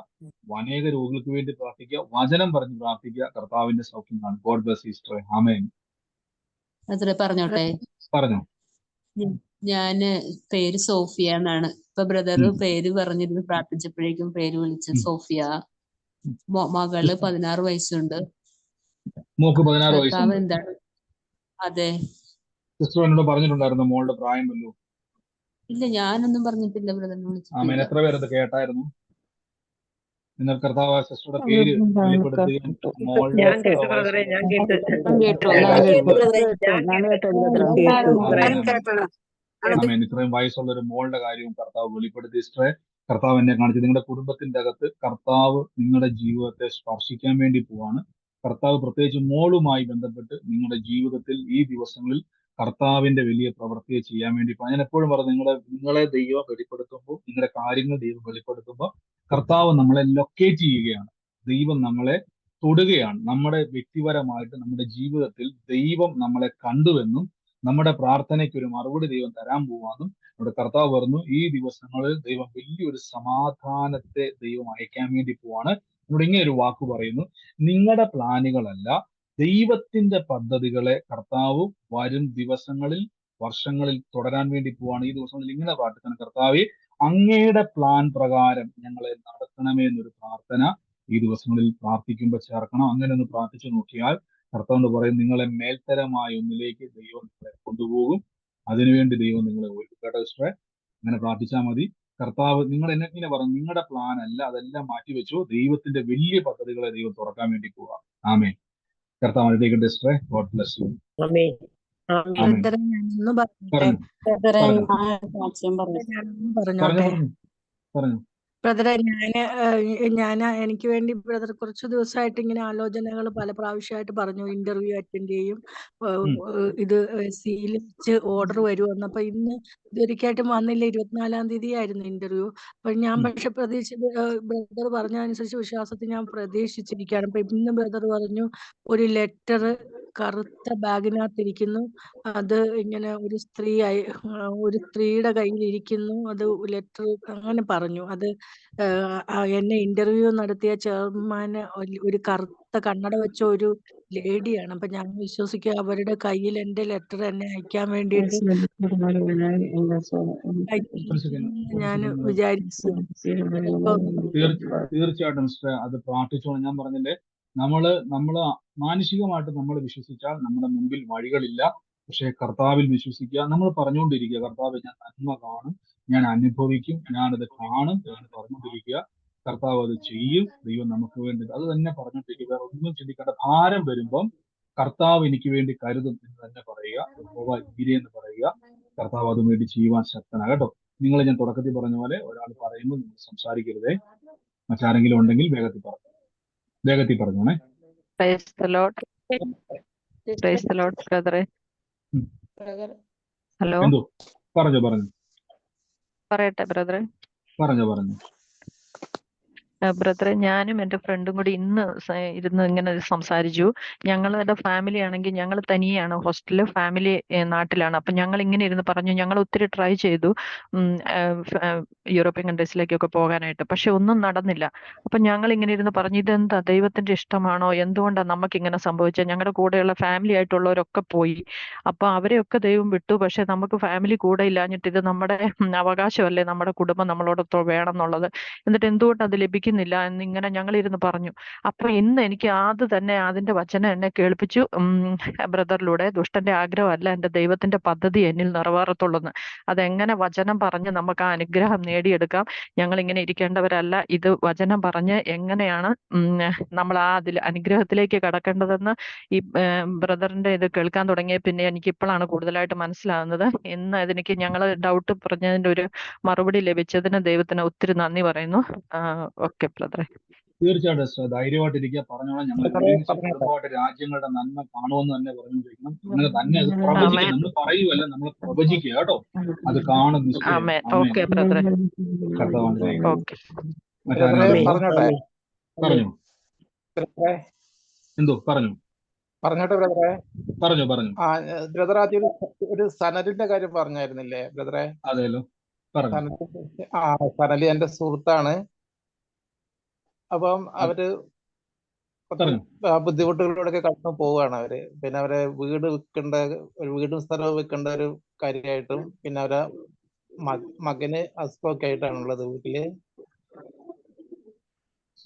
അനേക രോഗികൾക്ക് വേണ്ടി പ്രാർത്ഥിക്കുക, വചനം പറഞ്ഞ് പ്രാർത്ഥിക്കുക. കർത്താവിന്റെ സൗഖ്യം കാണും. ഗോഡ് ബ്ലസ് സിസ്റ്ററെ. ആമേൻ. പറഞ്ഞോട്ടെ? പറഞ്ഞു. ഞാന് പേര് സോഫിയ എന്നാണ്. ഇപ്പൊ ബ്രദർ പേര് പറഞ്ഞിരുന്നു, പ്രാർത്ഥിച്ചപ്പോഴേക്കും പേര് വിളിച്ച് സോഫിയ. മകള് 16 വയസ്സുണ്ട്. മോക്ക് 16 വയസ്സുണ്ട്. എന്താണ്? അതെ. സിസ്റ്റർ എന്നോട് പറഞ്ഞിട്ടുണ്ടായിരുന്നു മോളുടെ പ്രായം വല്ലു? ഇല്ല, ഞാനൊന്നും പറഞ്ഞിട്ടില്ല ബ്രദറിനെ വിളിച്ചിട്ട്. ആമേൻ. എത്ര പേരത് കേട്ടായിരുന്നു? നിങ്ങൾ കർത്താവ് സിസ്റ്ററുടെ പേര് വെളിപ്പെടുത്തുകയും മോളുടെ ഇത്രയും വയസ്സുള്ള ഒരു മോളുടെ കാര്യവും കർത്താവ് വെളിപ്പെടുത്തി. സിസ്റ്ററെ, കർത്താവ് എന്നെ കാണിച്ചു. നിങ്ങളുടെ കുടുംബത്തിന്റെ അകത്ത് കർത്താവ് നിങ്ങളുടെ ജീവിതത്തെ സ്പർശിക്കാൻ വേണ്ടി പോവാണ്. കർത്താവ് പ്രത്യേകിച്ച് മോളുമായി ബന്ധപ്പെട്ട് നിങ്ങളുടെ ജീവിതത്തിൽ ഈ ദിവസങ്ങളിൽ കർത്താവിന്റെ വലിയ പ്രവൃത്തിയെ ചെയ്യാൻ വേണ്ടി പോവാൻ. ഞാൻ എപ്പോഴും പറഞ്ഞു, നിങ്ങളെ ദൈവം വെളിപ്പെടുത്തുമ്പോൾ, നിങ്ങളുടെ കാര്യങ്ങൾ ദൈവം വെളിപ്പെടുത്തുമ്പോൾ കർത്താവ് നമ്മളെ ലൊക്കേറ്റ് ചെയ്യുകയാണ്. ദൈവം നമ്മളെ തൊടുകയാണ്. നമ്മുടെ വ്യക്തിപരമായിട്ട് നമ്മുടെ ജീവിതത്തിൽ ദൈവം നമ്മളെ കണ്ടുവെന്നും നമ്മുടെ പ്രാർത്ഥനയ്ക്ക് ഒരു മറുപടി ദൈവം തരാൻ പോവാന്നും നമ്മുടെ കർത്താവ് പറഞ്ഞു. ഈ ദിവസങ്ങളിൽ ദൈവം വലിയൊരു സമാധാനത്തെ ദൈവം അയക്കാൻ വേണ്ടി പോവാണ്. എന്നോട് ഇങ്ങനെ ഒരു വാക്ക് പറയുന്നു, നിങ്ങളുടെ പ്ലാനുകളല്ല, ദൈവത്തിന്റെ പദ്ധതികളെ കർത്താവ് വരും ദിവസങ്ങളിൽ, വർഷങ്ങളിൽ തുടരാൻ വേണ്ടി പോവാണ്. ഈ ദിവസങ്ങളിൽ ഇങ്ങനെ പ്രാർത്ഥിക്കണം, കർത്താവേ അങ്ങയുടെ പ്ലാൻ പ്രകാരം ഞങ്ങളെ നടത്തണമേ എന്നൊരു പ്രാർത്ഥന ഈ ദിവസങ്ങളിൽ പ്രാർത്ഥിക്കുമ്പോൾ ചേർക്കണം. അങ്ങനെ ഒന്ന് പ്രാർത്ഥിച്ചു നോക്കിയാൽ കർത്താവ് പറയും, നിങ്ങളെ മേൽത്തരമായ ഒന്നിലേക്ക് ദൈവം നിങ്ങളെ കൊണ്ടുപോകും. അതിനുവേണ്ടി ദൈവം നിങ്ങളെ ഒരുക്കട്ടെ സിസ്റ്ററെ. അങ്ങനെ പ്രാർത്ഥിച്ചാൽ മതി. കർത്താവ് നിങ്ങൾ എന്നെ ഇങ്ങനെ പറഞ്ഞു, നിങ്ങളുടെ പ്ലാൻ അല്ല, അതെല്ലാം മാറ്റിവെച്ചു, ദൈവത്തിന്റെ വലിയ പദ്ധതികളെ ദൈവം തുറക്കാൻ വേണ്ടി പോവാം. ആമേൻ. കർത്താവ് അനുഗ്രഹിക്കട്ടെ സിസ്റ്ററെ. God bless U. പറഞ്ഞു. ബ്രദറെ, എനിക്ക് വേണ്ടി ബ്രദർ കുറച്ച് ദിവസമായിട്ട് ഇങ്ങനെ ആലോചനകൾ പല പ്രാവശ്യമായിട്ട് പറഞ്ഞു, ഇന്റർവ്യൂ അറ്റൻഡ് ചെയ്യും, ഇത് സീൽ വെച്ച് ഓർഡർ വരുമെന്ന്. അപ്പൊ ഇന്ന് ഇതൊരിക്കലായിട്ടും വന്നില്ല. 24-ാം തീയതി ആയിരുന്നു ഇന്റർവ്യൂ. അപ്പൊ ഞാൻ പക്ഷെ ബ്രദർ പറഞ്ഞതനുസരിച്ച് വിശ്വാസത്തിൽ ഞാൻ പ്രതീക്ഷിച്ചിരിക്കുകയാണ്. അപ്പൊ ഇന്ന് ബ്രദർ പറഞ്ഞു, ഒരു ലെറ്റർ കറുത്ത ബാഗിനകത്തിരിക്കുന്നു, അത് ഇങ്ങനെ ഒരു സ്ത്രീയുടെ കയ്യിൽ ഇരിക്കുന്നു, അത് ലെറ്റർ അങ്ങനെ പറഞ്ഞു. അത് എന്നെ ഇന്റർവ്യൂ നടത്തിയ ചെയർമാന് ഒരു കറുത്ത കണ്ണട വെച്ച ഒരു ലേഡിയാണ്. അപ്പൊ ഞാൻ വിശ്വസിക്കുക അവരുടെ കയ്യിൽ എന്റെ ലെറ്റർ എന്നെ അയക്കാൻ വേണ്ടിയിട്ട് ഞാൻ വിചാരിച്ചു. തീർച്ചയായിട്ടും അത് പ്രാർത്ഥിച്ചോളാം. ഞാൻ പറഞ്ഞില്ലേ, നമ്മള് മാനുഷികമായിട്ട് നമ്മൾ വിശ്വസിച്ചാൽ നമ്മുടെ മുമ്പിൽ വഴികളില്ല. പക്ഷെ കർത്താവിൽ വിശ്വസിക്കുക. നമ്മൾ പറഞ്ഞുകൊണ്ടിരിക്കുക, കർത്താവ് ഞാൻ നന്മ കാണും, ഞാൻ അനുഭവിക്കും, ഞാനത് കാണും എന്ന് പറഞ്ഞുകൊണ്ടിരിക്കുക. കർത്താവ് അത് ചെയ്യും. ദൈവം നമുക്ക് വേണ്ടി അത് തന്നെ പറഞ്ഞുകൊണ്ടിരിക്കുക. വേറെ ഒന്നും ചിന്തിക്കേണ്ട. ഭാരം വരുമ്പം കർത്താവ് എനിക്ക് വേണ്ടി കരുതും എന്ന് തന്നെ പറയുക. എന്ന് പറയുക. കർത്താവ് അതിനു വേണ്ടി ചെയ്യുവാൻ ശക്തനാണ് കേട്ടോ. നിങ്ങൾ ഞാൻ തുടക്കത്തിൽ പറഞ്ഞ പോലെ ഒരാൾ പറയുമ്പോൾ നിങ്ങൾ സംസാരിക്കരുതേ. മറ്റാരെങ്കിലും ഉണ്ടെങ്കിൽ വേഗത്തിൽ പറഞ്ഞോണേ. ഹലോ, എന്തോ പറഞ്ഞു പറയട്ടെ ബ്രദറെ? പറഞ്ഞു. ബ്രദറെ, ഞാനും എൻ്റെ ഫ്രണ്ടും കൂടി ഇന്ന് ഇരുന്ന് ഇങ്ങനെ സംസാരിച്ചു. ഞങ്ങളുടെ ഫാമിലി ആണെങ്കിൽ ഞങ്ങൾ തനിയാണ് ഹോസ്റ്റലിൽ, ഫാമിലി നാട്ടിലാണ്. അപ്പം ഞങ്ങൾ ഇങ്ങനെ ഇരുന്ന് പറഞ്ഞു, ഞങ്ങൾ ഒത്തിരി ട്രൈ ചെയ്തു യൂറോപ്യൻ കൺട്രീസിലേക്കൊക്കെ പോകാനായിട്ട്, പക്ഷെ ഒന്നും നടന്നില്ല. അപ്പം ഞങ്ങൾ ഇങ്ങനെ ഇരുന്ന് പറഞ്ഞു, ഇതെന്താ ദൈവത്തിന്റെ ഇഷ്ടമാണോ, എന്തുകൊണ്ടാണ് നമുക്കിങ്ങനെ സംഭവിച്ചത്? ഞങ്ങളുടെ കൂടെയുള്ള ഫാമിലി ആയിട്ടുള്ളവരൊക്കെ പോയി, അപ്പൊ അവരെയൊക്കെ ദൈവം വിട്ടു, പക്ഷെ നമുക്ക് ഫാമിലി കൂടെ ഇല്ലാഞ്ഞിട്ട് ഇത് നമ്മുടെ അവകാശമല്ലേ, നമ്മുടെ കുടുംബം നമ്മളോടൊപ്പം വേണം എന്നുള്ളത്, എന്നിട്ട് എന്തുകൊണ്ട് അത് ലഭിക്കുന്നില്ല എന്നിങ്ങനെ ഞങ്ങൾ ഇരുന്ന് പറഞ്ഞു. അപ്പൊ ഇന്ന് എനിക്ക് തന്നെ അതിന്റെ വചനം എന്നെ കേൾപ്പിച്ചു ബ്രദറിലൂടെ. ദുഷ്ടന്റെ ആഗ്രഹമല്ല, എൻ്റെ ദൈവത്തിന്റെ പദ്ധതി എന്നിൽ നിറവേറത്തുള്ളൂന്ന്. അതെങ്ങനെ വചനം പറഞ്ഞ് നമുക്ക് ആ അനുഗ്രഹം നേടിയെടുക്കാം? ഞങ്ങൾ ഇങ്ങനെ ഇരിക്കേണ്ടവരല്ല. ഇത് വചനം പറഞ്ഞ് എങ്ങനെയാണ് നമ്മൾ ആ അനുഗ്രഹത്തിലേക്ക് കടക്കേണ്ടതെന്ന് ഈ ബ്രദറിന്റെ ഇത് കേൾക്കാൻ തുടങ്ങിയ പിന്നെ എനിക്ക് ഇപ്പോഴാണ് കൂടുതലായിട്ട് മനസ്സിലാകുന്നത്. ഇന്ന് എനിക്ക് ഞങ്ങൾ ഡൗട്ട് പറഞ്ഞതിന്റെ ഒരു മറുപടി ലഭിച്ചതിന് ദൈവത്തിന് ഒത്തിരി നന്ദി പറയുന്നു. ഓക്കെ ബ്രദറെ. തീർച്ചയായിട്ടും ധൈര്യമായിട്ടിരിക്കുക, പറഞ്ഞോളാം. ഞങ്ങൾ ഒരുമിച്ച് കുടുംബമായിട്ട് രാജ്യങ്ങളുടെ നന്മ കാണുമെന്ന് തന്നെ പറഞ്ഞുകൊണ്ടിരിക്കണം. അങ്ങനെ തന്നെ അത് പ്രവചിക്കുക, നമ്മൾ പറയുമല്ല, നമ്മൾ പ്രവചിക്കുക കേട്ടോ. അത് കാണും നിശ്ചയം. ഓക്കെ ബ്രദറെ. പറഞ്ഞു എന്തോ പറഞ്ഞു പറഞ്ഞോട്ടെ ബ്രദറെ. പറഞ്ഞു ബ്രദർ ആദ്യം ഒരു സനലിന്റെ കാര്യം പറഞ്ഞായിരുന്നില്ലേ ബ്രദറെ? അതെല്ലോ, സനലി എന്റെ സുഹൃത്താണ്. അപ്പം അവര് ബുദ്ധിമുട്ടുകളിലൂടെ കടന്നു പോവുകയാണ് അവര്. പിന്നെ അവരെ വീട് വിൽക്കേണ്ട, ഒരു വീടും സ്ഥലവും വിൽക്കേണ്ട ഒരു കാര്യമായിട്ടും, പിന്നെ അവരെ മകന് അസുഖമൊക്കെ ആയിട്ടാണുള്ളത് വീട്ടില്.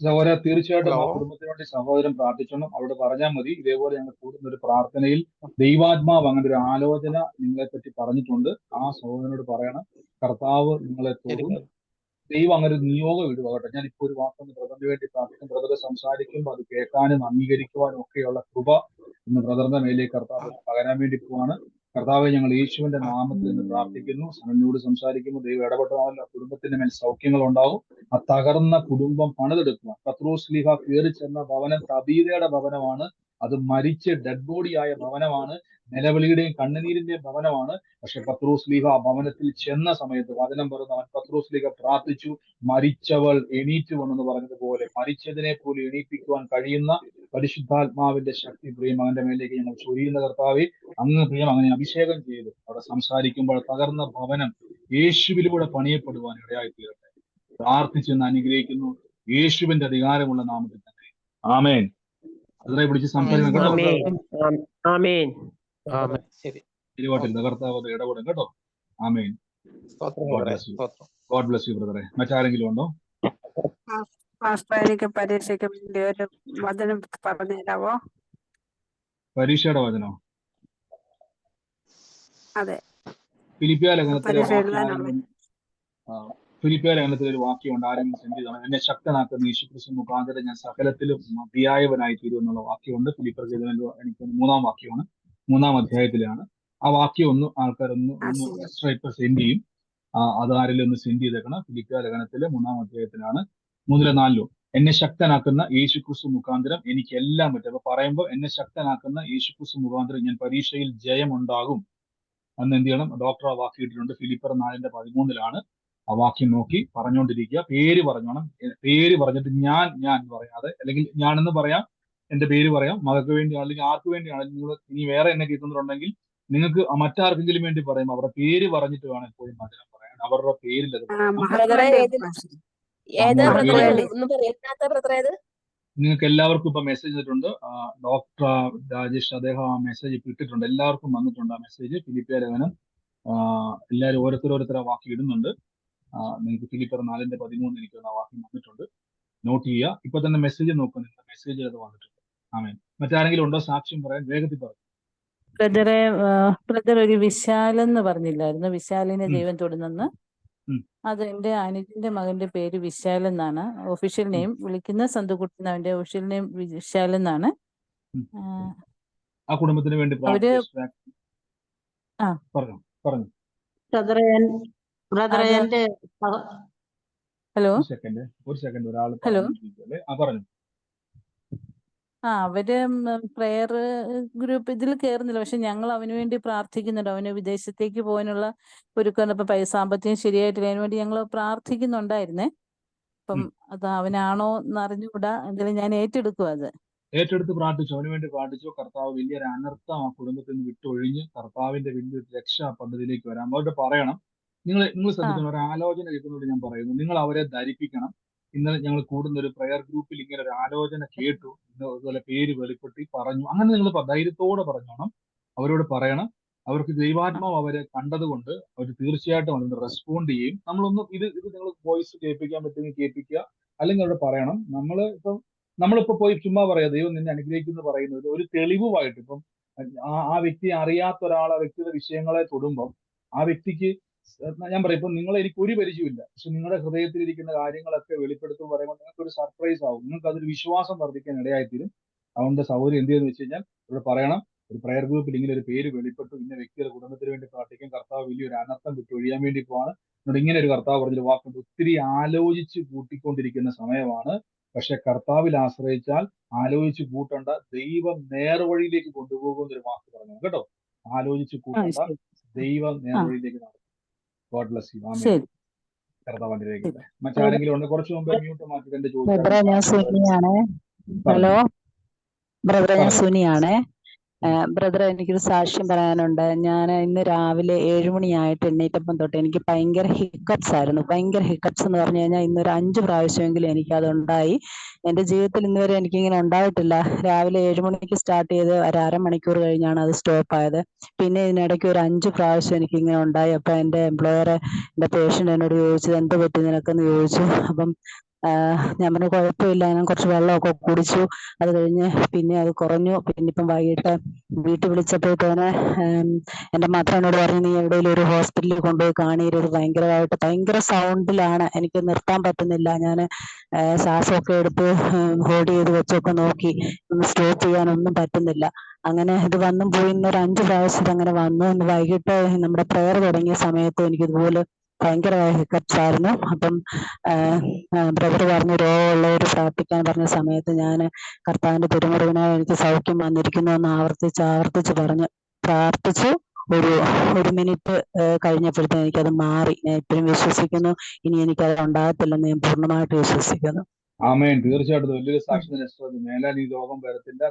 സഹോദര, തീർച്ചയായിട്ടും ആ കുടുംബത്തിന് വേണ്ടി സഹോദരൻ പ്രാർത്ഥിച്ചോണം. അവിടെ പറഞ്ഞാൽ മതി. ഇതേപോലെ ഞങ്ങൾ കൂടുന്ന ഒരു പ്രാർത്ഥനയിൽ ദൈവാത്മാവ് അങ്ങനെ ഒരു ആലോചന നിങ്ങളെ പറ്റി പറഞ്ഞിട്ടുണ്ട്. ആ സഹോദരനോട് പറയണം, കർത്താവ് നിങ്ങളെ തോറും ദൈവം അങ്ങനെ ഒരു നിയോഗം ഇടുക കേട്ടോ. ഞാൻ ഇപ്പോൾ ഒരു വാക്കൊന്ന് ബ്രദറിന് വേണ്ടി പ്രാർത്ഥിക്കും. ബ്രദർ സംസാരിക്കുമ്പോൾ അത് കേൾക്കാനും അംഗീകരിക്കുവാനും ഒക്കെയുള്ള കൃപ ഇന്ന് ബ്രദറിന്റെ മേലേക്ക് കർത്താവ് പകരാൻ വേണ്ടി പോവാണ്. കർത്താവെ, ഞങ്ങൾ യേശുവിന്റെ നാമത്തിൽ നിന്ന് പ്രാർത്ഥിക്കുന്നു. സനലിനോട് സംസാരിക്കുമ്പോൾ ദൈവം ഇടപെട്ടാൽ കുടുംബത്തിന്റെ മേൽ സൗഖ്യങ്ങൾ ഉണ്ടാവും. ആ തകർന്ന കുടുംബം പണിതെടുക്കുക. പത്രോസ് ലീഹ കയറി ചെന്ന ഭവനം തബീതയുടെ ഭവനമാണ്. അത് മരിച്ച് ഡെഡ് ബോഡിയായ ഭവനമാണ്. നിലവിളിയുടെയും കണ്ണുനീരിന്റെയും ഭവനമാണ്. പക്ഷെ പത്രോസ് ലീഹ ആ ഭവനത്തിൽ ചെന്ന സമയത്ത് വചനം പറഞ്ഞു, അവൻ പത്രോസ് ലീഹ പ്രാർത്ഥിച്ചു, മരിച്ചവൾ എണീറ്റു വന്നെന്ന് പറഞ്ഞതുപോലെ മരിച്ചതിനെ പോലും എണീപ്പിക്കുവാൻ കഴിയുന്ന പരിശുദ്ധാത്മാവിന്റെ ശക്തി പ്രിയം അവന്റെ മേലേക്ക് ഞങ്ങൾ ചൊരിയുന്ന കർത്താവെ, അങ്ങ് പ്രിയം അങ്ങനെ അഭിഷേകം ചെയ്ത് അവിടെ സംസാരിക്കുമ്പോൾ തകർന്ന ഭവനം യേശുവിലൂടെ പണിയപ്പെടുവാൻ ഇടയായി തീരട്ടെ. പ്രാർത്ഥിച്ചെന്ന് അനുഗ്രഹിക്കുന്നു യേശുവിന്റെ അധികാരമുള്ള നാമത്തിൽ തന്നെ. ആമേൻ. അതിനെ പിടിച്ച് സംസാരിക്കണം കേട്ടോ. കർത്താവ് ഇടപെടും കേട്ടോ. ആമേൻ. ഗോഡ് ബ്ലസ് യു ബ്രദറെ. മറ്റാരെങ്കിലും ഉണ്ടോ? എനിക്ക് പരീക്ഷയ്ക്ക് വേണ്ടി ഒരു വചനം പറഞ്ഞുതരാവോ? പരീക്ഷയുടെ വചനോ? അതെ, ഫിലിപ്പിയ ലേഖനത്തിലെ ഒരു വാക്യമുണ്ട്. ആരെങ്കിലും സെൻഡ് ചെയ്തതാണ്. എന്നെ ശക്തനാക്കുന്ന യേശുക്രിസ്തു മുഖാന്തരം ഞാൻ സകലത്തിലും മതിയായവനായി തീരും എന്നുള്ള വാക്യമുണ്ട്. ഫിലിപ്പിയർ എനിക്ക് 3-ാം വാക്യമാണ്, 3-ാം അധ്യായത്തിലാണ്. ആ വാക്യം ആൾക്കാരൊന്ന് ഇപ്പൊ സെൻഡ് ചെയ്യും. അത് ആരെങ്കിലും ഒന്ന് സെൻഡ് ചെയ്തേക്കണം. ഫിലിപ്പിയ ലേഖനത്തിലെ 3-ാം അധ്യായത്തിലാണ് 3-4. എന്നെ ശക്തനാക്കുന്ന യേശുക്രിസ്തു മുഖാന്തരം എനിക്ക് എല്ലാം പറ്റും. അപ്പൊ പറയുമ്പോൾ എന്നെ ശക്തനാക്കുന്ന യേശുക്രിസ്തു മുഖാന്തരം ഞാൻ പരീക്ഷയിൽ ജയമുണ്ടാകും അന്ന് എന്ത് ചെയ്യണം? ഡോക്ടർ ആ വാക്യം ഇട്ടിട്ടുണ്ട്. ഫിലിപ്പിയർ 4:13 ആ വാക്യം നോക്കി പറഞ്ഞുകൊണ്ടിരിക്കുക. പേര് പറഞ്ഞോണം. പേര് പറഞ്ഞിട്ട് ഞാൻ പറയാതെ, അല്ലെങ്കിൽ ഞാനെന്ന് പറയാം, എന്റെ പേര് പറയാം, മകൾക്ക് വേണ്ടി അല്ലെങ്കിൽ ആർക്ക് വേണ്ടിയാണെങ്കിലും. നിങ്ങൾ ഇനി വേറെ എന്നെ കേൾക്കുന്നുണ്ടെങ്കിൽ നിങ്ങൾക്ക് മറ്റാർക്കെങ്കിലും വേണ്ടി പറയുമ്പോൾ അവരുടെ പേര് പറഞ്ഞിട്ട് വേണം എപ്പോഴും വചനം പറയാൻ. അവരുടെ പേരിൽ അത് നിങ്ങൾക്ക് എല്ലാവർക്കും ഇപ്പൊ മെസ്സേജ് ചെയ്തിട്ടുണ്ട്. ഡോക്ടർ രാജേഷ് അദ്ദേഹം ആ മെസ്സേജ് ഇട്ടിട്ടുണ്ട്. എല്ലാവർക്കും വന്നിട്ടുണ്ട് ആ മെസ്സേജ്. ഫിലിപ്പിയ ലേഖനം എല്ലാവരും ഓരോരുത്തർ ആ വാക്യം ഇടുന്നുണ്ട്. നിങ്ങൾക്ക് ഫിലിപ്പിയർ 4:13 എനിക്ക് ആ വാക്യം വന്നിട്ടുണ്ട്. നോട്ട് ചെയ്യുക. ഇപ്പൊ തന്നെ മെസ്സേജ് നോക്കുക. നിങ്ങളുടെ മെസ്സേജ് അത് വന്നിട്ടുണ്ട്. ആമേൻ. മറ്റാരെങ്കിലും ഉണ്ടോ സാക്ഷ്യം പറയാൻ? വേഗത്തിൽ പറഞ്ഞു. ബ്രദർ ഒരു വിശാലെന്ന് പറഞ്ഞില്ലായിരുന്നു? വിശാലിനെ ദൈവം തൊടുന്നെന്ന്. അത് എന്റെ അനുജന്റെ മകന്റെ പേര് വിശാൽ എന്നാണ്. ഒഫീഷ്യൽ നെയിം വിളിക്കുന്ന സന്തുകുട്ടി. അവന്റെ ഒഫീഷ്യൽ നെയിം വിശാൽ എന്നാണ്. ആ കുടുംബത്തിന് വേണ്ടി പറഞ്ഞു. ഹലോ, ഒരു സെക്കൻഡ് ഒരാൾ പറഞ്ഞു. അവര് പ്രെയർ ഗ്രൂപ്പ് ഇതിൽ കയറുന്നില്ല, പക്ഷെ ഞങ്ങൾ അവന് വേണ്ടി പ്രാർത്ഥിക്കുന്നുണ്ട്. അവന് വിദേശത്തേക്ക് പോകാനുള്ള ഒരുക്കം. ഇപ്പൊ സാമ്പത്തികം ശരിയായിട്ടില്ല, അതിനു വേണ്ടി ഞങ്ങൾ പ്രാർത്ഥിക്കുന്നുണ്ടായിരുന്നേ. അപ്പം അത് അവനാണോ എന്ന് അറിഞ്ഞുകൂടാ, എങ്കിലും ഞാൻ ഏറ്റെടുക്കും അത്. ഏറ്റെടുത്ത് പ്രാർത്ഥിച്ചു, അവന് വേണ്ടി പ്രാർത്ഥിച്ചു. കർത്താവ് വലിയൊരു അനർത്ഥം ആ കുടുംബത്തിൽ നിന്ന് വിട്ടൊഴിഞ്ഞ് കർത്താവിന്റെ വലിയൊരു രക്ഷാ പദ്ധതിയിലേക്ക് വരാം. അവരോട് പറയണം, നിങ്ങൾ ശ്രദ്ധിക്കണം, ഒരു ആലോചന കേൾക്കുന്നതോട് ഞാൻ പറയുന്നു, നിങ്ങൾ അവരെ ധരിപ്പിക്കണം. ഇന്നലെ ഞങ്ങൾ കൂടുന്ന ഒരു പ്രയർ ഗ്രൂപ്പിൽ ഇങ്ങനെ ഒരു ആലോചന കേട്ടു, അതുപോലെ പേര് വെളിപ്പെടുത്തി പറഞ്ഞു. അങ്ങനെ നിങ്ങൾ ധൈര്യത്തോടെ പറഞ്ഞോണം, അവരോട് പറയണം. അവർക്ക് ദൈവാത്മാവ് അവരെ കണ്ടതുകൊണ്ട് അവർ തീർച്ചയായിട്ടും അതിന് റെസ്പോണ്ട് ചെയ്യും. നമ്മളൊന്നും ഇത് നിങ്ങൾ വോയിസ് കേൾപ്പിക്കാൻ പറ്റുമെങ്കിൽ കേൾപ്പിക്കുക, അല്ലെങ്കിൽ അവരോട് പറയണം. നമ്മളിപ്പോ പോയി ചുമ്മാ പറയാ ദൈവം നിന്നെ അനുഗ്രഹിക്കുന്നു പറയുന്നത് ഒരു തെളിവുമായിട്ട്, ഇപ്പം ആ വ്യക്തിയെ അറിയാത്ത ഒരാൾ ആ വ്യക്തിയുടെ വിഷയങ്ങളെ തൊടുമ്പം ആ വ്യക്തിക്ക് ഞാൻ പറയും, ഇപ്പൊ എനിക്ക് ഒരു പരിചയമില്ല, പക്ഷെ നിങ്ങളുടെ ഹൃദയത്തിലിരിക്കുന്ന കാര്യങ്ങളൊക്കെ വെളിപ്പെടുത്തുമ്പോൾ പറയുമ്പോൾ നിങ്ങൾക്ക് ഒരു സർപ്രൈസ് ആവും, നിങ്ങൾക്ക് അതൊരു വിശ്വാസം വർദ്ധിക്കാൻ ഇടയായിത്തീരും. അതുകൊണ്ട് സൗകര്യം എന്ത് ചെയ്യുന്ന വെച്ച് കഴിഞ്ഞാൽ ഇവിടെ പറയണം, ഒരു പ്രയർ ഗ്രൂപ്പിൽ ഇങ്ങനെ ഒരു പേര് വെളിപ്പെട്ടു, ഇന്ന വ്യക്തിയുടെ കുടുംബത്തിന് വേണ്ടി പ്രാർത്ഥിക്കും, കർത്താവ് വലിയൊരു അനർത്ഥം വിട്ടൊഴിയാൻ വേണ്ടി പോവാണ്. അതുകൊണ്ട് ഇങ്ങനെ ഒരു കർത്താവ് പറഞ്ഞൊരു വാക്കുണ്ട്, ഒത്തിരി ആലോചിച്ച് കൂട്ടിക്കൊണ്ടിരിക്കുന്ന സമയമാണ്, പക്ഷെ കർത്താവിൽ ആശ്രയിച്ചാൽ ആലോചിച്ച് കൂട്ടണ്ട, ദൈവം നേർവഴിയിലേക്ക് കൊണ്ടുപോകുന്ന ഒരു വാക്ക് പറഞ്ഞു കേട്ടോ. ആലോചിച്ച് കൂട്ടണ്ട, ദൈവം നേർവഴിയിലേക്ക് നടത്തും. God bless you. ആമേൻ. കർത്താവ് അനുഗ്രഹിക്കട്ടെ. മറ്റാരെങ്കിലും ഉണ്ട്? കുറച്ച് മുമ്പ് മ്യൂട്ട് മാറ്റിട്ട് എന്റെ ഹലോ ബ്രദറെ, ഞാൻ സുനിയാണേ. ബ്രദറെ, എനിക്കൊരു സാക്ഷ്യം പറയാനുണ്ട്. ഞാൻ ഇന്ന് രാവിലെ 7 മണിയായിട്ട് എണ്ണീറ്റപ്പം തൊട്ട് എനിക്ക് ഭയങ്കര ഹിക്കപ്സ് ആയിരുന്നു. ഭയങ്കര ഹിക്കപ്സ് എന്ന് പറഞ്ഞു കഴിഞ്ഞാൽ ഇന്നൊരു 5 പ്രാവശ്യമെങ്കിലും എനിക്കതുണ്ടായി. എൻ്റെ ജീവിതത്തിൽ ഇന്നുവരെ എനിക്കിങ്ങനെ ഉണ്ടായിട്ടില്ല. രാവിലെ 7 മണിക്ക് സ്റ്റാർട്ട് ചെയ്ത് ഒരു അരമണിക്കൂർ കഴിഞ്ഞാണ് അത് സ്റ്റോപ്പ് ആയത്. പിന്നെ ഇതിനിടയ്ക്ക് ഒരു 5 പ്രാവശ്യം എനിക്കിങ്ങനെ ഉണ്ടായി. അപ്പം എൻ്റെ എംപ്ലോയർ, എൻ്റെ പേഷ്യൻ്റ് എന്നോട് ചോദിച്ചത് എന്ത് പറ്റി നിനക്കെന്ന് ചോദിച്ചു. അപ്പം ഞാൻ പറഞ്ഞു കുഴപ്പമില്ല, ഞാൻ കുറച്ച് വെള്ളമൊക്കെ കുടിച്ചു. അത് കഴിഞ്ഞ് പിന്നെ അത് കുറഞ്ഞു. പിന്നെ ഇപ്പം വൈകിട്ട് വീട്ടിൽ വിളിച്ചപ്പോഴത്തേന് എൻ്റെ മദർ എന്നോട് പറഞ്ഞു, നീ എവിടെയെങ്കിലും ഒരു ഹോസ്പിറ്റലിൽ കൊണ്ടുപോയി കാണിയത്. ഭയങ്കര സൗണ്ടിലാണ്, എനിക്ക് നിർത്താൻ പറ്റുന്നില്ല. ഞാൻ ശ്വാസമൊക്കെ എടുത്ത് ഹോൾഡ് ചെയ്ത് വെച്ചൊക്കെ നോക്കി, സ്റ്റോപ്പ് ചെയ്യാനൊന്നും പറ്റുന്നില്ല. അങ്ങനെ ഇത് വന്നും പോയി ഒരു 5 പ്രാവശ്യം അങ്ങനെ വന്നു. ഇന്ന് വൈകിട്ട് നമ്മുടെ പ്രയർ തുടങ്ങിയ സമയത്ത് എനിക്കിതുപോലെ ഭയങ്കര ഹിക്കപ്സ് ആയിരുന്നു. അപ്പം ബ്രദർ പറഞ്ഞു രോഗമുള്ളവർ പ്രാർത്ഥിക്കാൻ പറഞ്ഞ സമയത്ത് ഞാൻ കർത്താവിന്റെ തിരുമുറിവിനാൽ എനിക്ക് സൗഖ്യം വന്നിരിക്കുന്നു എന്ന് ആവർത്തിച്ച് പറഞ്ഞ് പ്രാർത്ഥിച്ചു. ഒരു മിനിറ്റ് കഴിഞ്ഞപ്പോഴത്തേക്ക് എനിക്കത് മാറി. ഞാൻ ഇപ്പോഴും വിശ്വസിക്കുന്നു, ഇനി എനിക്കത് ഉണ്ടാകത്തില്ലെന്ന് ഞാൻ പൂർണ്ണമായിട്ട് വിശ്വസിക്കുന്നു. ആമേൻ. തീർച്ചയായിട്ടും വലിയൊരു സാക്ഷ്യം തന്നെ. മേലാൽ ഈ രോഗം വരത്തില്ല.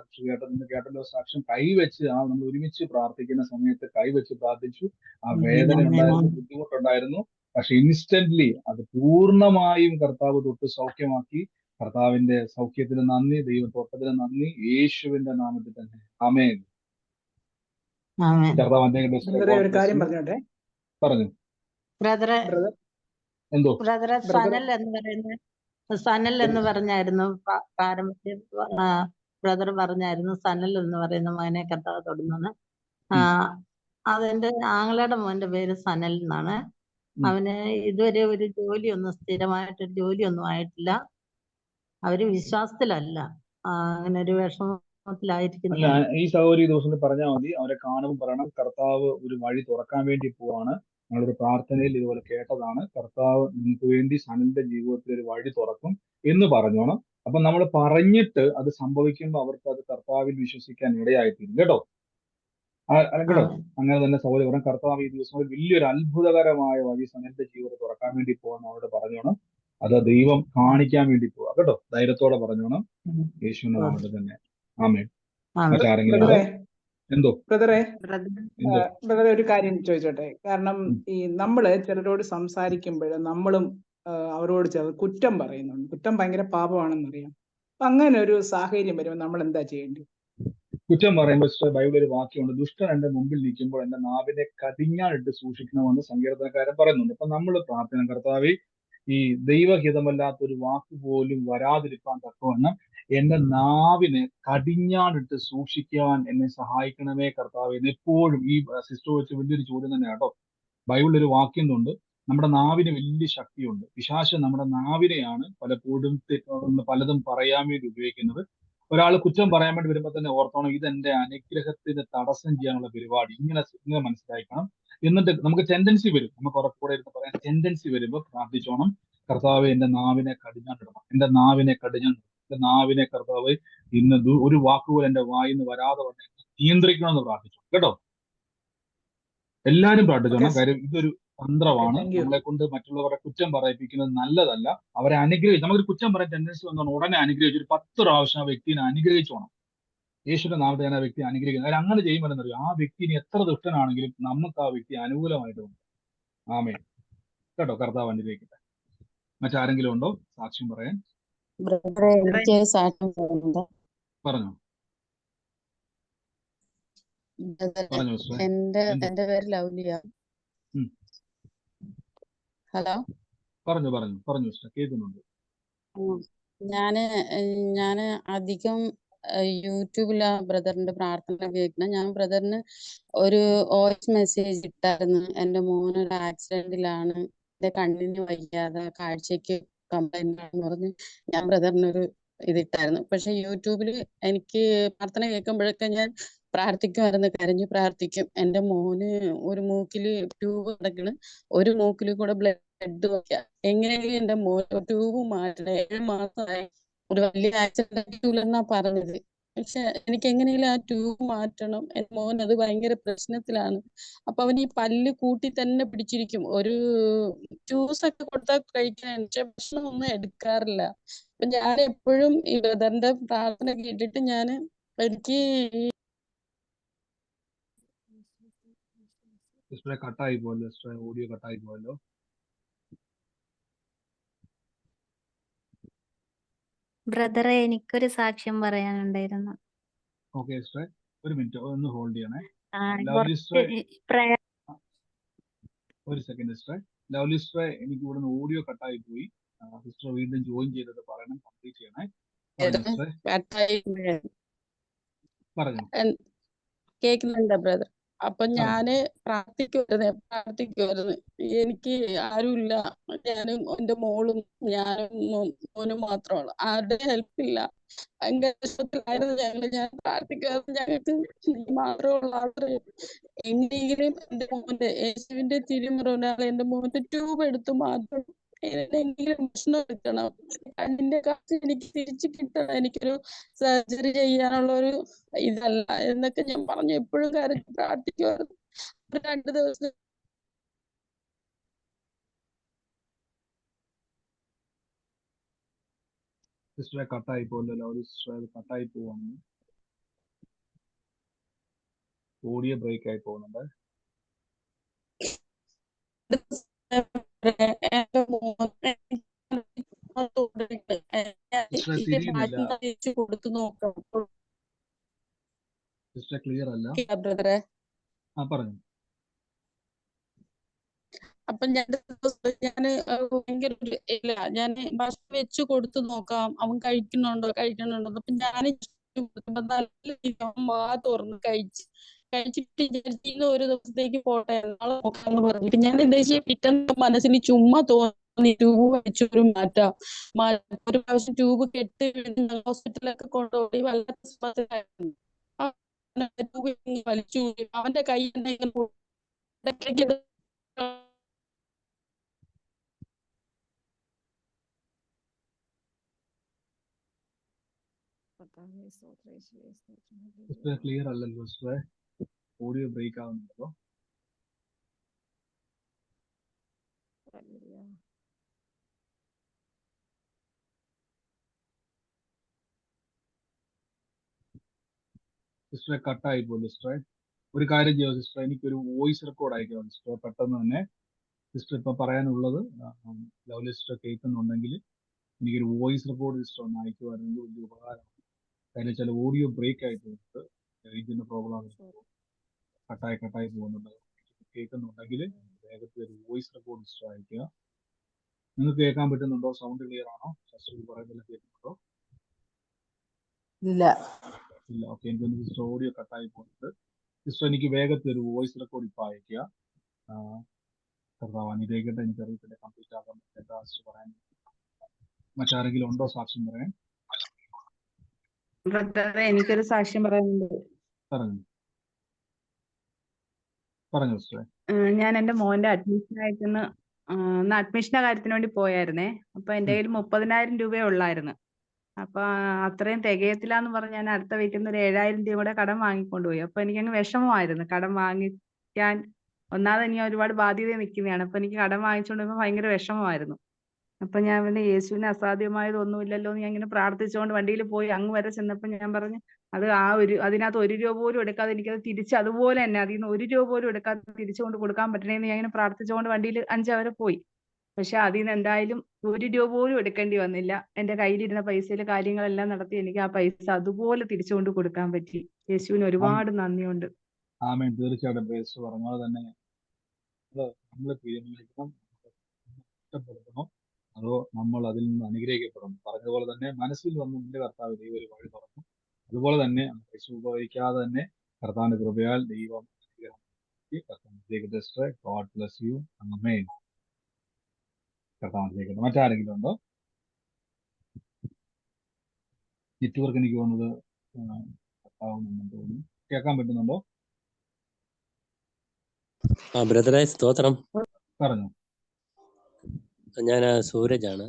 കേട്ടല്ലോ സാക്ഷ്യം. കൈവച്ച് നമ്മൾ ഒരുമിച്ച് പ്രാർത്ഥിക്കുന്ന സമയത്ത് കൈവച്ച് പ്രാർത്ഥിച്ചു. ആ വേദന ഉണ്ടായിരുന്നു, ബുദ്ധിമുട്ടുണ്ടായിരുന്നു, പക്ഷെ ഇൻസ്റ്റന്റ്ലി അത് പൂർണ്ണമായും കർത്താവ് തൊട്ട് സൗഖ്യമാക്കി. കർത്താവിന്റെ സൗഖ്യത്തിന് നന്ദി, ദൈവം തൊട്ടതിന് നന്ദി, യേശുവിന്റെ നാമത്തിൽ തന്നെ. ആമേൻ. ഒരു കാര്യം പറഞ്ഞോട്ടെ. പറഞ്ഞു എന്തോ സനൽ എന്ന് പറഞ്ഞായിരുന്നു പാരമ്പര്യം. ബ്രദർ പറഞ്ഞായിരുന്നു സനൽ എന്ന് പറയുന്ന മകനെ കർത്താവ് തൊടുന്നത്. അതെന്റെ ആങ്ങളയുടെ മോന്റെ പേര് സനൽ എന്നാണ്. അവന് ഇതുവരെ ഒരു സ്ഥിരമായിട്ടൊരു ജോലിയൊന്നും ആയിട്ടില്ല. അവര് വിശ്വാസത്തിലല്ല, അങ്ങനെ ഒരു വിഷമത്തിലായിരിക്കുന്നു. ഈ സഹോദരി ദിവസം പറഞ്ഞാൽ മതി, അവരെ കാണുമ്പോൾ പറയണം, കർത്താവ് ഒരു വഴി തുറക്കാൻ വേണ്ടി പോവാണ്. ഞങ്ങളൊരു പ്രാർത്ഥനയിൽ ഇതുപോലെ കേട്ടതാണ്, കർത്താവ് നിങ്ങൾക്ക് വേണ്ടി സനലിന്റെ ജീവിതത്തിൽ ഒരു വഴി തുറക്കും എന്ന് പറഞ്ഞോണം. അപ്പൊ നമ്മൾ പറഞ്ഞിട്ട് അത് സംഭവിക്കുമ്പോൾ അവർക്ക് അത് കർത്താവിൽ വിശ്വസിക്കാൻ ഇടയായിത്തീരും കേട്ടോ. കേട്ടോ, അങ്ങനെ തന്നെ സഹോദരി പറയാം, കർത്താവ് ഈ ദിവസങ്ങളിൽ വലിയൊരു അത്ഭുതകരമായ വഴി സനലിന്റെ ജീവിതത്തിൽ തുറക്കാൻ വേണ്ടി പോകാൻ അവരോട് പറഞ്ഞോണം. അത് ദൈവം കാണിക്കാൻ വേണ്ടി പോവാ കേട്ടോ. ധൈര്യത്തോടെ പറഞ്ഞോണം, യേശുവിന്റെ നാമത്തിൽ തന്നെ. ആമേൻ. മറ്റാരെങ്കിലും? എന്തോ ബ്രദറെ, ഒരു കാര്യം ചോദിച്ചോട്ടെ. കാരണം ഈ നമ്മള് ചിലരോട് സംസാരിക്കുമ്പോൾ നമ്മളും അവരോട് കുറ്റം പറയുന്നുണ്ട്. കുറ്റം ഭയങ്കര പാപമാണെന്നറിയാം. അപ്പൊ അങ്ങനെ ഒരു സാഹചര്യം വരുമ്പോൾ നമ്മൾ എന്താ ചെയ്യേണ്ടത്? കുറ്റം പറയുമ്പോൾ ബൈബിളിൽ ഒരു വാക്യമുണ്ട്, ദുഷ്ടൻ എന്റെ മുമ്പിൽ നിൽക്കുമ്പോൾ എന്റെ നാവിനെ കടിഞ്ഞാണിട്ട് സൂക്ഷിക്കണമെന്ന് സങ്കീർത്തനക്കാരൻ പറയുന്നുണ്ട്. അപ്പൊ നമ്മൾ പ്രാർത്ഥന, കർത്താവേ, ഈ ദൈവഹിതമല്ലാത്ത ഒരു വാക്ക് പോലും വരാതിരിക്കാൻ തക്കവണ്ണം എന്റെ നാവിനെ കടിഞ്ഞാണിട്ട് സൂക്ഷിക്കുവാൻ എന്നെ സഹായിക്കണമേ കർത്താവേ. എപ്പോഴും ഈ സിസ്റ്റർ വെച്ച് വലിയൊരു ചോദ്യം തന്നെ കേട്ടോ. ബൈബിളിൽ ഒരു വാക്യമുണ്ട്, നമ്മുടെ നാവിന് വലിയ ശക്തിയുണ്ട്. പിശാച് നമ്മുടെ നാവിനെയാണ് പലപ്പോഴും പലതും പറയാൻ വേണ്ടി ഉപയോഗിക്കുന്നത്. ഒരാൾ കുറ്റം പറയാൻ വേണ്ടി വരുമ്പോൾ തന്നെ ഓർത്തോണം, ഇതെന്റെ അനുഗ്രഹത്തിന് തടസ്സം ചെയ്യാനുള്ള പരിപാടി. ഇങ്ങനെ മനസ്സിലാക്കണം. എന്നിട്ട് നമുക്ക് ടെൻഡൻസി വരും, നമുക്ക് ഉറപ്പോടെ ഇരുന്ന് പറയാൻ ടെൻഡൻസി വരുമ്പോൾ പ്രാർത്ഥിച്ചോണം, കർത്താവ് എന്റെ നാവിനെ കടിഞ്ഞാണിടണം, എന്റെ നാവിനെ കടിഞ്ഞാണിടണം, എന്റെ നാവിനെ കർത്താവ് ഇന്ന് ഒരു വാക്കുപോലെ എന്റെ വായിന്ന് വരാതെ വന്ന് നിയന്ത്രിക്കണമെന്ന് പ്രാർത്ഥിച്ചു കേട്ടോ. എല്ലാരും പ്രാർത്ഥിച്ചോണം. കാര്യം തന്ത്രമാണ്. Thank you. നമ്മളെ കൊണ്ട് മറ്റുള്ളവരെ കുറ്റം പറയിപ്പിക്കുന്നത് നല്ലതല്ല. അവരെ അനുഗ്രഹിച്ച്, നമുക്കൊരു കുറ്റം പറയാൻ ടെൻഡൻസി വന്നോണ്ട് ഉടനെ അനുഗ്രഹിച്ച് ഒരു 10 പ്രാവശ്യം ആ വ്യക്തിനെ അനുഗ്രഹിച്ചോണം. യേശുവിന്റെ നാമത്തെ ഞാൻ ആ വ്യക്തി അനുഗ്രഹിക്കുന്നത്. കാര്യം അങ്ങനെ ചെയ്യുമ്പോൾ എന്നറിയോ, ആ വ്യക്തി ഇനി എത്ര ദുഷ്ടനാണെങ്കിലും നമുക്ക് ആ വ്യക്തി അനുകൂലമായിട്ട് വരും. ആമേൻ. കേട്ടോ, കർത്താവ് അനുഗ്രഹിക്കട്ടെ. മറ്റാരെങ്കിലും ഉണ്ടോ സാക്ഷ്യം പറയാൻ? ബ്രദറെ എനിക്ക് സാക്ഷ്യം പറയുന്നുണ്ട്. പറഞ്ഞോ ബ്രദറെ പറഞ്ഞോ സിസ്റ്ററെ. എന്റെ എന്ത്? എന്റെ പേര് ലൗലിയ. ഉം. ഹലോ. പറഞ്ഞു സിസ്റ്റർ, കേൾക്കുന്നുണ്ട്. ഉം. ഞാന് അധികം യൂട്യൂബിലാ ബ്രദറിന്റെ പ്രാർത്ഥന കേൾക്കുന്നത്. ഞാൻ ബ്രദറിന് ഒരു വോയിസ് മെസ്സേജ് ഇട്ടായിരുന്നു. എന്റെ മോനൊരു ആക്സിഡന്റിലാണ്, എന്റെ കണ്ണിന് വയ്യാതെ, കാഴ്ചക്ക് കംപ്ലൈന്റ് ആണെന്ന് പറഞ്ഞ് ഞാൻ ബ്രദറിനൊരു ഇതിട്ടായിരുന്നു. പക്ഷെ യൂട്യൂബിൽ എനിക്ക് പ്രാർത്ഥന കേൾക്കുമ്പോഴൊക്കെ ഞാൻ പ്രാർത്ഥിക്കുമായിരുന്നു, കരഞ്ഞു പ്രാർത്ഥിക്കും. എന്റെ മോന് ഒരു മൂക്കില് ട്യൂബ് കിടക്കണ്, ഒരു മൂക്കിൽ കൂടെ ബ്ലഡ് വയ്ക്കുക, എങ്ങനെയെങ്കിലും എന്റെ മോൻ ട്യൂബ് മാറ്റണം. 7 മാസമായി. ഒരു വലിയ ആക്സിഡന്റ് എന്നാ പറഞ്ഞത്. പക്ഷെ എനിക്ക് എങ്ങനെയെങ്കിലും ആ ട്യൂബ് മാറ്റണം. എന്റെ മോൻ അത് ഭയങ്കര പ്രശ്നത്തിലാണ്. അപ്പൊ അവൻ ഈ പല്ല് കൂട്ടി തന്നെ പിടിച്ചിരിക്കും. ഒരു ജ്യൂസ് ഒക്കെ കൊടുത്താൽ കഴിക്കാൻ, പക്ഷെ ഭക്ഷണം ഒന്നും എടുക്കാറില്ല. അപ്പൊ ഞാൻ എപ്പോഴും ഈ ബ്രദറിന്റെ പ്രാർത്ഥന കേട്ടിട്ട് എനിക്ക് സിസ്റ്ററെ കട്ടായി പോയല്ലോ, സിസ്റ്ററെ ഓഡിയോ കട്ടായി പോയല്ലോ. ബ്രദറെ എനിക്കൊരു സാക്ഷ്യം പറയാനുണ്ടായിരുന്നു. ഓക്കെ സിസ്റ്ററെ, ഒരു മിനിറ്റ് ഒന്ന് ഹോൾഡ് ചെയ്യണേ. ആ, ലവ്ലി കുറച്ച് സിസ്റ്ററെ, prayer- ഒരു സെക്കൻഡ് സിസ്റ്ററെ. ലവ്ലി സിസ്റ്ററെ, എനിക്ക് ഇവിടുന്ന് ഓഡിയോ കട്ടായി പോയി. സിസ്റ്റർ വീണ്ടും ജോയിൻ ചെയ്തത് പറയണം, കംപ്ലീറ്റ് ചെയ്യണേ. പറഞ്ഞു സിസ്റ്ററെ, പറഞ്ഞു. കേൾക്കുന്നുണ്ട് ബ്രദർ. അപ്പൊ ഞാന് പ്രാർത്ഥിക്കുമായിരുന്നു. എനിക്ക് ആരുമില്ല, ഞാനും എന്റെ മോളും ഞാനും മോനും മാത്രമാണ്, ആരുടെ ഹെൽപ്പില്ല. ഭയങ്കര വിഷമത്തിലായിരുന്നു ഞാൻ പ്രാർത്ഥിക്കുമായിരുന്നു. ഞങ്ങൾക്ക് നീ മാത്രമുള്ള ആശ്രയം. എങ്ങനെയെങ്കിലും എന്റെ മോന്റെ, യേശുവിന്റെ തിരുമുറവിനാൽ എന്റെ മോന്റെ ട്യൂബ് എടുത്ത് മാറ്റണം, എന്തെങ്കിലും ഭക്ഷണം എടുക്കണം, കണ്ണിന്റെ കാഴ്ച എനിക്ക് തിരിച്ചു കിട്ടണം, എനിക്കൊരു സർജറി ചെയ്യാനുള്ള ഒരു ഇതല്ല എന്നൊക്കെ ഞാൻ പറഞ്ഞു. എപ്പോഴും കരഞ്ഞ് പ്രാർത്ഥിക്കുമായിരുന്നു. 2 ദിവസം സിസ്റ്ററെ കട്ടായി പോയല്ലോ. ലവ്ലി സിസ്റ്ററെ കട്ടായി പോവാണ്, ഓഡിയോ ബ്രേക്ക് ആയി പോകുന്നുണ്ട്. സിസ്റ്ററെ തിരിയുന്നില്ല, കൊടുത്തു നോക്കാം സിസ്റ്ററെ ക്ലിയർ അല്ല. ബ്രദറെ. പറഞ്ഞു. അപ്പൊ ഞാൻ ഭയങ്കര ഇല്ല, ഞാൻ ഭക്ഷണം വെച്ച് കൊടുത്തു നോക്കാം, അവൻ കഴിക്കുന്നുണ്ടോ. അപ്പൊ ഞാൻ വാ തുറന്ന് കഴിച്ചിട്ട് വിചാരിച്ചിരുന്നു ഒരു ദിവസത്തേക്ക് പോട്ടെ, നാളെ നോക്കാന്ന് പറഞ്ഞു. ഞാൻ എന്താ വെച്ചാൽ പിറ്റേന്ന് മനസ്സിൽ ചുമ്മാ തോന്നി ട്യൂബ് വെച്ചൊരു മാറ്റാം. ഒരു പ്രാവശ്യം ട്യൂബ് കെട്ട് ഹോസ്പിറ്റലൊക്കെ കൊണ്ടുപോയി വല്ലാത്ത ട്യൂബ് വലിച്ചു, അവന്റെ കൈ എന്തെങ്കിലും സിസ്റ്ററെ ക്ലിയർ അല്ലല്ലോ സിസ്റ്ററെ, ഓഡിയോ ബ്രേക്ക് ആവുന്നുണ്ടല്ലോ. സിസ്റ്ററെ കട്ടായി പോലും. സിസ്റ്ററെ ഒരു കാര്യം ചെയ്യാം സിസ്റ്റർ, എനിക്കൊരു വോയിസ് റെക്കോർഡ് അയക്കാം സിസ്റ്റർ പെട്ടെന്ന് തന്നെ. സിസ്റ്റർ ഇപ്പൊ പറയാനുള്ളത് ലവ്ലി സിസ്റ്റർ കേൾക്കുന്നുണ്ടെങ്കിൽ എനിക്കൊരു വോയിസ് റെക്കോർഡ് സിസ്റ്റർ ഒന്ന് അയക്കുവാണെങ്കിൽ വലിയ ഉപകാരമാണ്. കാര്യം ചില ഓഡിയോ ബ്രേക്ക് ആയി പോകുന്നുണ്ട്, റേഞ്ചിന്റെ പ്രോബ്ലം കട്ടായി പോകുന്നുണ്ട്. കേൾക്കുന്നുണ്ടെങ്കിൽ വേഗത്തിൽ ഒരു വോയിസ് റെക്കോർഡ് സിസ്റ്റർ അയക്കുക. നിങ്ങൾക്ക് കേൾക്കാൻ പറ്റുന്നുണ്ടോ? സൗണ്ട് ക്ലിയർ ആണോ? സിസ്റ്റർ പറയുന്നില്ല, കേൾക്കുന്നുണ്ടോ? ഇല്ല. ഓക്കെ, എനിക്കൊന്ന് സിസ്റ്റർ ഓഡിയോ കട്ടായി പോകുന്നുണ്ട്. സിസ്റ്റർ എനിക്ക് വേഗത്തിൽ ഒരു വോയിസ് റെക്കോർഡ് ഇപ്പൊ അയക്കുക. കർത്താവ് അനുഗ്രഹിക്കട്ടെ. എനിക്കറിയത്തില്ല കംപ്ലീറ്റ് ആക്കാൻ പറ്റാ സിസ്റ്റർ പറയാൻ. മറ്റാരെങ്കിലും ഉണ്ടോ സാക്ഷ്യം പറയാൻ? എനിക്കൊരു സാക്ഷ്യം പറയാനുണ്ട്. പറഞ്ഞു സിസ്റ്ററെ. ഞാൻ എന്റെ മോന്റെ അഡ്മിഷന്റെ കാര്യത്തിന് വേണ്ടി പോയായിരുന്നേ. അപ്പൊ എന്റെ കയ്യിൽ 30,000 രൂപയെ ഉള്ളായിരുന്നു. അപ്പൊ അത്രയും തികയത്തില്ലാന്ന് പറഞ്ഞ് ഞാൻ അടുത്ത വീട്ടിൽ നിന്ന് ഒരു 7,000 രൂപ കൂടെ കടം വാങ്ങിക്കൊണ്ടുപോയി. അപ്പൊ എനിക്കങ്ങ് വിഷമമായിരുന്നു കടം വാങ്ങിക്കാൻ ഒന്നാമത് ഞാൻ ഒരുപാട് ബാധ്യത നിൽക്കുന്നതാണ്. അപ്പൊ എനിക്ക് കടം വാങ്ങിച്ചുകൊണ്ട് ഭയങ്കര വിഷമമായിരുന്നു. അപ്പൊ ഞാൻ പിന്നെ യേശുവിന് അസാധ്യമായതൊന്നുമില്ലല്ലോ എന്ന് ഞാൻ ഇങ്ങനെ പ്രാർത്ഥിച്ചുകൊണ്ട് വണ്ടിയിൽ പോയി അങ്ങ് വരെ ചെന്നപ്പോൾ ഞാൻ പറഞ്ഞു, അത് അതിനകത്ത് 1 രൂപ പോലും എടുക്കാതെ എനിക്കത് തിരിച്ച് അതുപോലെ തന്നെ അതിൽ നിന്ന് 1 രൂപ പോലും എടുക്കാതെ തിരിച്ചുകൊണ്ട് കൊടുക്കാൻ പറ്റണേന്ന് ഞാൻ ഇങ്ങനെ പ്രാർത്ഥിച്ചുകൊണ്ട് വണ്ടിയിൽ 5 വരെ പോയി. പക്ഷെ അതിൽ നിന്ന് എന്തായാലും 1 രൂപ പോലും എടുക്കേണ്ടി വന്നില്ല. എന്റെ കയ്യിലിരുന്ന പൈസയിൽ കാര്യങ്ങളെല്ലാം നടത്തി എനിക്ക് ആ പൈസ അതുപോലെ തിരിച്ചുകൊണ്ട് കൊടുക്കാൻ പറ്റി. യേശുവിന് ഒരുപാട് നന്ദിയുണ്ട്. ആമേൻ. തീർച്ചയായിട്ടും പേഴ്സ് പറഞ്ഞ പോലെ തന്നെ നമ്മൾ തീരുമാനിക്കണം, ഇഷ്ടപ്പെടുത്തണോ അതോ നമ്മൾ അതിൽ നിന്ന് അനുഗ്രഹിക്കപ്പെടണം. പറഞ്ഞതുപോലെ തന്നെ മനസ്സിൽ വന്ന് നിന്റെ കർത്താവ് ദൈവം ഒരു വഴി തുറക്കും. അതുപോലെ തന്നെ പൈസ ഉപയോഗിക്കാതെ തന്നെ കർത്താവിന്റെ കൃപയാൽ ദൈവം ഗോഡ് ബ്ലസ് യു. ആമേൻ. കർത്താവിലേക്ക് മറ്റാരെങ്കിലും ഉണ്ടോ? നെറ്റ്വർക്ക് എനിക്ക് തോന്നുന്നത് തോന്നുന്നു. കേൾക്കാൻ പറ്റുന്നുണ്ടോ? ബ്രദറെ സ്തോത്രം. പറഞ്ഞു. ഞാൻ സൂരജാണ്.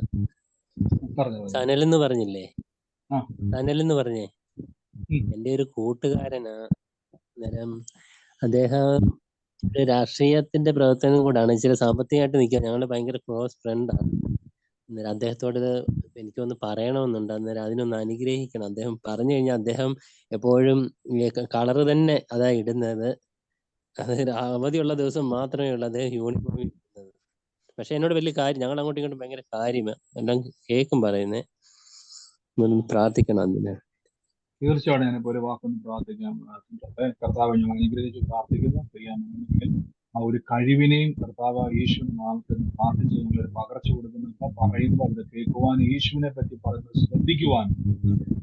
സനൽ എന്ന് പറഞ്ഞില്ലേ? സനൽ എന്ന് പറഞ്ഞേ എൻ്റെ ഒരു കൂട്ടുകാരനാ. അന്നേരം അദ്ദേഹം രാഷ്ട്രീയത്തിന്റെ പ്രവർത്തനം കൂടാണ്. ചില സാമ്പത്തികമായിട്ട് നിൽക്കുക. ഞങ്ങളുടെ ഭയങ്കര ക്ലോസ് ഫ്രണ്ടാണ്. അന്നേരം അദ്ദേഹത്തോട് എനിക്കൊന്ന് പറയണമെന്നുണ്ട്. അന്നേരം അതിനൊന്ന് അനുഗ്രഹിക്കണം. അദ്ദേഹം പറഞ്ഞു കഴിഞ്ഞാൽ അദ്ദേഹം എപ്പോഴും കളറ് തന്നെ അതാ ഇടുന്നത്. അത് അവധിയുള്ള ദിവസം മാത്രമേ ഉള്ളൂ അദ്ദേഹം യൂണിഫോം ഇടുന്നത്. പക്ഷെ എന്നോട് വലിയ കാര്യം, ഞങ്ങൾ അങ്ങോട്ടും ഇങ്ങോട്ടും ഭയങ്കര കാര്യമാണ്. എല്ലാം കേൾക്കും പറയുന്നേ. പ്രാർത്ഥിക്കണം അതിന്. തീർച്ചയായിട്ടും ഞാനിപ്പോൾ ഒരു വാക്കൊന്ന് പ്രാർത്ഥിക്കാം. കർത്താവ് ഞങ്ങൾ അനുഗ്രഹിച്ച് പ്രാർത്ഥിക്കുന്നു. ചെയ്യാമെങ്കിൽ ആ ഒരു കഴിവിനെയും കർത്താവ് യേശുവിന്റെ നാമത്തിൽ പ്രാർത്ഥിച്ച് ഞങ്ങളൊരു പകർച്ച കൊടുക്കുന്നുണ്ട്. പറയുമ്പോൾ അത് കേൾക്കുവാനും യേശുവിനെ പറ്റി പറയുന്നത് ശ്രദ്ധിക്കുവാനും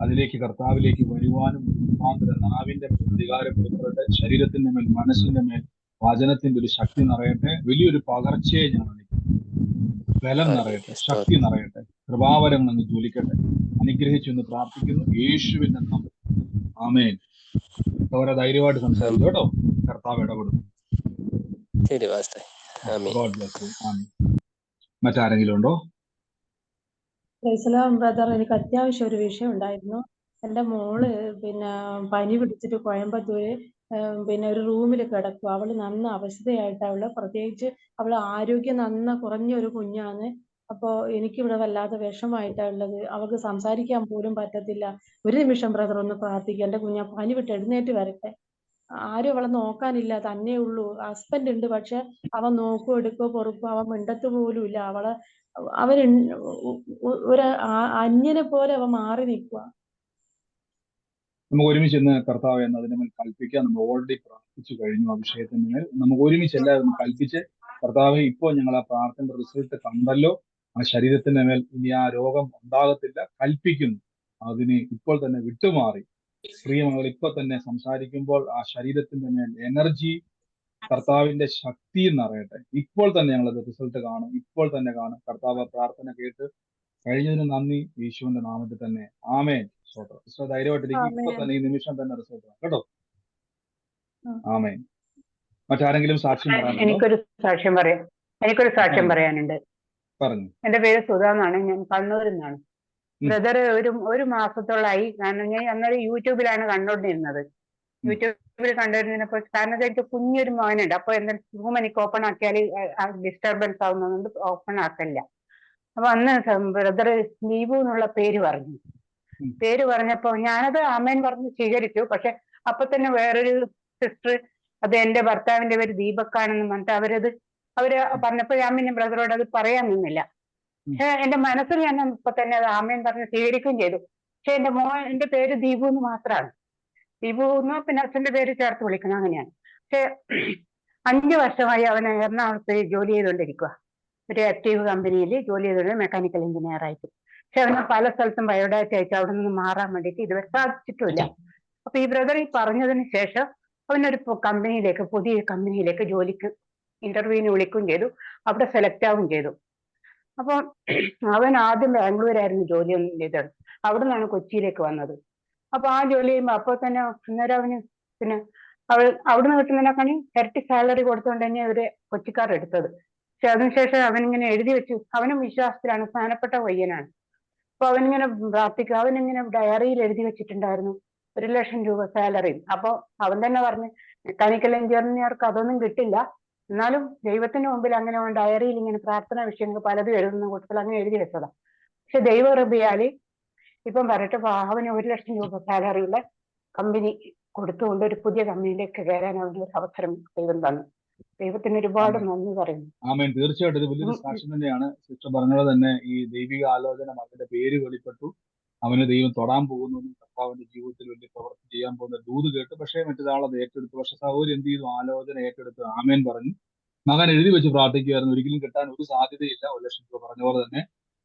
അതിലേക്ക് കർത്താവിലേക്ക് വരുവാനും നാവിന്റെ അധികാരപ്പെടുത്തട്ടെ. ശരീരത്തിന്റെ മേൽ, മനസ്സിന്റെ മേൽ വചനത്തിന്റെ ഒരു ശക്തി നിറയട്ടെ. വലിയൊരു പകർച്ചയെ ഞങ്ങൾ ബലം നിറയട്ടെ, ശക്തി നിറയട്ടെ, കൃപാവരങ്ങൾ അങ്ങ് ജ്വലിക്കട്ടെ. അനുഗ്രഹിച്ചു എന്ന് പ്രാർത്ഥിക്കുന്നു യേശുവിന്റെ നാമത്തിൽ. ആമേൻ. അവരെ ധൈര്യമായിട്ട് സംസാരിച്ചു കേട്ടോ. കർത്താവ് ഇടപെടുന്നു. മറ്റാരെങ്കിലും ഉണ്ടോ? ബ്രദർ, എനിക്ക് അത്യാവശ്യം ഒരു വിഷയം ഉണ്ടായിരുന്നു. എൻ്റെ മോള് പനി പിടിച്ചിട്ട് കോയമ്പത്തൂര് ഒരു റൂമിൽ കിടക്കും. അവള് നന്ന അവശതയായിട്ടാണ്. പ്രത്യേകിച്ച് അവള് ആരോഗ്യം കുറഞ്ഞ ഒരു കുഞ്ഞാണ്. അപ്പോ എനിക്കിവിടെ വല്ലാതെ വിഷമായിട്ടാണ് ഉള്ളത്. അവൾക്ക് സംസാരിക്കാൻ പോലും പറ്റത്തില്ല. ഒരു നിമിഷം ബ്രദർ ഒന്ന് പ്രാർത്ഥിക്കുക. എൻ്റെ കുഞ്ഞ് പനി വിട്ട് എഴുന്നേറ്റ് വരട്ടെ. ആരും അവളെ നോക്കാനില്ല, തന്നെ ഉള്ളൂ. ഹസ്ബൻഡ് ഉണ്ട്, പക്ഷെ അവൻ നോക്കോ എടുക്കോ പൊറുക്കോ അവൻ മിണ്ടത്ത് പോലും ഇല്ല. അവൻ ഒരു അന്യനെ പോലെ അവൻ മാറി നിൽക്കുക. നമുക്ക് ഒരുമിച്ച് ഇന്ന് കർത്താവ് എന്നതിനെ മേൽ കൽപ്പിക്കാം. നമ്മൾ ഓൾറെഡി പ്രാർത്ഥിച്ചു കഴിഞ്ഞു ആ വിഷയത്തിന് മേൽ. നമുക്ക് ഒരുമിച്ച് എല്ലാവരും കൽപ്പിച്ച്, കർത്താവ് ഇപ്പോൾ ഞങ്ങൾ ആ പ്രാർത്ഥന റിസൾട്ട് കണ്ടല്ലോ, ആ ശരീരത്തിന്റെ മേൽ ഇനി ആ രോഗം ഉണ്ടാകത്തില്ല, കൽപ്പിക്കുന്നു. അതിന് ഇപ്പോൾ തന്നെ വിട്ടുമാറി പ്രിയമകൾ ഇപ്പോൾ തന്നെ സംസാരിക്കുമ്പോൾ ആ ശരീരത്തിന്റെ മേൽ എനർജി, കർത്താവിന്റെ ശക്തി നിറയട്ടെ. ഇപ്പോൾ തന്നെ ഞങ്ങളത് റിസൾട്ട് കാണും, ഇപ്പോൾ തന്നെ കാണും. കർത്താവ് പ്രാർത്ഥന കേട്ട് കഴിഞ്ഞതിന് നന്ദി, യേശുവിന്റെ നാമത്തിൽ തന്നെ. ആമേൻ. ധൈര്യമായിട്ടിരിക്കും. ഇപ്പൊ തന്നെ ഈ നിമിഷം തന്നെ റിസൾട്ട് കേട്ടോ. ആമേൻ. മറ്റാരെങ്കിലും സാക്ഷ്യം പറയാനുണ്ടോ? എനിക്കൊരു സാക്ഷ്യം പറയാനുണ്ട്. പറഞ്ഞു. എന്റെ പേര് സുധാ എന്നാണ്. ഞാൻ കണ്ണൂരിൽ നിന്നാണ്. ബ്രദർ ഒരു മാസത്തോളായി. കാരണം ഞാൻ അന്നേരം യൂട്യൂബിലാണ് കണ്ടോണ്ടിരുന്നത്. യൂട്യൂബിൽ കണ്ടുവരുന്നപ്പോൾ കാരണം എനിക്ക് കുഞ്ഞൊരു മോനുണ്ട്. അപ്പൊ എന്തായാലും റൂം എനിക്ക് ഓപ്പൺ ആക്കിയാൽ ഡിസ്റ്റർബൻസ് ആവുന്നതുകൊണ്ട് ഓപ്പൺ ആക്കില്ല. അപ്പൊ അന്ന് ബ്രദർ ദീപു എന്നുള്ള പേര് പറഞ്ഞു. പേര് പറഞ്ഞപ്പോ ഞാനത് ആമേൻ പറഞ്ഞ് സ്വീകരിച്ചു. പക്ഷെ അപ്പൊ തന്നെ വേറൊരു സിസ്റ്റർ, അത് എന്റെ ഭർത്താവിന്റെ പേര് ദീപക്കാണെന്ന് പറഞ്ഞിട്ട് അവര് പറഞ്ഞപ്പോ ഞാൻ പിന്നെ ബ്രദറോട് അത് പറയാൻ നിന്നില്ല. പക്ഷെ എന്റെ മനസ്സിൽ ഞാൻ ഇപ്പൊ തന്നെ അത് ആമേൻ പറഞ്ഞ് സ്വീകരിക്കുകയും ചെയ്തു. പക്ഷെ എന്റെ പേര് ദീപു എന്ന് മാത്രമാണ്. ദീപു എന്ന് പിന്നെ അച്ഛന്റെ പേര് ചേർത്ത് വിളിക്കണം, അങ്ങനെയാണ്. പക്ഷെ 5 വർഷമായി അവൻ എറണാകുളത്ത് ജോലി ചെയ്തുകൊണ്ടിരിക്കുക. ഒരു ആക്റ്റീവ് കമ്പനിയിൽ ജോലി ചെയ്തുകൊണ്ട് മെക്കാനിക്കൽ എഞ്ചിനീയർ ആയിട്ട്. പക്ഷെ അവന് പല സ്ഥലത്തും ബയോഡാറ്റ അയച്ചു അവിടെ നിന്ന് മാറാൻ വേണ്ടിയിട്ട് ഇതുവരെ സാധിച്ചിട്ടില്ല. അപ്പൊ ഈ ബ്രദർ ഈ പറഞ്ഞതിന് ശേഷം അവനൊരു പുതിയ കമ്പനിയിലേക്ക് ജോലിക്ക് ഇന്റർവ്യൂവിന് വിളിക്കുകയും ചെയ്തു. അവിടെ സെലക്ട് ആവുകയും ചെയ്തു. അപ്പൊ അവൻ ആദ്യം ബാംഗ്ലൂരായിരുന്നു ജോലിയൊന്നും ചെയ്തത്. അവിടെ നിന്നാണ് കൊച്ചിയിലേക്ക് വന്നത്. അപ്പൊ ആ ജോലി ചെയ്യുമ്പോൾ അപ്പോൾ തന്നെ അന്നേരം അവന് പിന്നെ അവിടുന്ന് കിട്ടുന്നതിനേക്കാണി ഇരട്ടി സാലറി കൊടുത്തുകൊണ്ട് തന്നെ അവര് കൊച്ചിക്കാർ എടുത്തത്. പക്ഷെ അതിനുശേഷം അവനിങ്ങനെ എഴുതി വെച്ചു. അവനും വിശ്വാസത്തിലാണ്, സ്ഥാനപ്പെട്ട പയ്യനാണ്. അപ്പൊ അവനിങ്ങനെ പ്രാർത്ഥിക്കുക. അവനിങ്ങനെ ഡയറിയിൽ എഴുതി വെച്ചിട്ടുണ്ടായിരുന്നു 1,00,000 രൂപ സാലറി. അപ്പൊ അവൻ തന്നെ പറഞ്ഞു മെക്കാനിക്കൽ എഞ്ചിനീയർക്ക് അതൊന്നും കിട്ടില്ല, എന്നാലും ദൈവത്തിന്റെ മുമ്പിൽ അങ്ങനെ ഡയറിയിൽ ഇങ്ങനെ പ്രാർത്ഥനാ വിഷയങ്ങൾ പലതും എഴുതുന്ന കൂട്ടത്തിൽ അങ്ങനെ എഴുതി വെച്ചതാ. പക്ഷെ ദൈവകൃപയാല് ഇപ്പം പറയട്ടെ, അവന് 1 ലക്ഷം രൂപ സാലറിയുള്ള കമ്പനി കൊടുത്തുകൊണ്ട് ഒരു പുതിയ കമ്പനിയിലേക്ക് കയറാൻ അവന് ഒരു അവസരം ദൈവം തന്നു. ദൈവത്തിന് ഒരുപാട് നന്ദി പറയുന്നു. ആമേൻ. തീർച്ചയായിട്ടും ഇത് വലിയൊരു സാക്ഷ്യം തന്നെയാണ്. സിസ്റ്റർ പറഞ്ഞത് തന്നെ ഈ ദൈവിക ആലോചന, മകന്റെ പേര് വെളിപ്പെട്ടു, അവന് ദൈവം തൊടാൻ പോകുന്നു, കർത്താവിന്റെ ജീവിതത്തിൽ വലിയ പ്രവൃത്തി ചെയ്യാൻ പോകുന്ന ദൂത് കേട്ടു. പക്ഷേ മറ്റൊരാൾ അത് ഏറ്റെടുത്തു. പക്ഷെ സഹോദരി എന്ത് ചെയ്തു? ആലോചന ഏറ്റെടുത്ത് ആമേൻ പറഞ്ഞു. മകൻ എഴുതി വെച്ച് പ്രാർത്ഥിക്കുകയായിരുന്നു. ഒരിക്കലും കിട്ടാൻ ഒരു സാധ്യതയില്ല. 1 ലക്ഷം രൂപ പറഞ്ഞ പോലെ തന്നെ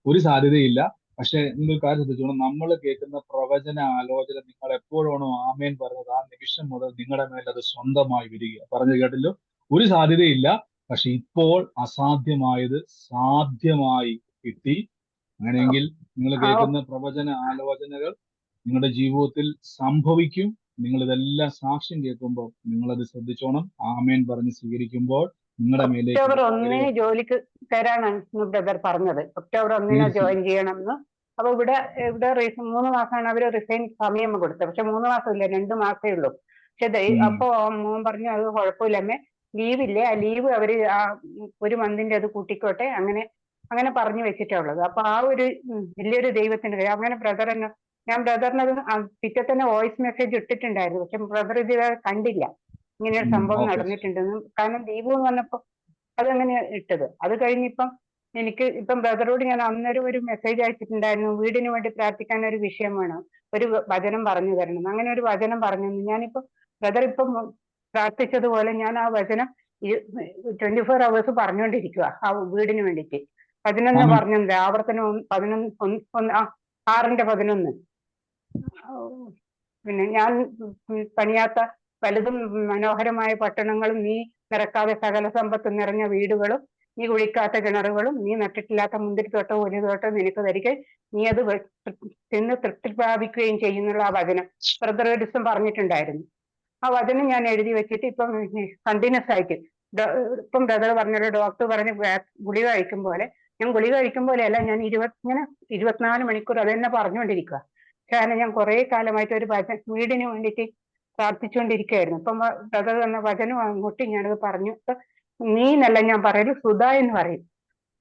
ഒരു സാധ്യതയില്ല. പക്ഷെ നിങ്ങൾ കാര്യം ശ്രദ്ധിച്ചോണം, നമ്മൾ കേൾക്കുന്ന പ്രവചന ആലോചന നിങ്ങൾ എപ്പോഴാണോ ആമേൻ പറഞ്ഞത് ആ നിമിഷം മുതൽ നിങ്ങളുടെ മേൽ അത് സ്വന്തമായി വരിക. പറഞ്ഞു കേട്ടല്ലോ, ഒരു സാധ്യതയില്ല. പക്ഷെ ഇപ്പോൾ അസാധ്യമായത് സാധ്യമായി കിട്ടി. അങ്ങനെയെങ്കിൽ നിങ്ങൾ കേൾക്കുന്ന പ്രവചന ആലോചനകൾ നിങ്ങളുടെ ജീവിതത്തിൽ സംഭവിക്കും. നിങ്ങൾ ഇതെല്ലാം സാക്ഷ്യം കേൾക്കുമ്പോൾ നിങ്ങളത് ശ്രദ്ധിച്ചോണം. ആമേൻ പറഞ്ഞ് സ്വീകരിക്കുമ്പോൾ നിങ്ങളുടെ മേലേക്ക് ഒക്ടോബർ 1 ജോലിക്ക് കയറാനാണ് ബ്രദർ പറഞ്ഞത്. ഒക്ടോബർ 1 ജോയിൻ ചെയ്യണമെന്ന്. അപ്പൊ ഇവിടെ 3 മാസമാണ് അവര് റിസൈൻ സമയം കൊടുത്തത്. പക്ഷെ 3 മാസമില്ല, 2 മാസമേ ഉള്ളൂ. പക്ഷെ അപ്പൊ മോൻ പറഞ്ഞു അത് കുഴപ്പമില്ലമ്മേ, ലീവില്ലേ, ആ ലീവ് അവര് ആ 1 മന്തിന്റെ അത് കൂട്ടിക്കോട്ടെ, അങ്ങനെ പറഞ്ഞു വെച്ചിട്ടാ ഉള്ളത്. അപ്പൊ ആ ഒരു വലിയൊരു ദൈവത്തിന്റെ അങ്ങനെ ഞാൻ ബ്രദറിനത് പിറ്റേ തന്നെ വോയിസ് മെസ്സേജ് ഇട്ടിട്ടുണ്ടായിരുന്നു. പക്ഷെ ബ്രദർ ഇത് കണ്ടില്ല ഇങ്ങനെയൊരു സംഭവം നടന്നിട്ടുണ്ടെന്ന്. കാരണം ദീപു എന്ന് പറഞ്ഞപ്പോ അതങ്ങനെ ഇട്ടത്. അത് കഴിഞ്ഞിപ്പം എനിക്ക് ബ്രദറോട് ഞാൻ അന്നേരം ഒരു മെസ്സേജ് അയച്ചിട്ടുണ്ടായിരുന്നു, വീടിന് വേണ്ടി പ്രാർത്ഥിക്കാൻ ഒരു വിഷയം വേണം, ഒരു വചനം പറഞ്ഞു തരണം. അങ്ങനെ ഒരു വചനം പറഞ്ഞു. ഞാനിപ്പോ ബ്രദർ ഇപ്പം പ്രാർത്ഥിച്ചതുപോലെ ഞാൻ ആ വചനം 24 hours പറഞ്ഞുകൊണ്ടിരിക്കുക ആ വീടിന് വേണ്ടിയിട്ട്. 11 പറഞ്ഞിട്ടുണ്ട്, ആവർത്തനം 6:11. പിന്നെ ഞാൻ പണിയാത്ത വലുതും മനോഹരമായ പട്ടണങ്ങളും, നീ നിറക്കാതെ സകല സമ്പത്ത് നിറഞ്ഞ വീടുകളും, നീ കുഴിക്കാത്ത കിണറുകളും, നീ നട്ടിട്ടില്ലാത്ത മുന്തിരിത്തോട്ടവും ഒലിവുതോട്ടവും നിനക്ക് തരികയും നീ അത് തിന്ന് തൃപ്തി പ്രാപിക്കുകയും ചെയ്യുന്നുള്ള ആ വചനം ബ്രദർ ഒരു ദിവസം പറഞ്ഞിട്ടുണ്ടായിരുന്നു. ആ വചനം ഞാൻ എഴുതി വെച്ചിട്ട് ഇപ്പം കണ്ടിന്യൂസ് ആയിട്ട് ഇപ്പം ബ്രദർ പറഞ്ഞൊരു ഡോക്ടർ പറഞ്ഞ് ഗുളിക കഴിക്കും പോലെ, ഞാൻ ഗുളിക കഴിക്കും പോലെയല്ല, ഞാൻ 24 മണിക്കൂർ അത് തന്നെ പറഞ്ഞുകൊണ്ടിരിക്കുക. കാരണം ഞാൻ കുറെ കാലമായിട്ട് ഒരു വീടിന് വേണ്ടിയിട്ട് പ്രാർത്ഥിച്ചുകൊണ്ടിരിക്കുകയായിരുന്നു. ഇപ്പം ബ്രദർ തന്ന വചനം അങ്ങോട്ട് ഞാനത് പറഞ്ഞു. നീ എന്നല്ല ഞാൻ പറയല്, സുധ എന്ന് പറയും.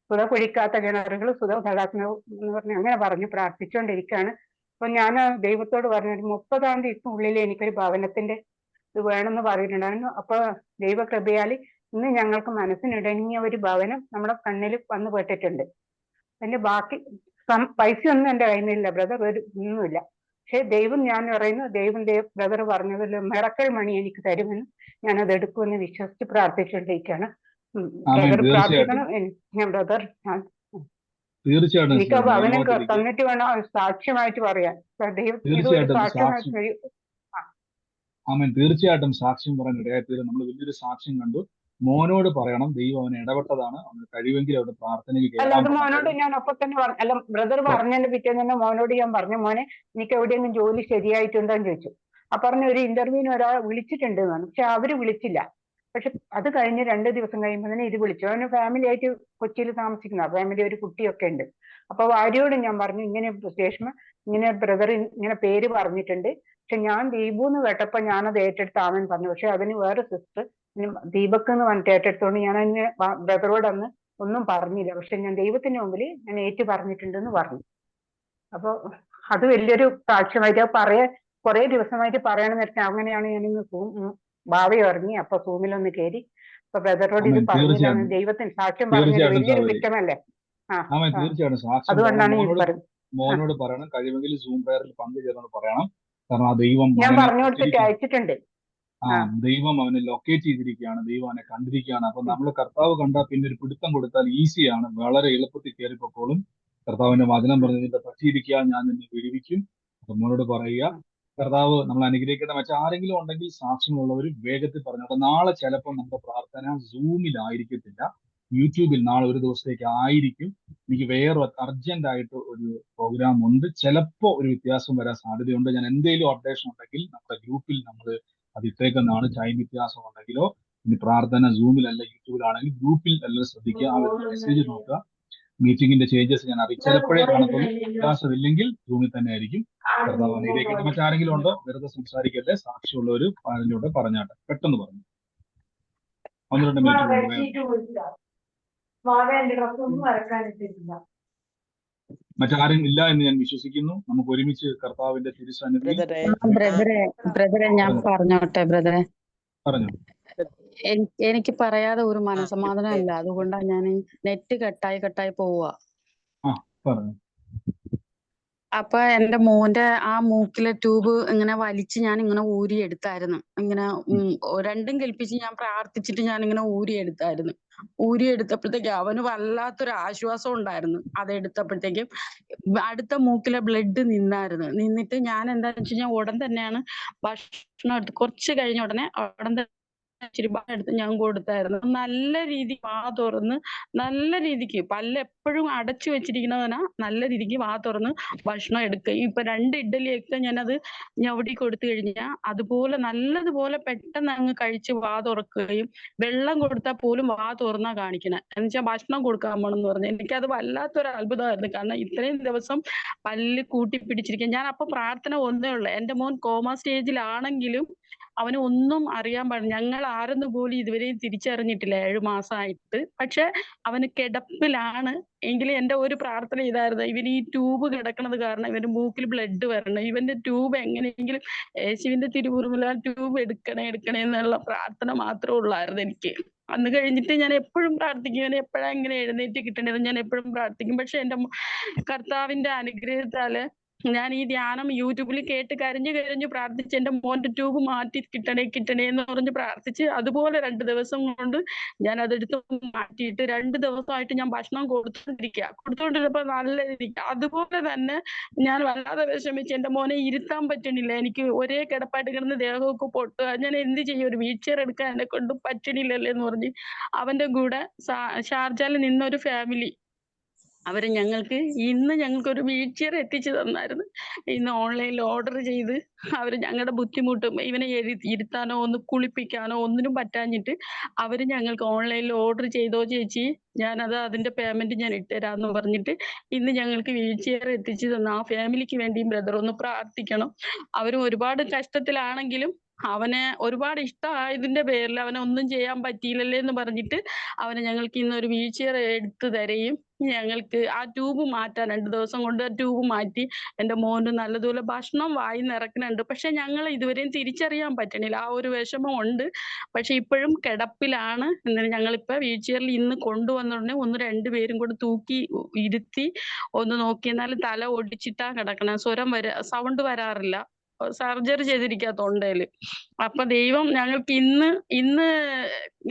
സുധ കുഴിക്കാത്ത കിണറുകൾ, സുധ എന്ന് പറഞ്ഞ് അങ്ങനെ പറഞ്ഞു പ്രാർത്ഥിച്ചുകൊണ്ടിരിക്കുകയാണ്. അപ്പൊ ഞാൻ ദൈവത്തോട് പറഞ്ഞു, ഒരു 30-ാം തീയതിക്കുള്ളിൽ എനിക്കൊരു ഭവനത്തിന്റെ ഇത് വേണമെന്ന് പറഞ്ഞിട്ടുണ്ടായിരുന്നു. അപ്പൊ ദൈവകൃപയാൽ ഇന്ന് ഞങ്ങൾക്ക് മനസ്സിനിടങ്ങിയ ഒരു ഭവനം നമ്മുടെ കണ്ണിൽ വന്നു പെട്ടിട്ടുണ്ട്. അതിന്റെ ബാക്കി പൈസയൊന്നും എന്റെ കയ്യിലില്ല ബ്രദർ, ഒന്നുമില്ല. പക്ഷെ ദൈവം, ഞാൻ പറയുന്നു, ദൈവം ബ്രദർ പറഞ്ഞതിൽ മിറക്കിൾ മണി എനിക്ക് തരുമെന്ന് ഞാനത് എടുക്കുമെന്ന് വിശ്വസിച്ച് പ്രാർത്ഥിച്ചുകൊണ്ടിരിക്കുകയാണ്. ബ്രദർ പ്രാർത്ഥിക്കണം. ഞാൻ ബ്രദർ തീർച്ചയായിട്ടും എനിക്ക് ആ ഭവനം തന്നിട്ട് വേണം സാക്ഷ്യമായിട്ട് പറയാൻ. തീർച്ചയായിട്ടും സാക്ഷ്യം പറയാൻ ഇടയായിത്തീരും. നമ്മൾ വലിയൊരു സാക്ഷ്യം കണ്ടു. മോനോട് പറയണം, ദൈവം അവനെ ഇടപെട്ടതാണ്, അവന് കഴിവെങ്കിൽ അവിടെ പ്രാർത്ഥനയ്ക്ക് അല്ല, അത് മോനോട് ഞാൻ അപ്പൊ തന്നെ പറഞ്ഞു. അല്ല, ബ്രദർ പറഞ്ഞതിന്റെ പിറ്റേന്ന് തന്നെ മോനോട് ഞാൻ പറഞ്ഞു, മോനെ എനിക്ക് എവിടെയെങ്കിലും ജോലി ശരിയായിട്ടുണ്ടോ എന്ന് ചോദിച്ചു. ആ പറഞ്ഞ ഒരു ഇന്റർവ്യൂവിന് ഒരാൾ വിളിച്ചിട്ടുണ്ട് എന്നാണ്. പക്ഷെ അവര് വിളിച്ചില്ല. പക്ഷെ അത് കഴിഞ്ഞ് 2 ദിവസം കഴിയുമ്പോൾ തന്നെ ഇത് വിളിച്ചു. അവന് ഫാമിലി ആയിട്ട് കൊച്ചിയിൽ താമസിക്കുന്ന ഫാമിലി, ഒരു കുട്ടിയൊക്കെ ഉണ്ട്. അപ്പൊ ഭാര്യയോട് ഞാൻ പറഞ്ഞു, ഇങ്ങനെ സ്റ്റേഷൻ ഇങ്ങനെ ബ്രദർ ഇങ്ങനെ പേര് പറഞ്ഞിട്ടുണ്ട്, പക്ഷെ ഞാൻ ദീപു എന്ന് കേട്ടപ്പോ ഞാനത് ഏറ്റെടുത്ത് ആമൻ പറഞ്ഞു. പക്ഷെ അതിന് വേറെ സിസ്റ്റർ ദീപക് എന്ന് പറഞ്ഞിട്ട് ഏറ്റെടുത്തോണ്ട് ഞാൻ അതിന് ബ്രദറോട് അന്ന് ഒന്നും പറഞ്ഞില്ല. പക്ഷെ ഞാൻ ദൈവത്തിന്റെ മുമ്പിൽ ഞാൻ ഏറ്റു പറഞ്ഞിട്ടുണ്ടെന്ന് പറഞ്ഞു. അപ്പൊ അത് വലിയൊരു സാക്ഷ്യമായിട്ട് പറയാൻ കുറെ ദിവസമായിട്ട് പറയണമെന്ന് വെച്ചാൽ അങ്ങനെയാണ് ഞാനിന്ന് ഭാവി ഇറങ്ങി. അപ്പൊ സൂമിലൊന്ന് കയറി. അപ്പൊ ബ്രദറോട് ഇത് പറഞ്ഞില്ല, ദൈവത്തിന് സാക്ഷ്യം പറഞ്ഞത് വലിയൊരു കുറ്റമല്ലേ? അതുകൊണ്ടാണ് ഈ പറയുന്നത്. മോനോട് പറയണം, കഴിവെങ്കിൽ സൂം പ്രയറിൽ പങ്കുചേർന്ന് പറയണം. കാരണം ആ ദൈവം ഞാൻ പറഞ്ഞു കൊടുത്തിട്ട് അയച്ചിട്ടുണ്ട്. ദൈവം അവനെ ലൊക്കേറ്റ് ചെയ്തിരിക്കുകയാണ്, ദൈവം അവനെ കണ്ടിരിക്കുകയാണ്. അപ്പൊ നമ്മൾ കർത്താവ് കണ്ടാൽ പിന്നെ ഒരു പിടുത്തം കൊടുത്താൽ ഈസിയാണ്, വളരെ എളുപ്പത്തിൽ കയറിപ്പോക്കോളും. കർത്താവിന്റെ വചനം പറഞ്ഞതിന്റെ പറ്റിയിരിക്കുക, ഞാൻ നിന്നെ വിടുവിക്കും. അപ്പൊ മോനോട് പറയുക, കർത്താവ് നമ്മൾ അനുഗ്രഹിക്കട്ടെ. മറ്റാരെങ്കിലും ഉണ്ടെങ്കിൽ സാക്ഷ്യമുള്ളവർ വേഗത്തിൽ പറഞ്ഞോട്ടെ. നാളെ ചിലപ്പോൾ നമ്മുടെ പ്രാർത്ഥന സൂമിലായിരിക്കത്തില്ല, യൂട്യൂബിൽ നാളെ ഒരു ദിവസത്തേക്ക് ആയിരിക്കും. എനിക്ക് വേറെ അർജന്റ് ആയിട്ട് ഒരു പ്രോഗ്രാം ഉണ്ട്. ചിലപ്പോൾ ഒരു വ്യത്യാസം വരാൻ സാധ്യതയുണ്ട്. ഞാൻ എന്തെങ്കിലും അപ്ഡേഷൻ ഉണ്ടെങ്കിൽ നമ്മുടെ ഗ്രൂപ്പിൽ നമ്മൾ അത് ഇട്ടേക്കുന്നതാണ്. ടൈം വ്യത്യാസം ഉണ്ടെങ്കിലോ ഇനി പ്രാർത്ഥന സൂമിലല്ല യൂട്യൂബിലാണെങ്കിൽ ഗ്രൂപ്പിൽ എല്ലാവരും ശ്രദ്ധിക്കുക. ആ ഒരു മെസ്സേജ് നോക്കുക. മീറ്റിംഗിന്റെ ചേഞ്ചസ് ഞാൻ അറിയിക്കും. ചിലപ്പോഴേ കാണത്തുള്ളൂ, വ്യത്യാസമില്ലെങ്കിൽ സൂമിൽ തന്നെ ആയിരിക്കും. കർത്താവ് അനുഗ്രഹിക്കട്ടെ. മറ്റാരെങ്കിലും ഉണ്ടോ? വെറുതെ സംസാരിക്കട്ടെ. സാക്ഷ്യമുള്ളവർ അതിലൂടെ പറഞ്ഞാട്ടെ, പെട്ടെന്ന് പറഞ്ഞു. 12 മിനിറ്റ് കൊണ്ട് വേണം. മറ്റാരും ഇല്ല എന്ന് ഞാൻ വിശ്വസിക്കുന്നു. നമുക്ക് ഒരുമിച്ച് കർത്താവിന്റെ തിരുസന്നിധിയിൽ ബ്രദറെ ഞാൻ പറഞ്ഞോട്ടെ ബ്രദറെ. പറഞ്ഞു. എനിക്ക് പറയാതെ ഒരു മനസമാധാനം ഇല്ല, അതുകൊണ്ടാണ് ഞാൻ നെറ്റ് കട്ടായി പോവുക. പറഞ്ഞു. അപ്പൊ എന്റെ മോന്റെ ആ മൂക്കിലെ ട്യൂബ് ഇങ്ങനെ വലിച്ച് ഞാൻ ഇങ്ങനെ ഊരിയെടുത്തായിരുന്നു. ഇങ്ങനെ രണ്ടും കൽപ്പിച്ച് ഞാൻ പ്രാർത്ഥിച്ചിട്ട് ഞാൻ ഇങ്ങനെ ഊരിയെടുത്തായിരുന്നു. ഊരിയെടുത്തപ്പോഴത്തേക്ക് അവന് വല്ലാത്തൊരു ആശ്വാസം ഉണ്ടായിരുന്നു. അതെടുത്തപ്പോഴത്തേക്കും അടുത്ത മൂക്കിലെ ബ്ലഡ് നിന്നിട്ട് ഞാൻ എന്താണെന്ന് വെച്ച് കഴിഞ്ഞാൽ ഉടൻ തന്നെയാണ് ഭക്ഷണം എടുത്ത് കുറച്ച് കഴിഞ്ഞ ഉടനെ ഇച്ചിരി എടുത്ത് ഞാൻ കൊടുത്തായിരുന്നു. നല്ല രീതിക്ക് വാ തുറന്ന് നല്ല രീതിക്ക് പല്ല് എപ്പോഴും അടച്ചു വെച്ചിരിക്കുന്നവനാ നല്ല രീതിക്ക് വാ തുറന്ന് ഭക്ഷണം എടുക്കുകയും ഇപ്പൊ 2 ഇഡ്ഡലിയൊക്കെ ഞാനത് ഞവടി കൊടുത്തു കഴിഞ്ഞാൽ അതുപോലെ നല്ലതുപോലെ പെട്ടെന്ന് അങ്ങ് കഴിച്ച് വാ തുറക്കുകയും വെള്ളം കൊടുത്താൽ പോലും വാ തുറന്നാ കാണിക്കണേ. എന്നുവെച്ചാൽ ഭക്ഷണം കൊടുക്കാൻ പോണെന്ന് പറഞ്ഞു. എനിക്കത് വല്ലാത്തൊരു അത്ഭുതമായിരുന്നു. കാരണം ഇത്രയും ദിവസം പല്ല് കൂട്ടിപ്പിടിച്ചിരിക്കുക. ഞാൻ അപ്പൊ പ്രാർത്ഥന ഒന്നേ ഉള്ളൂ, എന്റെ മോൻ കോമ സ്റ്റേജിലാണെങ്കിലും അവന് ഒന്നും അറിയാൻ പാടില്ല. ഞങ്ങൾ ആരെന്ന് പോലും ഇതുവരെയും തിരിച്ചറിഞ്ഞിട്ടില്ല 7 മാസമായിട്ട്. പക്ഷെ അവന് കിടപ്പിലാണ്. എങ്കിലും എന്റെ ഒരു പ്രാർത്ഥന ഇതായിരുന്നു, ഇവന് ഈ ട്യൂബ് കിടക്കുന്നത് കാരണം ഇവന്റെ മൂക്കിൽ ബ്ലഡ് വരണം, ഇവന്റെ ട്യൂബ് എങ്ങനെയെങ്കിലും യേശുവിന്റെ തിരുമുറിവിലാൽ ട്യൂബ് എടുക്കണേ എന്നുള്ള പ്രാർത്ഥന മാത്രമേ ഉള്ളായിരുന്നു എനിക്ക്. അന്ന് കഴിഞ്ഞിട്ട് ഞാൻ എപ്പോഴും പ്രാർത്ഥിക്കും, ഇവനെ എപ്പോഴാ ഇങ്ങനെ എഴുന്നേറ്റ് കിട്ടേണ്ടത് ഞാൻ എപ്പോഴും പ്രാർത്ഥിക്കും. പക്ഷെ എന്റെ കർത്താവിന്റെ അനുഗ്രഹത്താല് ഞാൻ ഈ ധ്യാനം യൂട്യൂബിൽ കേട്ട് കരഞ്ഞു പ്രാർത്ഥിച്ച് എന്റെ മോന്റെ ട്യൂബ് മാറ്റി കിട്ടണേ എന്ന് പറഞ്ഞ് പ്രാർത്ഥിച്ച് അതുപോലെ 2 ദിവസം കൊണ്ട് ഞാൻ അതെടുത്ത് മാറ്റിയിട്ട് 2 ദിവസമായിട്ട് ഞാൻ ഭക്ഷണം കൊടുത്തോണ്ടിരുന്നപ്പോ നല്ല രീതിക്ക് അതുപോലെ തന്നെ ഞാൻ വല്ലാതെ വിഷമിച്ച് എന്റെ മോനെ ഇരുത്താൻ പറ്റണില്ല. എനിക്ക് ഒരേ കിടപ്പായിട്ട് കിടന്ന് ദേഹമൊക്കെ പൊട്ടുക. ഞാൻ എന്ത് ചെയ്യും, ഒരു വീൽ ചെയർ എടുക്കാൻ എന്നെ കൊണ്ട് പറ്റണില്ലല്ലേ എന്ന് പറഞ്ഞ് അവന്റെ കൂടെ ഷാർജയിൽ നിന്നൊരു ഫാമിലി അവര് ഞങ്ങൾക്കൊരു വീൽ ചെയർ എത്തിച്ചു തന്നായിരുന്നു. ഇന്ന് ഓൺലൈനിൽ ഓർഡർ ചെയ്ത് അവര് ഞങ്ങളുടെ ബുദ്ധിമുട്ടും ഇവനെ ഇരുത്താനോ ഒന്ന് കുളിപ്പിക്കാനോ ഒന്നിനും പറ്റാഞ്ഞിട്ട് അവര് ഞങ്ങൾക്ക് ഓൺലൈനിൽ ഓർഡർ ചെയ്തോ ചേച്ചി, ഞാനത് അതിന്റെ പേയ്മെന്റ് ഞാൻ ഇട്ടുതരാന്ന് പറഞ്ഞിട്ട് ഇന്ന് ഞങ്ങൾക്ക് വീൽ ചെയർ എത്തിച്ചു തന്ന ആ ഫാമിലിക്ക് വേണ്ടിയും ബ്രദർ ഒന്ന് പ്രാർത്ഥിക്കണം. അവരും ഒരുപാട് കഷ്ടത്തിലാണെങ്കിലും അവനെ ഒരുപാട് ഇഷ്ടമായതിന്റെ പേരിൽ അവനെ ഒന്നും ചെയ്യാൻ പറ്റിയില്ലല്ലേ എന്ന് പറഞ്ഞിട്ട് അവനെ ഞങ്ങൾക്ക് ഇന്ന് ഒരു വീൽ ചെയർ എടുത്തു തരുകയും ഞങ്ങൾക്ക് ആ ട്യൂബ് മാറ്റാൻ 2 ദിവസം കൊണ്ട് ആ ട്യൂബ് മാറ്റി എന്റെ മോന് നല്ലതുപോലെ ഭക്ഷണം വായി നിറക്കുന്നുണ്ട്. പക്ഷെ ഞങ്ങൾ ഇതുവരെയും തിരിച്ചറിയാൻ പറ്റണില്ല, ആ ഒരു വിഷമം ഉണ്ട്. പക്ഷെ ഇപ്പോഴും കിടപ്പിലാണ്. എന്നാലും ഞങ്ങളിപ്പോ വീൽ ചെയറിൽ ഇന്ന് കൊണ്ടുവന്നുടനെ 1-2 പേരും കൂടെ തൂക്കി ഇരുത്തി ഒന്ന് നോക്കി, എന്നാലും തല ഒടിച്ചിട്ടാ കിടക്കണ, സൗണ്ട് വരാറില്ല, സർജറി ചെയ്തിരിക്കുക തൊണ്ടയില്. അപ്പൊ ദൈവം ഞങ്ങൾക്ക്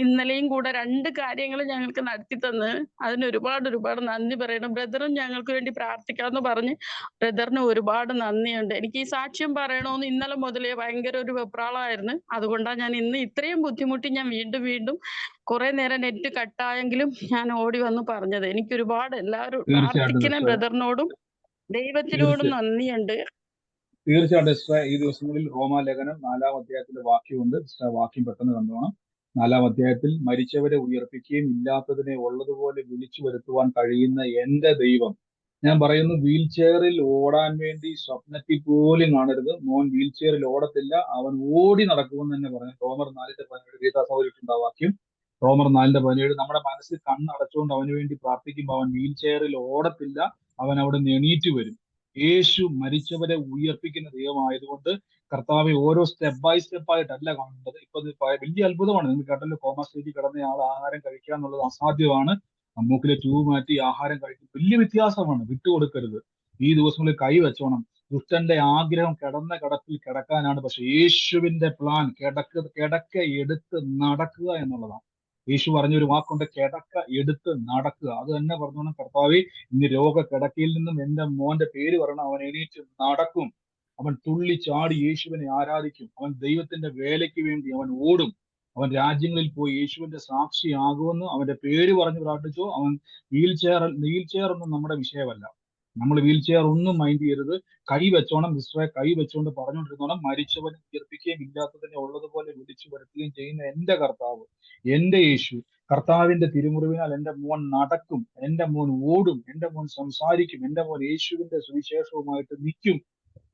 ഇന്നലെയും കൂടെ 2 കാര്യങ്ങൾ ഞങ്ങൾക്ക് നടത്തി തന്ന് അതിന് ഒരുപാട് നന്ദി പറയണം. ബ്രദറും ഞങ്ങൾക്ക് വേണ്ടി പ്രാർത്ഥിക്കാന്ന് പറഞ്ഞ് ബ്രദറിന് ഒരുപാട് നന്ദിയുണ്ട്. എനിക്ക് ഈ സാക്ഷ്യം പറയണമെന്ന് ഇന്നലെ മുതലേ ഭയങ്കര ഒരു വെപ്രാളമായിരുന്നു. അതുകൊണ്ടാണ് ഞാൻ ഇന്ന് ഇത്രയും ബുദ്ധിമുട്ടി ഞാൻ വീണ്ടും കുറെ നേരം നെറ്റ് കട്ടായെങ്കിലും ഞാൻ ഓടി വന്ന് പറഞ്ഞത്. എനിക്ക് ഒരുപാട് എല്ലാവരും പ്രാർത്ഥിക്കുന്ന ബ്രദറിനോടും ദൈവത്തിനോടും നന്ദിയുണ്ട്. തീർച്ചയായിട്ടും ഈ ദിവസങ്ങളിൽ റോമാലേഖനം 4-ാം അധ്യായത്തിന്റെ വാക്യമുണ്ട്. വാക്യം പെട്ടെന്ന് കണ്ടോണം. 4-ാം അധ്യായത്തിൽ മരിച്ചവരെ ഉയർപ്പിക്കുകയും ഇല്ലാത്തതിനെ ഉള്ളതുപോലെ വിളിച്ചു വരുത്തുവാൻ കഴിയുന്ന എന്റെ ദൈവം. ഞാൻ പറയുന്നു, വീൽ ചെയറിൽ ഓടാൻ വേണ്ടി സ്വപ്നത്തിൽ പോലും കാണരുത്. മോൻ വീൽ ചെയറിൽ ഓടത്തില്ല, അവൻ ഓടി നടക്കുമെന്ന് തന്നെ പറഞ്ഞു. റോമർ 4:17 ഗീതാ സൗകര്യമുണ്ട് ആ വാക്യം. റോമർ 4:17 നമ്മുടെ മനസ്സിൽ കണ്ണടച്ചുകൊണ്ട് അവന് വേണ്ടി പ്രാർത്ഥിക്കുമ്പോൾ അവൻ വീൽ ചെയറിൽ ഓടത്തില്ല, അവൻ അവിടെ നിന്ന് എണീറ്റ് വരും. യേശു മരിച്ചവരെ ഉയർപ്പിക്കുന്ന ദൈവമായതുകൊണ്ട് കർത്താവെ ഓരോ സ്റ്റെപ്പ് ബൈ സ്റ്റെപ്പ് ആയിട്ടല്ല കാണേണ്ടത്. ഇപ്പൊ വലിയ അത്ഭുതമാണ്. നിങ്ങൾ കേട്ടല്ലോ, കോമ സ്റ്റേജിൽ കിടന്ന ആൾ ആഹാരം കഴിക്കുക എന്നുള്ളത് അസാധ്യമാണ്. മൂക്കിലെ ട്യൂബ് മാറ്റി ആഹാരം കഴിക്കും. വലിയ വ്യത്യാസമാണ്. വിട്ടുകൊടുക്കരുത്. ഈ ദിവസങ്ങളിൽ കൈ വെച്ചോണം. ദുഷ്ടന്റെ ആഗ്രഹം കിടന്ന കിടപ്പിൽ കിടക്കാനാണ്. പക്ഷെ യേശുവിന്റെ പ്ലാൻ കിടക്ക എടുത്ത് നടക്കുക എന്നുള്ളതാണ്. യേശു പറഞ്ഞൊരു വാക്കുണ്ട്, കിടക്ക എടുത്ത് നടക്കുക. അത് തന്നെ പറഞ്ഞോണം, കർത്താവേ ഇന്ന് കിടക്കയിൽ നിന്നും എന്റെ മോന്റെ പേര് പറയണം, അവൻ എണീറ്റ് നടക്കും, അവൻ തുള്ളി ചാടി യേശുവിനെ ആരാധിക്കും, അവൻ ദൈവത്തിന്റെ വേലയ്ക്ക് വേണ്ടി അവൻ ഓടും, അവൻ രാജ്യങ്ങളിൽ പോയി യേശുവിന്റെ സാക്ഷിയാകുമെന്ന് അവന്റെ പേര് പറഞ്ഞ് പ്രാർത്ഥിച്ചോ. അവൻ വീൽ ചെയർ ഒന്നും നമ്മുടെ വിഷയമല്ല. നമ്മൾ വീൽ ചെയർ ഒന്നും മൈൻഡ് ചെയ്യരുത്. കൈ വെച്ചോണം സിസ്റ്ററെ, കൈ വെച്ചോണ്ട് പറഞ്ഞുകൊണ്ടിരുന്നോണം, മരിച്ചവനെ ഉയർപ്പിക്കുകയും ഇല്ലാത്തതിനെ ഉള്ളതുപോലെ വിളിച്ചു വരുത്തുകയും ചെയ്യുന്ന എന്റെ കർത്താവ്, എന്റെ യേശു, കർത്താവിന്റെ തിരുമുറിവിനാൽ എന്റെ മോൻ നടക്കും, എന്റെ മോൻ ഓടും, എന്റെ മോൻ സംസാരിക്കും, എന്റെ മോൻ യേശുവിന്റെ സുവിശേഷവുമായിട്ട് നിൽക്കും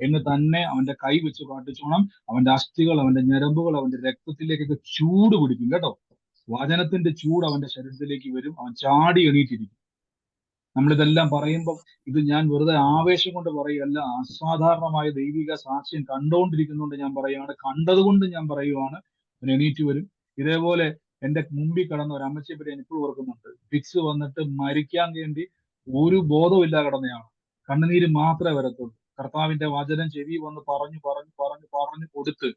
എന്ന് തന്നെ അവന്റെ കൈ വെച്ച് പ്രാർത്ഥിച്ചോണം. അവന്റെ അസ്ഥികൾ, അവന്റെ ഞരമ്പുകൾ, അവന്റെ രക്തത്തിലേക്കൊക്കെ ചൂട് പിടിക്കും കേട്ടോ. വചനത്തിന്റെ ചൂട് അവന്റെ ശരീരത്തിലേക്ക് വരും. അവൻ ചാടി എണീറ്റിരിക്കും. നമ്മളിതെല്ലാം പറയുമ്പോൾ ഇത് ഞാൻ വെറുതെ ആവേശം കൊണ്ട് പറയുകയല്ല, അസാധാരണമായ ദൈവിക സാക്ഷ്യം കണ്ടുകൊണ്ടിരിക്കുന്നുണ്ട് ഞാൻ പറയുകയാണ്, കണ്ടതുകൊണ്ട് ഞാൻ പറയുവാണ്. അവൻ എണീറ്റ് വരും. ഇതേപോലെ എന്റെ മുമ്പിൽ കിടന്ന ഒരു അമ്മച്ചിയെ പറ്റി എനിക്ക് ഓർക്കുന്നുണ്ട്. ഫിക്സ് വന്നിട്ട് മരിക്കാൻ വേണ്ടി ഒരു ബോധമില്ല കിടന്നയാണ്, കണ്ണുനീര് മാത്രമേ വരത്തുള്ളൂ. കർത്താവിന്റെ വചനം ചെവി വന്ന് പറഞ്ഞു കൊടുത്ത്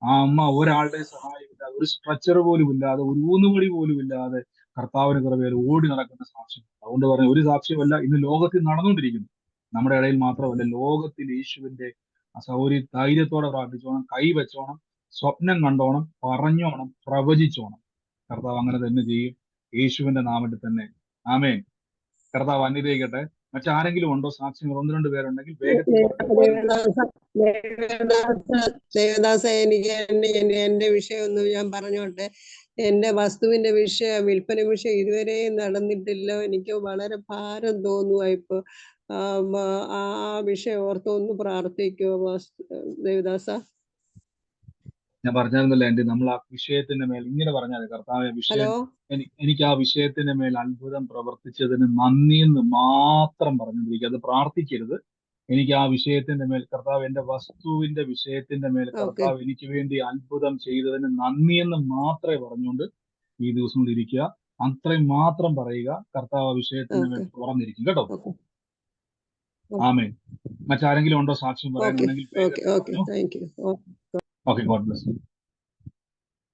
ആ അമ്മ ഒരാളുടെ സഹായമില്ലാതെ, ഒരു സ്ട്രക്ചർ പോലും ഇല്ലാതെ, ഒരു ഊന്നുമണി പോലും ഇല്ലാതെ കർത്താവിന് കൃപയിൽ ഓടി നടക്കുന്ന സാക്ഷ്യം. അതുകൊണ്ട് പറഞ്ഞ ഒരു സാക്ഷ്യമല്ല, ഇന്ന് ലോകത്തിൽ നടന്നുകൊണ്ടിരിക്കുന്നു. നമ്മുടെ ഇടയിൽ മാത്രമല്ല, ലോകത്തിൽ യേശുവിന്റെ ധൈര്യത്തോടെ പ്രാർത്ഥിച്ചോണം, കൈവച്ചോണം, സ്വപ്നം കണ്ടോണം, പറഞ്ഞോണം, പ്രവചിച്ചോണം. കർത്താവ് അങ്ങനെ തന്നെ ചെയ്യും, യേശുവിന്റെ നാമത്തിൽ തന്നെ. ആമേൻ. കർത്താവ് അനുഗ്രഹിക്കട്ടെ. മറ്റാരെങ്കിലും ഉണ്ടോ സാക്ഷ്യങ്ങൾ? 1-2 പേരുണ്ടെങ്കിൽ വേഗത്തിൽ ദേവദാസ, എനിക്ക് എന്റെ വിഷയം ഒന്ന് ഞാൻ പറഞ്ഞോട്ടെ. എന്റെ വസ്തുവിന്റെ വിഷയം, വിൽപ്പന വിഷയം ഇതുവരെയും നടന്നിട്ടില്ല. എനിക്ക് വളരെ ഭാരം തോന്നുക ഇപ്പൊ. ആ വിഷയം ഓർത്തൊന്ന് പ്രാർത്ഥിക്കുമോ ദേവദാസ? ഞാൻ പറഞ്ഞായിരുന്നല്ലോ ആന്റി, നമ്മൾ ആ വിഷയത്തിന്റെ മേൽ ഇങ്ങനെ പറഞ്ഞാൽ കർത്താവ് വിഷയം, എനിക്ക് ആ വിഷയത്തിന്റെ മേൽ അത്ഭുതം പ്രവർത്തിച്ചതിന് നന്ദി എന്ന് മാത്രം പറഞ്ഞുകൊണ്ടിരിക്കുക. അത് പ്രാർത്ഥിക്കരുത്. എനിക്ക് ആ വിഷയത്തിന്റെ മേൽ കർത്താവ്, എന്റെ വസ്തുവിന്റെ വിഷയത്തിന്റെ മേൽ കർത്താവ് എനിക്ക് വേണ്ടി അത്ഭുതം ചെയ്തതിന് നന്ദി എന്ന് മാത്രമേ പറഞ്ഞുകൊണ്ട് ഈ ദിവസം കൊണ്ട് ഇരിക്കുക. അത്രയും മാത്രം പറയുക. കർത്താവ് ആ വിഷയത്തിന്റെ മേൽ തുറന്നിരിക്കും കേട്ടോ. ആമേൻ. മറ്റാരെങ്കിലും ഉണ്ടോ സാക്ഷ്യം പറയാനുണ്ടെങ്കിൽ? Okay, God bless you.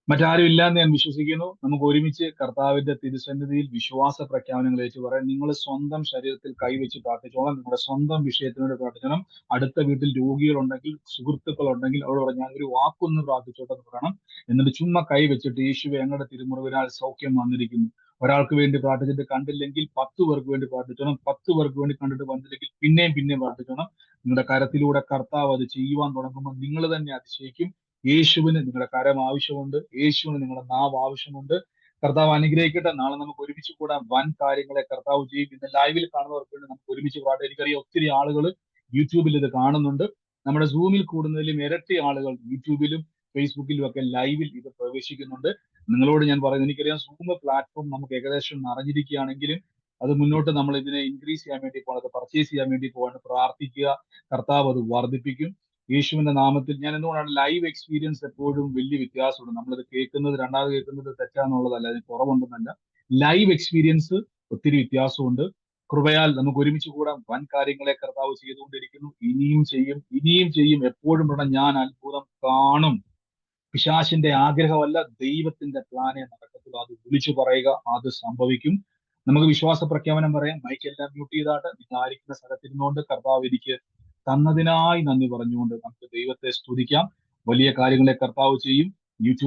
മറ്റാരും ഇല്ലാന്ന് ഞാൻ വിശ്വസിക്കുന്നു. നമുക്ക് ഒരുമിച്ച് കർത്താവിന്റെ തിരുസന്നിധിയിൽ വിശ്വാസ പ്രഖ്യാപനങ്ങൾ വെച്ച് പറയാം. നിങ്ങൾ സ്വന്തം ശരീരത്തിൽ കൈവച്ച് പ്രാർത്ഥിച്ചോളാം. നിങ്ങളുടെ സ്വന്തം വിഷയത്തിനോട് പ്രാർത്ഥിക്കണം. അടുത്ത വീട്ടിൽ രോഗികളുണ്ടെങ്കിൽ, സുഹൃത്തുക്കളുണ്ടെങ്കിൽ അവരോട് പറഞ്ഞാൽ ഒരു വാക്കൊന്ന് പ്രാർത്ഥിച്ചോട്ടെ എന്ന് പറയണം. എന്നിട്ട് ചുമ്മാ കൈ വെച്ചിട്ട് യേശുവേ ഞങ്ങളുടെ തിരുമുറിവിനാൽ സൗഖ്യം വന്നിരിക്കുന്നു. ഒരാൾക്ക് വേണ്ടി പ്രാർത്ഥിച്ചിട്ട് കണ്ടില്ലെങ്കിൽ 10 പേർക്ക് വേണ്ടി പ്രാർത്ഥിച്ചോണം. 10 പേർക്ക് വേണ്ടി കണ്ടിട്ട് വന്നില്ലെങ്കിൽ പിന്നെയും പ്രാർത്ഥിച്ചോണം. നിങ്ങളുടെ കരത്തിലൂടെ കർത്താവ് അത് ചെയ്യുവാൻ തുടങ്ങുമ്പോൾ നിങ്ങൾ തന്നെ അതിശയിക്കും. യേശുവിന് നിങ്ങളുടെ കരം ആവശ്യമുണ്ട്, യേശുവിന് നിങ്ങളുടെ നാവ് ആവശ്യമുണ്ട്. കർത്താവ് അനുഗ്രഹിക്കട്ടെ. നാളെ നമുക്ക് ഒരുമിച്ച് കൂടാൻ വൻ കാര്യങ്ങളെ കർത്താവ് ചെയ്യും. ഇന്ന് ലൈവിൽ കാണുന്നവർക്ക് വേണ്ടി നമുക്ക് ഒരുമിച്ച് കൂടാം. എനിക്കറിയാം ഒത്തിരി ആളുകൾ യൂട്യൂബിൽ ഇത് കാണുന്നുണ്ട്. നമ്മുടെ സൂമിൽ കൂടുന്നതിലും ഇരട്ടി ആളുകൾ യൂട്യൂബിലും ഫേസ്ബുക്കിലും ഒക്കെ ലൈവിൽ ഇത് പ്രവേശിക്കുന്നുണ്ട്. നിങ്ങളോട് ഞാൻ പറയുന്നത്, എനിക്കറിയാം സൂം പ്ലാറ്റ്ഫോം നമുക്ക് ഏകദേശം നിറഞ്ഞിരിക്കുകയാണെങ്കിലും അത് മുന്നോട്ട് നമ്മൾ ഇതിനെ ഇൻക്രീസ് ചെയ്യാൻ വേണ്ടി പോകണം, അത് പർച്ചേസ് ചെയ്യാൻ വേണ്ടി പോകണം. പ്രാർത്ഥിക്കുക, കർത്താവ് അത് വർദ്ധിപ്പിക്കും യേശുവിന്റെ നാമത്തിൽ. ഞാൻ എന്തുകൊണ്ടാണ് ലൈവ് എക്സ്പീരിയൻസ് എപ്പോഴും വലിയ വ്യത്യാസമുണ്ട്. നമ്മളിത് കേൾക്കുന്നത്, രണ്ടാമത് കേൾക്കുന്നത് തെറ്റാന്നുള്ളതല്ല, അതിന് കുറവുണ്ടെന്നല്ല. ലൈവ് എക്സ്പീരിയൻസ് ഒത്തിരി വ്യത്യാസമുണ്ട്. കൃപയാൽ നമുക്ക് ഒരുമിച്ച് കൂടാൻ വൻ കാര്യങ്ങളെ കർത്താവ് ചെയ്തുകൊണ്ടിരിക്കുന്നു. ഇനിയും ചെയ്യും. എപ്പോഴും പറഞ്ഞാൽ ഞാൻ അത്ഭുതം കാണും. പിശാചിന്റെ ആഗ്രഹമല്ല, ദൈവത്തിന്റെ പ്ലാനെ നടക്കത്തുള്ളൂ. അത് വിളിച്ചു പറയുക, അത് സംഭവിക്കും. നമുക്ക് വിശ്വാസ പ്രഖ്യാപനം പറയാം. മൈക്കെല്ലാം മ്യൂട്ട് ചെയ്താട്ട് നിങ്ങൾ ആയിരിക്കുന്ന സ്ഥലത്തിരുന്നുകൊണ്ട് കർത്താവ് എനിക്ക് തന്നതിനായി നന്ദി പറഞ്ഞുകൊണ്ട് നമുക്ക് ദൈവത്തെ സ്തുതിക്കാം. വലിയ കാര്യങ്ങളെ കർത്താവ് ചെയ്യും. യൂട്യൂബ്